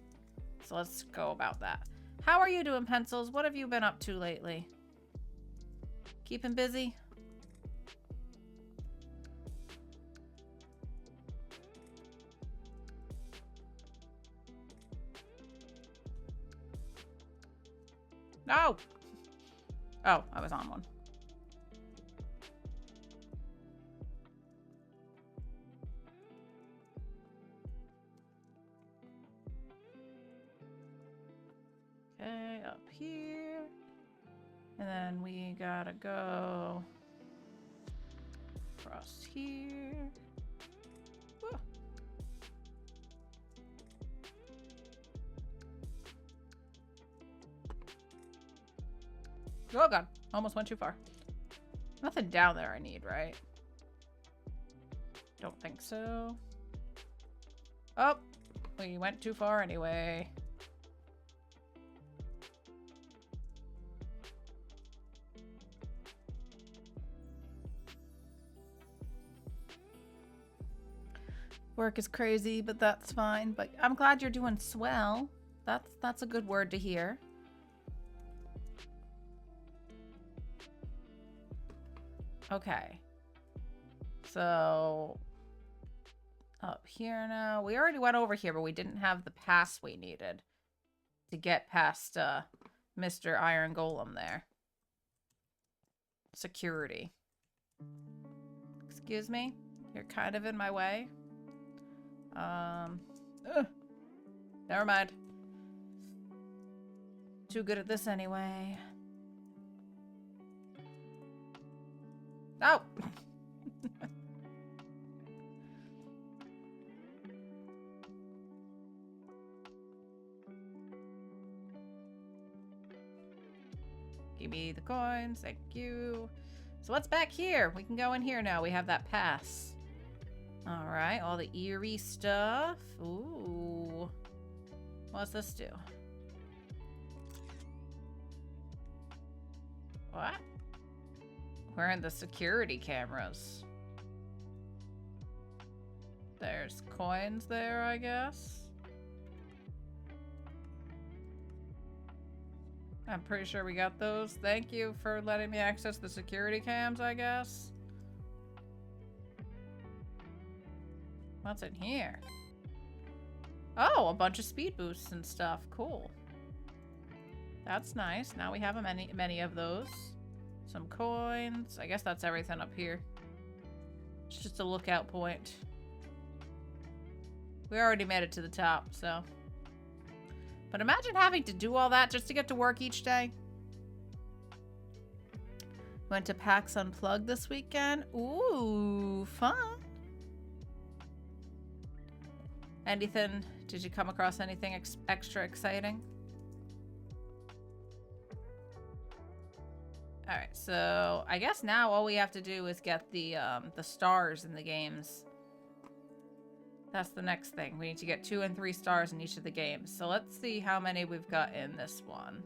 So let's go about that. How are you doing, pencils? What have you been up to lately? Keeping busy? No! Oh, I was on one. gotta go across here. Whoa. Oh god, almost went too far. Nothing down there I need, right? Don't think so. Oh, we went too far anyway. Work is crazy, but that's fine. But I'm glad you're doing swell. That's a good word to hear. Okay. So up here now. We already went over here, but we didn't have the pass we needed to get past Mr. Iron Golem there. Security. Excuse me? You're kind of in my way. Never mind. Too good at this anyway. Oh! Give me the coins, thank you. So what's back here? We can go in here now. We have that pass. Alright, all the eerie stuff. Ooh. What's this do? What? Where are the security cameras? There's coins there, I guess. I'm pretty sure we got those. Thank you for letting me access the security cams, I guess. What's in here? Oh, a bunch of speed boosts and stuff. Cool. That's nice. Now we have many of those. Some coins. I guess that's everything up here. It's just a lookout point. We already made it to the top, so. But imagine having to do all that just to get to work each day. Went to PAX Unplugged this weekend. Ooh, fun. Anything? Did you come across anything extra exciting? All right, so I guess now all we have to do is get the stars in the games. That's the next thing. We need to get 2 and 3 stars in each of the games. So let's see how many we've got in this one.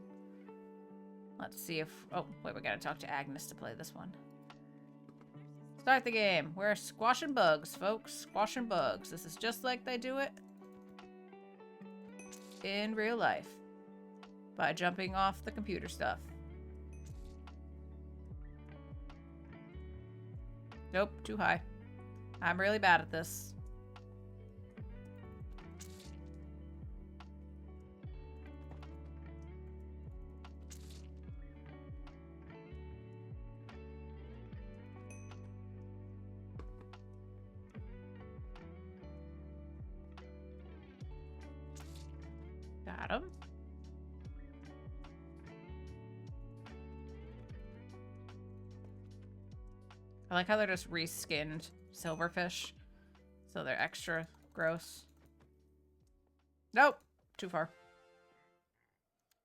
Let's see if... Oh, wait, we gotta talk to Agnes to play this one. Start the game. We're squashing bugs, folks. Squashing bugs. This is just like they do it in real life. By jumping off the computer stuff. Nope, too high. I'm really bad at this. Got him. I like how they're just reskinned silverfish. So they're extra gross. Nope. Too far.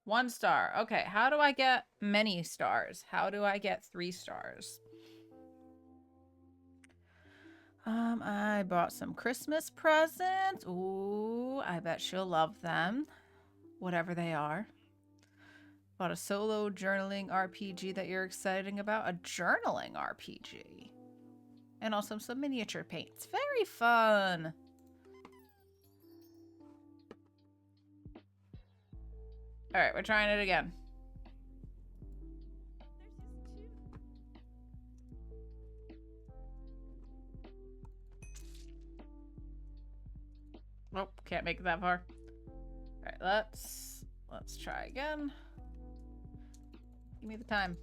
1 star. Okay, how do I get many stars? How do I get 3 stars? I bought some Christmas presents. Ooh, I bet she'll love them. Whatever they are. Bought a solo journaling RPG that you're excited about. A journaling RPG. And also some miniature paints. Very fun. Alright, we're trying it again. Nope, can't make it that far. Alright, let's try again. Give me the time.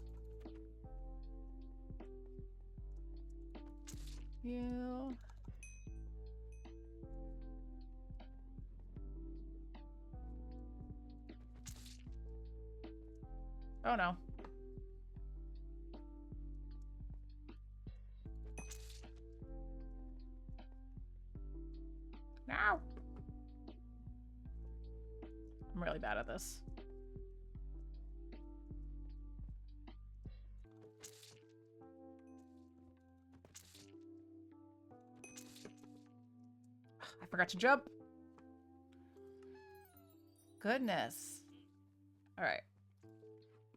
You. Oh no. No! I'm really bad at this. I forgot to jump. Goodness. All right.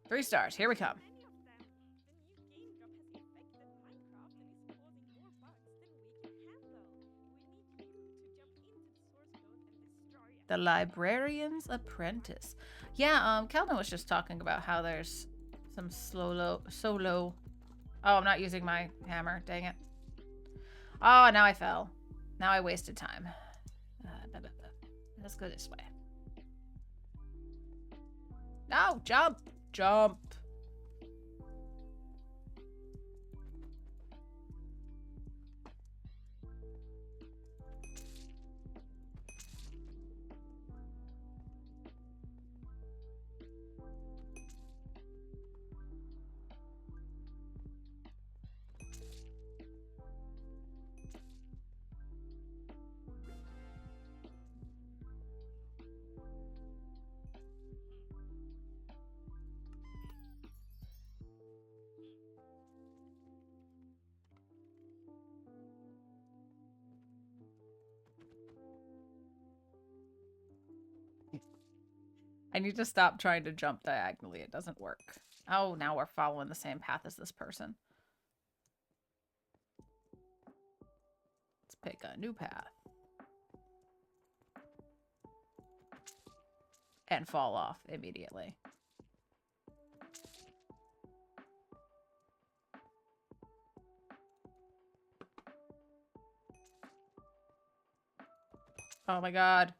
3 stars. Here we come. Many of them. The new game drop has infected Minecraft and is causing more bugs than we can handle. We need you to jump into the source code and destroy it. The Librarian's Apprentice. Yeah, Kelvin was just talking about how there's some solo. Oh, I'm not using my hammer. Dang it. Oh, now I fell. Now I wasted time. Let's go this way. No, jump! Jump! I need to stop trying to jump diagonally. It doesn't work. Oh, now we're following the same path as this person. Let's pick a new path. And fall off immediately. Oh my god.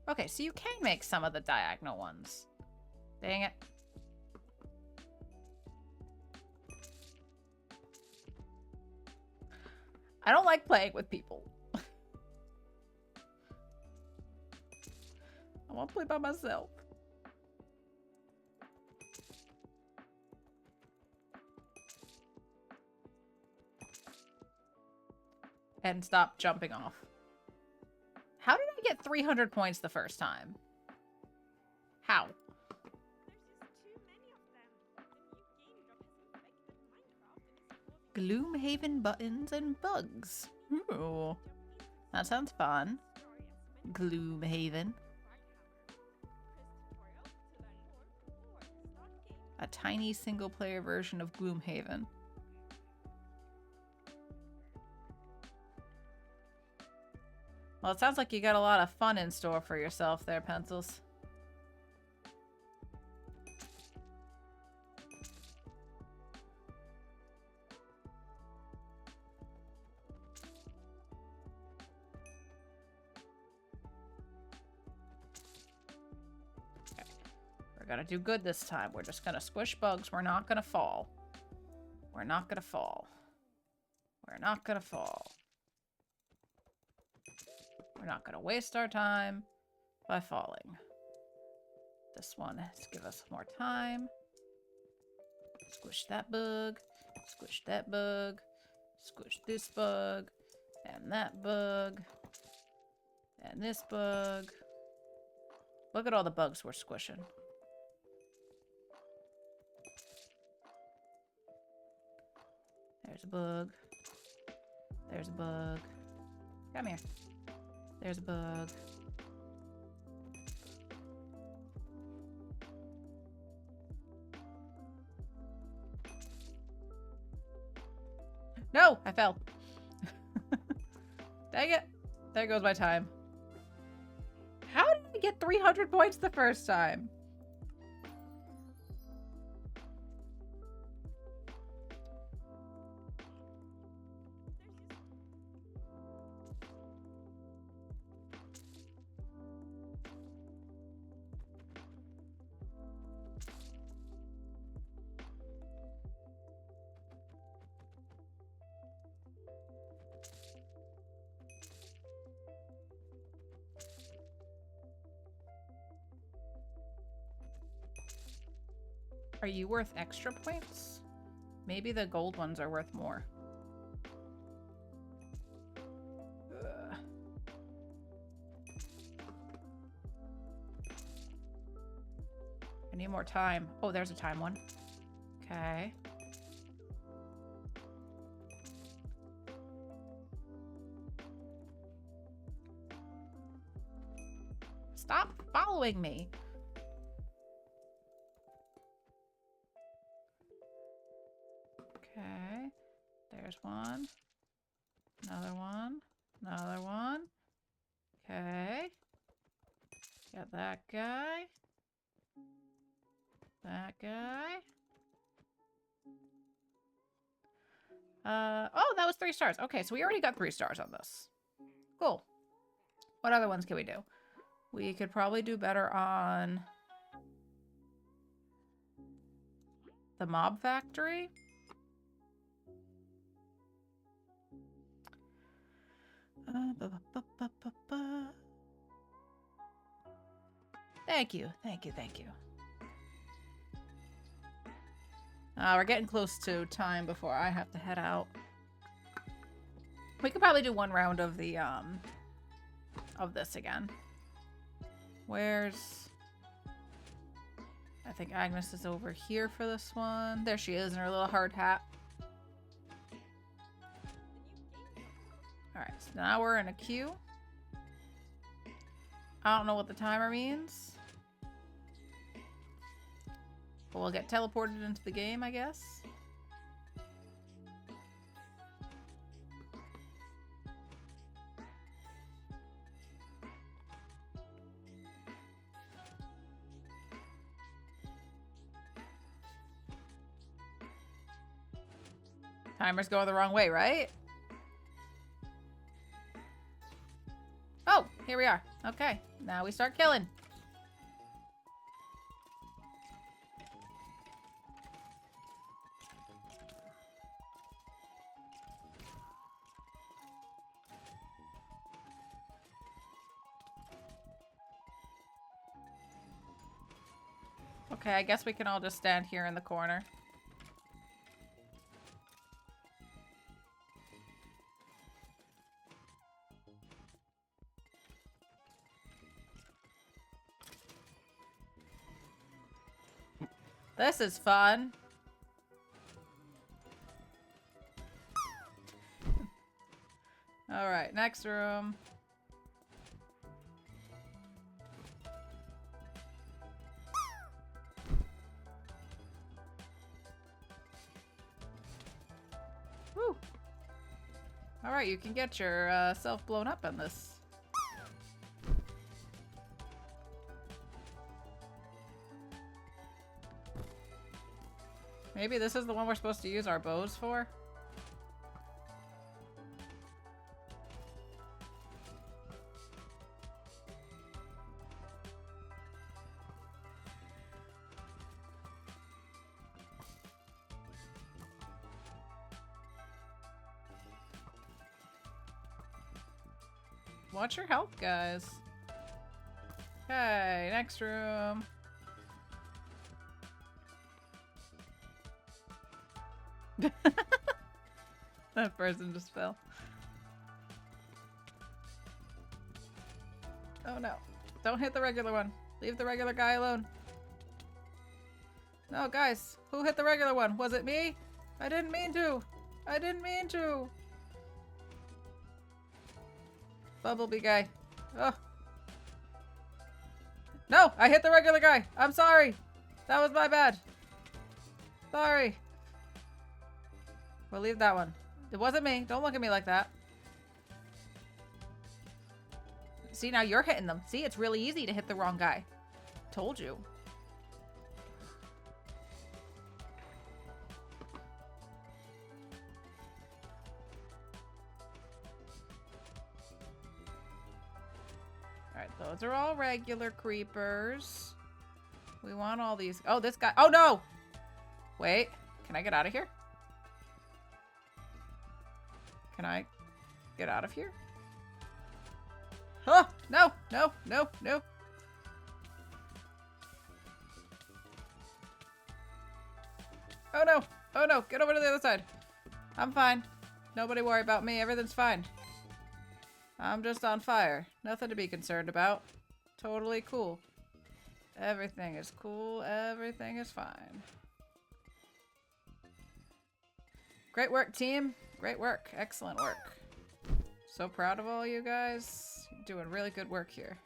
Okay, so you can make some of the diagonal ones. Dang it. I don't like playing with people. I want to play by myself. And stop jumping off. How did I get 300 points the first time? How? Gloomhaven buttons and bugs. Ooh. That sounds fun. Gloomhaven. A tiny single-player version of Gloomhaven. Well, it sounds like you got a lot of fun in store for yourself there, Pencils. Okay. We're gonna do good this time. We're just gonna squish bugs. We're not gonna fall. We're not gonna fall. We're not gonna fall. We're not going to waste our time by falling. This one has to give us more time. Squish that bug. Squish that bug. Squish this bug. And that bug. And this bug. Look at all the bugs we're squishing. There's a bug. There's a bug. Come here. There's a bug. No, I fell. Dang it. There goes my time. How did I get 300 points the first time? Are you worth extra points? Maybe the gold ones are worth more. Ugh. I need more time. Oh, there's a time one. Okay. Stop following me. Okay. There's one. Another one. Another one. Okay. Got that guy. That guy. Oh, that was 3 stars. Okay, so we already got 3 stars on this. Cool. What other ones can we do? We could probably do better on the mob factory. Thank you, thank you, thank you. We're getting close to time before I have to head out. We could probably do 1 round of the of this again. Where's... I think Agnes is over here for this one. There she is in her little hard hat. Alright, so now we're in a queue. I don't know what the timer means. But we'll get teleported into the game, I guess. Timer's going the wrong way, right? Oh, here we are. Okay, now we start killing. Okay, I guess we can all just stand here in the corner. This is fun. All right, next room. Woo. All right, you can get your self blown up in this. Maybe this is the one we're supposed to use our bows for? Watch your health, guys. Okay, next room. That person just fell. Oh no. Don't hit the regular one. Leave the regular guy alone. No, guys. Who hit the regular one? Was it me? I didn't mean to. I didn't mean to. Bumblebee guy. Oh. No, I hit the regular guy. I'm sorry. That was my bad. Sorry. We'll leave that one. It wasn't me. Don't look at me like that. See, now you're hitting them. See, it's really easy to hit the wrong guy. Told you. Alright, those are all regular creepers. We want all these. Oh, this guy. Oh, no! Wait. Can I get out of here? Can I get out of here? Oh, no, no, no, no. Oh no! Oh no! Get over to the other side. I'm fine. Nobody worry about me. Everything's fine. I'm just on fire. Nothing to be concerned about. Totally cool. Everything is cool. Everything is fine. Great work, team. Great work. Excellent work. So proud of all you guys. You're doing really good work here.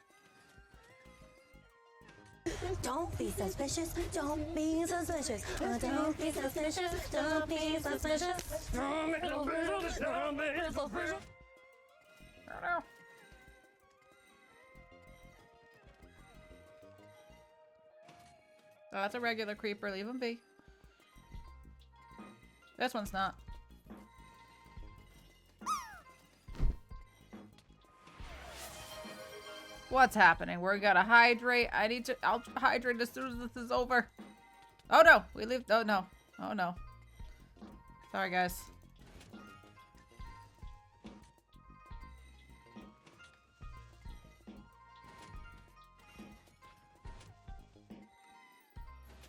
Don't be suspicious. Don't be suspicious. Don't be suspicious. Don't be suspicious. Oh no. Oh, that's a regular creeper. Leave him be. This one's not. What's happening? We gotta hydrate. I'll hydrate as soon as this is over. Oh no! We leave. Oh no. Oh no. Sorry, guys.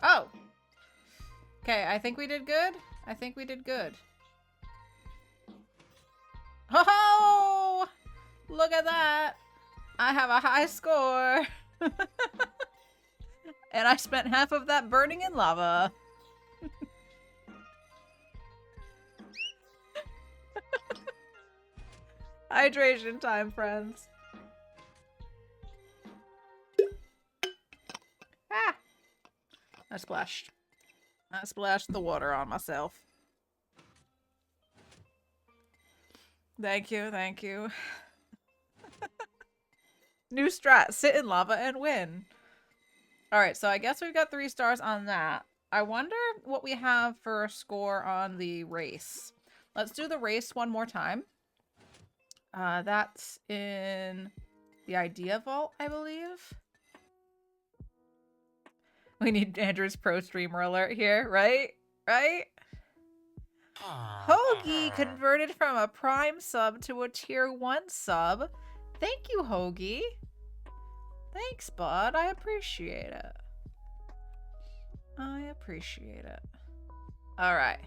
Oh! Okay, I think we did good. I think we did good. Oh! Look at that! I have a high score! And I spent half of that burning in lava. Hydration time, friends. Ah! I splashed the water on myself. Thank you, thank you. New strat, sit in lava and win. Alright, so I guess we've got 3 stars on that. I wonder what we have for a score on the race. Let's do the race one more time. That's in the idea vault, I believe. We need Andrew's pro streamer alert here, right? Right? Hoagie converted from a Prime sub to a tier 1 sub. Thank you, Hoagie. Thanks, bud. I appreciate it. I appreciate it. Alright.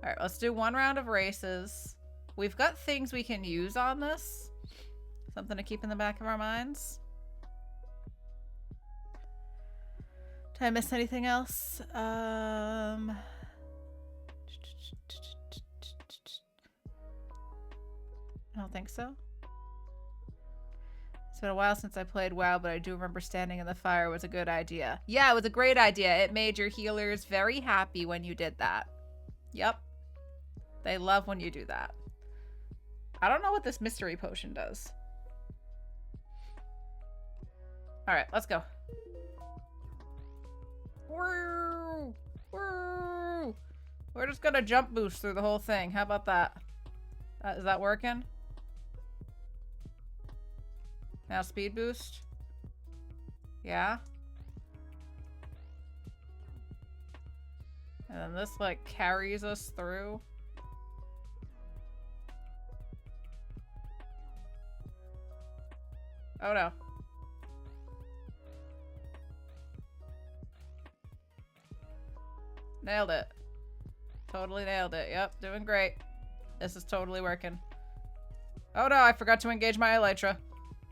Alright, let's do 1 round of races. We've got things we can use on this. Something to keep in the back of our minds. Did I miss anything else? I don't think so. It's been a while since I played WoW, but I do remember standing in the fire was a good idea. Yeah, it was a great idea. It made your healers very happy when you did that. Yep. They love when you do that. I don't know what this mystery potion does. Alright, let's go. Woo! Woo! We're just gonna jump boost through the whole thing. How about that? Is that working? Now speed boost? Yeah? And then this, like, carries us through. Oh no. Nailed it. Totally nailed it. Yep, doing great. This is totally working. Oh no, I forgot to engage my elytra.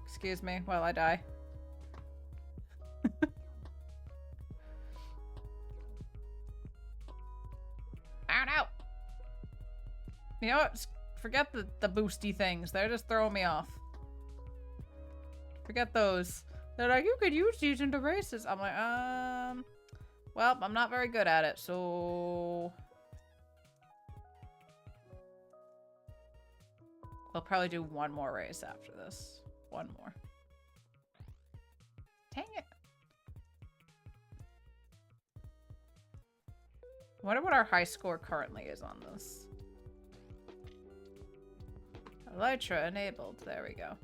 Excuse me while I die. Ow, no! You know what? Forget the boosty things. They're just throwing me off. Forget those. They're like, you could use these into races. I'm like, well, I'm not very good at it, so... We'll probably do 1 more race after this. 1 more. Dang it. I wonder what our high score currently is on this. Elytra enabled. There we go.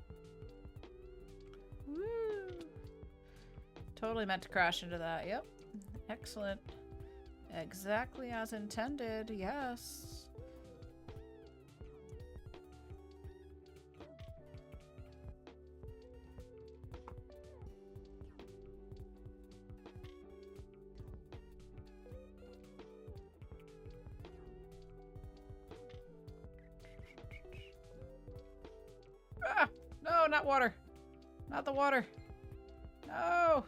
Woo! Totally meant to crash into that. Yep. Excellent. Exactly as intended. Yes. water. Not the water. No.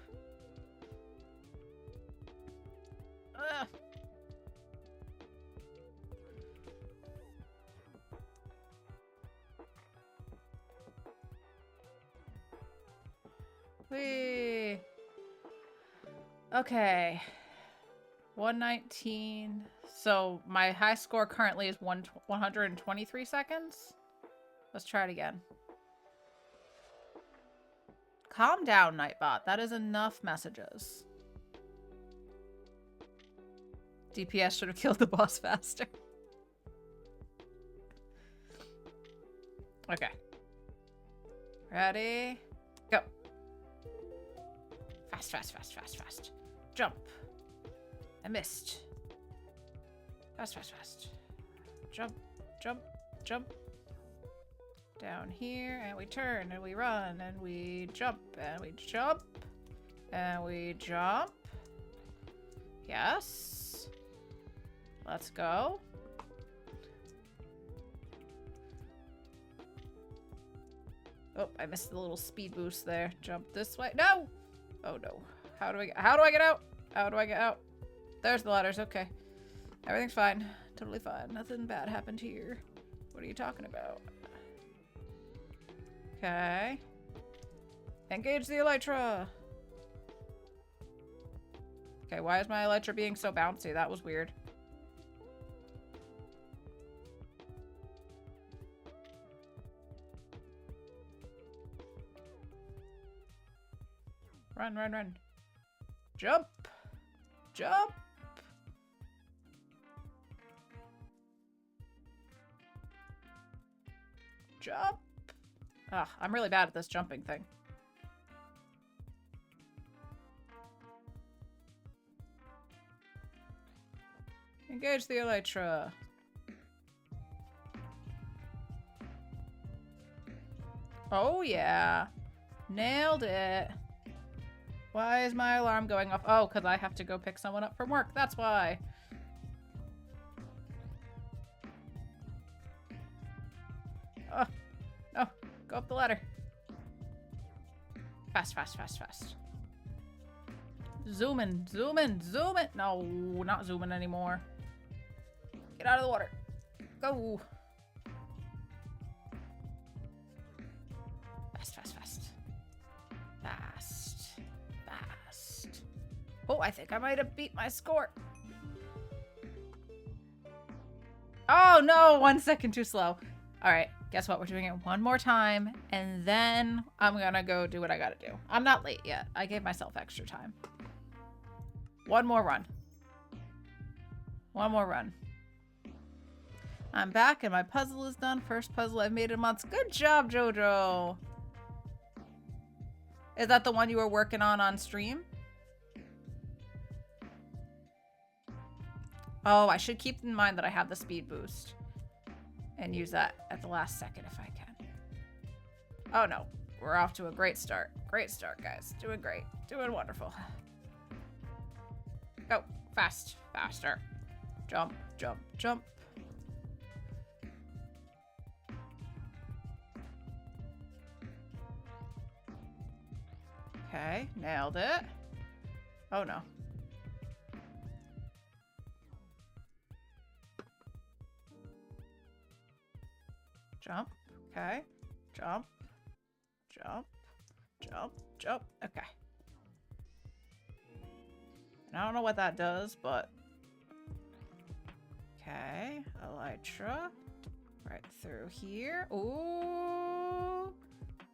Ugh. Whee. Okay. 119. So my high score currently is 123 seconds. Let's try it again. Calm down, Nightbot. That is enough messages. DPS should have killed the boss faster. Okay. Ready? Go. Fast, fast, fast, fast, fast. Jump. I missed. Fast, fast, fast. Jump, jump, jump. Down here, and we turn, and we run, and we jump, and we jump, and we jump. Yes. Let's go. Oh, I missed the little speed boost there. Jump this way. No! Oh no. How do I get out? How do I get out? There's the ladders. Okay. Everything's fine. Totally fine. Nothing bad happened here. What are you talking about? Okay. Engage the elytra. Okay, why is my elytra being so bouncy? That was weird. Run, run, run. Jump. Jump. Jump. Ugh, I'm really bad at this jumping thing. Engage the elytra. Oh yeah. Nailed it. Why is my alarm going off? Oh, because I have to go pick someone up from work. That's why. Oh, no. Go up the ladder. Fast, fast, fast, fast. Zoom in, zoom in, zoom in. No, not zooming anymore. Get out of the water. Go. Fast, fast, fast. Fast. Fast. Oh, I think I might have beat my score. Oh, no. 1 second too slow. All right. Guess what? We're doing it one more time, and then I'm gonna go do what I gotta do. I'm not late yet. I gave myself extra time. One more run. One more run. I'm back, and my puzzle is done. First puzzle I've made in months. Good job, Jojo. Is that the one you were working on stream? Oh, I should keep in mind that I have the speed boost. And use that at the last second if I can. Oh no, we're off to a great start. Great start, guys. Doing great. Doing wonderful. Go. Fast. Faster. Jump, jump, jump. Okay, nailed it. Oh no. Jump. Okay. Jump. Jump. Jump. Jump. Okay. And I don't know what that does, but... Okay. Elytra. Right through here. Ooh.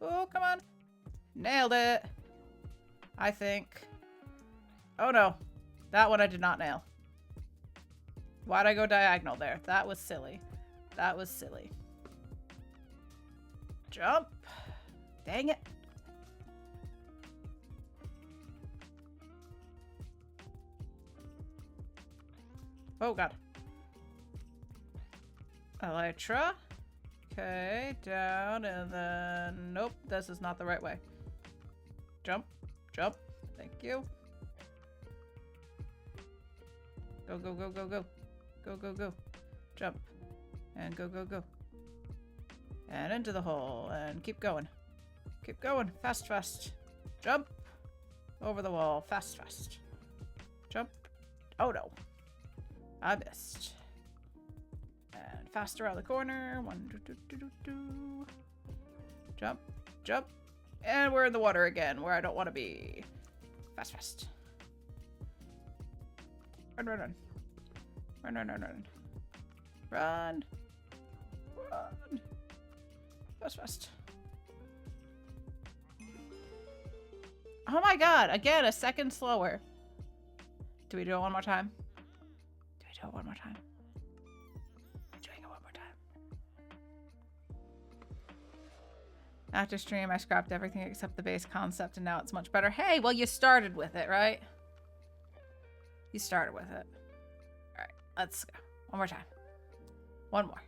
Ooh, come on. Nailed it. I think. Oh no. That one I did not nail. Why'd I go diagonal there? That was silly. That was silly. Jump. Dang it. Oh, God. Elytra. Okay, down, and then... Nope, this is not the right way. Jump. Jump. Thank you. Go, go, go, go, go. Go, go, go. Jump. And go, go, go. And into the hole. And keep going. Keep going. Fast, fast. Jump. Over the wall. Fast, fast. Jump. Oh no. I missed. And fast around the corner. 1, 2, 2, 2, 2, 2. Jump. Jump. And we're in the water again, where I don't want to be. Fast, fast. Run, run, run. Run, run, run, run. Run. Run. Fast, fast. Oh my god, again, a second slower. Do we do it one more time? Do we do it one more time? Doing it one more time. After stream, I scrapped everything except the base concept, and now it's much better. Hey, well, you started with it, right? You started with it. Alright, let's go. One more time. One more.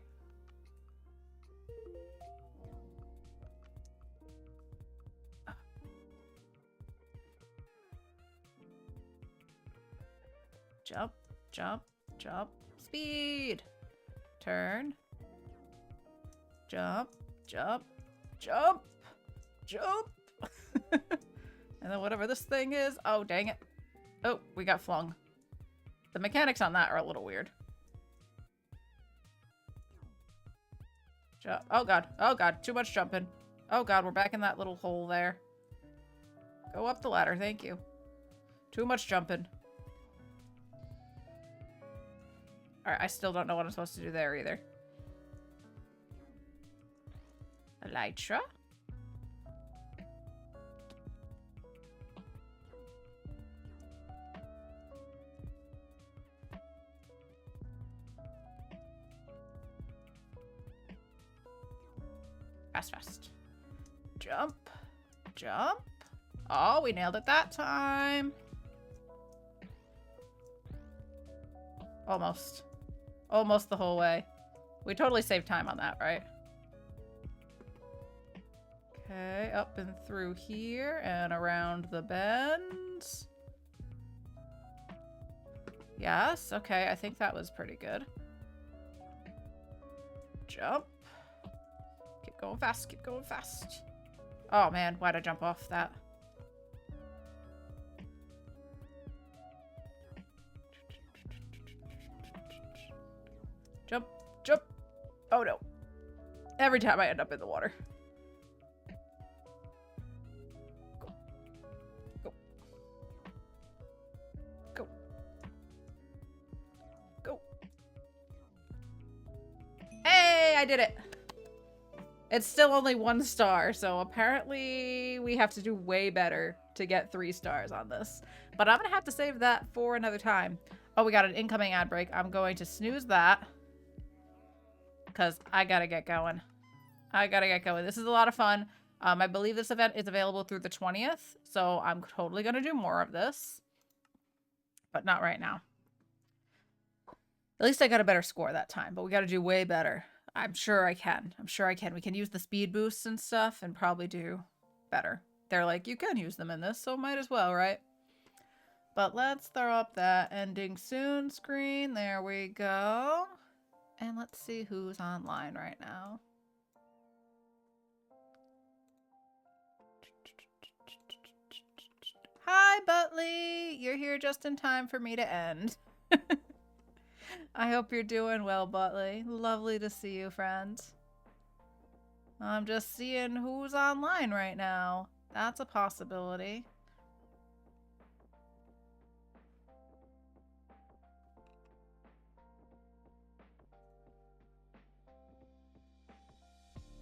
Jump, jump, jump, speed. Turn. Jump, jump, jump, jump. And then whatever this thing is. Oh, dang it. Oh, we got flung. The mechanics on that are a little weird. Jump. Oh, God. Oh, God. Too much jumping. Oh, God. We're back in that little hole there. Go up the ladder. Thank you. Too much jumping. Alright, I still don't know what I'm supposed to do there either. Elytra? Fast, fast. Jump. Jump. Oh, we nailed it that time. Almost. Almost the whole way. We totally saved time on that, right? Okay, up and through here and around the bends. Yes, okay, I think that was pretty good. Jump. Keep going fast, keep going fast. Oh man, why'd I jump off that? Jump, jump. Oh no. Every time I end up in the water. Go. Go. Go. Go. Hey, I did it. It's still only 1 star, so apparently we have to do way better to get 3 stars on this. But I'm gonna have to save that for another time. Oh, we got an incoming ad break. I'm going to snooze that. Because I gotta get going. I gotta get going. This is a lot of fun. I believe this event is available through the 20th, so I'm totally gonna do more of this. But not right now. At least I got a better score that time, but we gotta do way better. I'm sure I can. I'm sure I can. We can use the speed boosts and stuff and probably do better. They're like, you can use them in this, so might as well, right? But let's throw up that ending soon screen. There we go. And let's see who's online right now. Hi, Butley! You're here just in time for me to end. I hope you're doing well, Butley. Lovely to see you, friends. I'm just seeing who's online right now. That's a possibility.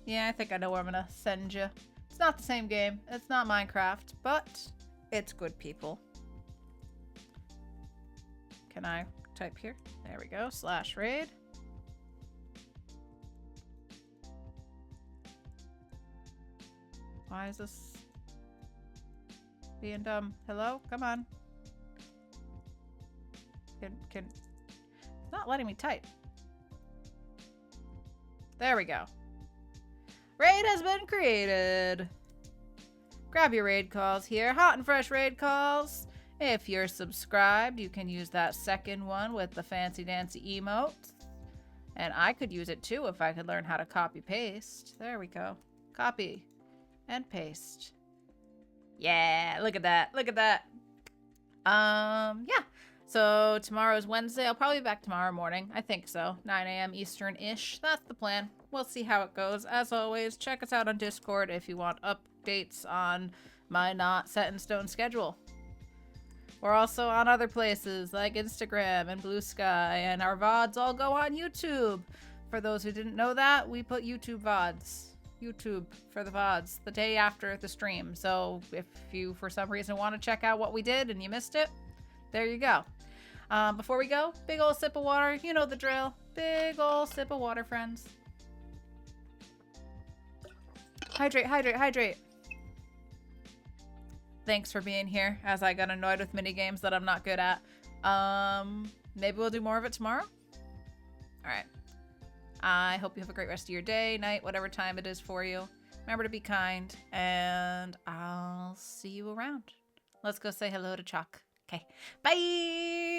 Yeah, I think I know where I'm gonna send you. It's not the same game. It's not Minecraft, but it's good people. Can I type here? There we go. /raid. Why is this being dumb? Hello? Come on. It's not letting me type. There we go. Raid has been created. Grab your raid calls here. Hot and fresh raid calls. If you're subscribed, you can use that second one with the fancy dancy emotes. And I could use it too if I could learn how to copy paste. There we go. Copy. and paste. Yeah, look at that. Look at that. Yeah. So tomorrow's Wednesday. I'll probably be back tomorrow morning. I think so. 9 a.m. Eastern-ish. That's the plan. We'll see how it goes. As always, check us out on Discord if you want updates on my not set in stone schedule. We're also on other places like Instagram and Blue Sky, and our VODs all go on YouTube. For those who didn't know that, we put YouTube VODs. YouTube for the VODs the day after the stream. So if you, for some reason, want to check out what we did and you missed it, there you go. Before we go, big ol' sip of water. You know the drill. Big ol' sip of water, friends. Hydrate, hydrate, hydrate. Thanks for being here as I got annoyed with mini games that I'm not good at. Maybe we'll do more of it tomorrow. All right. I hope you have a great rest of your day, night, whatever time it is for you. Remember to be kind, and I'll see you around. Let's go say hello to Chalk. Okay. Bye!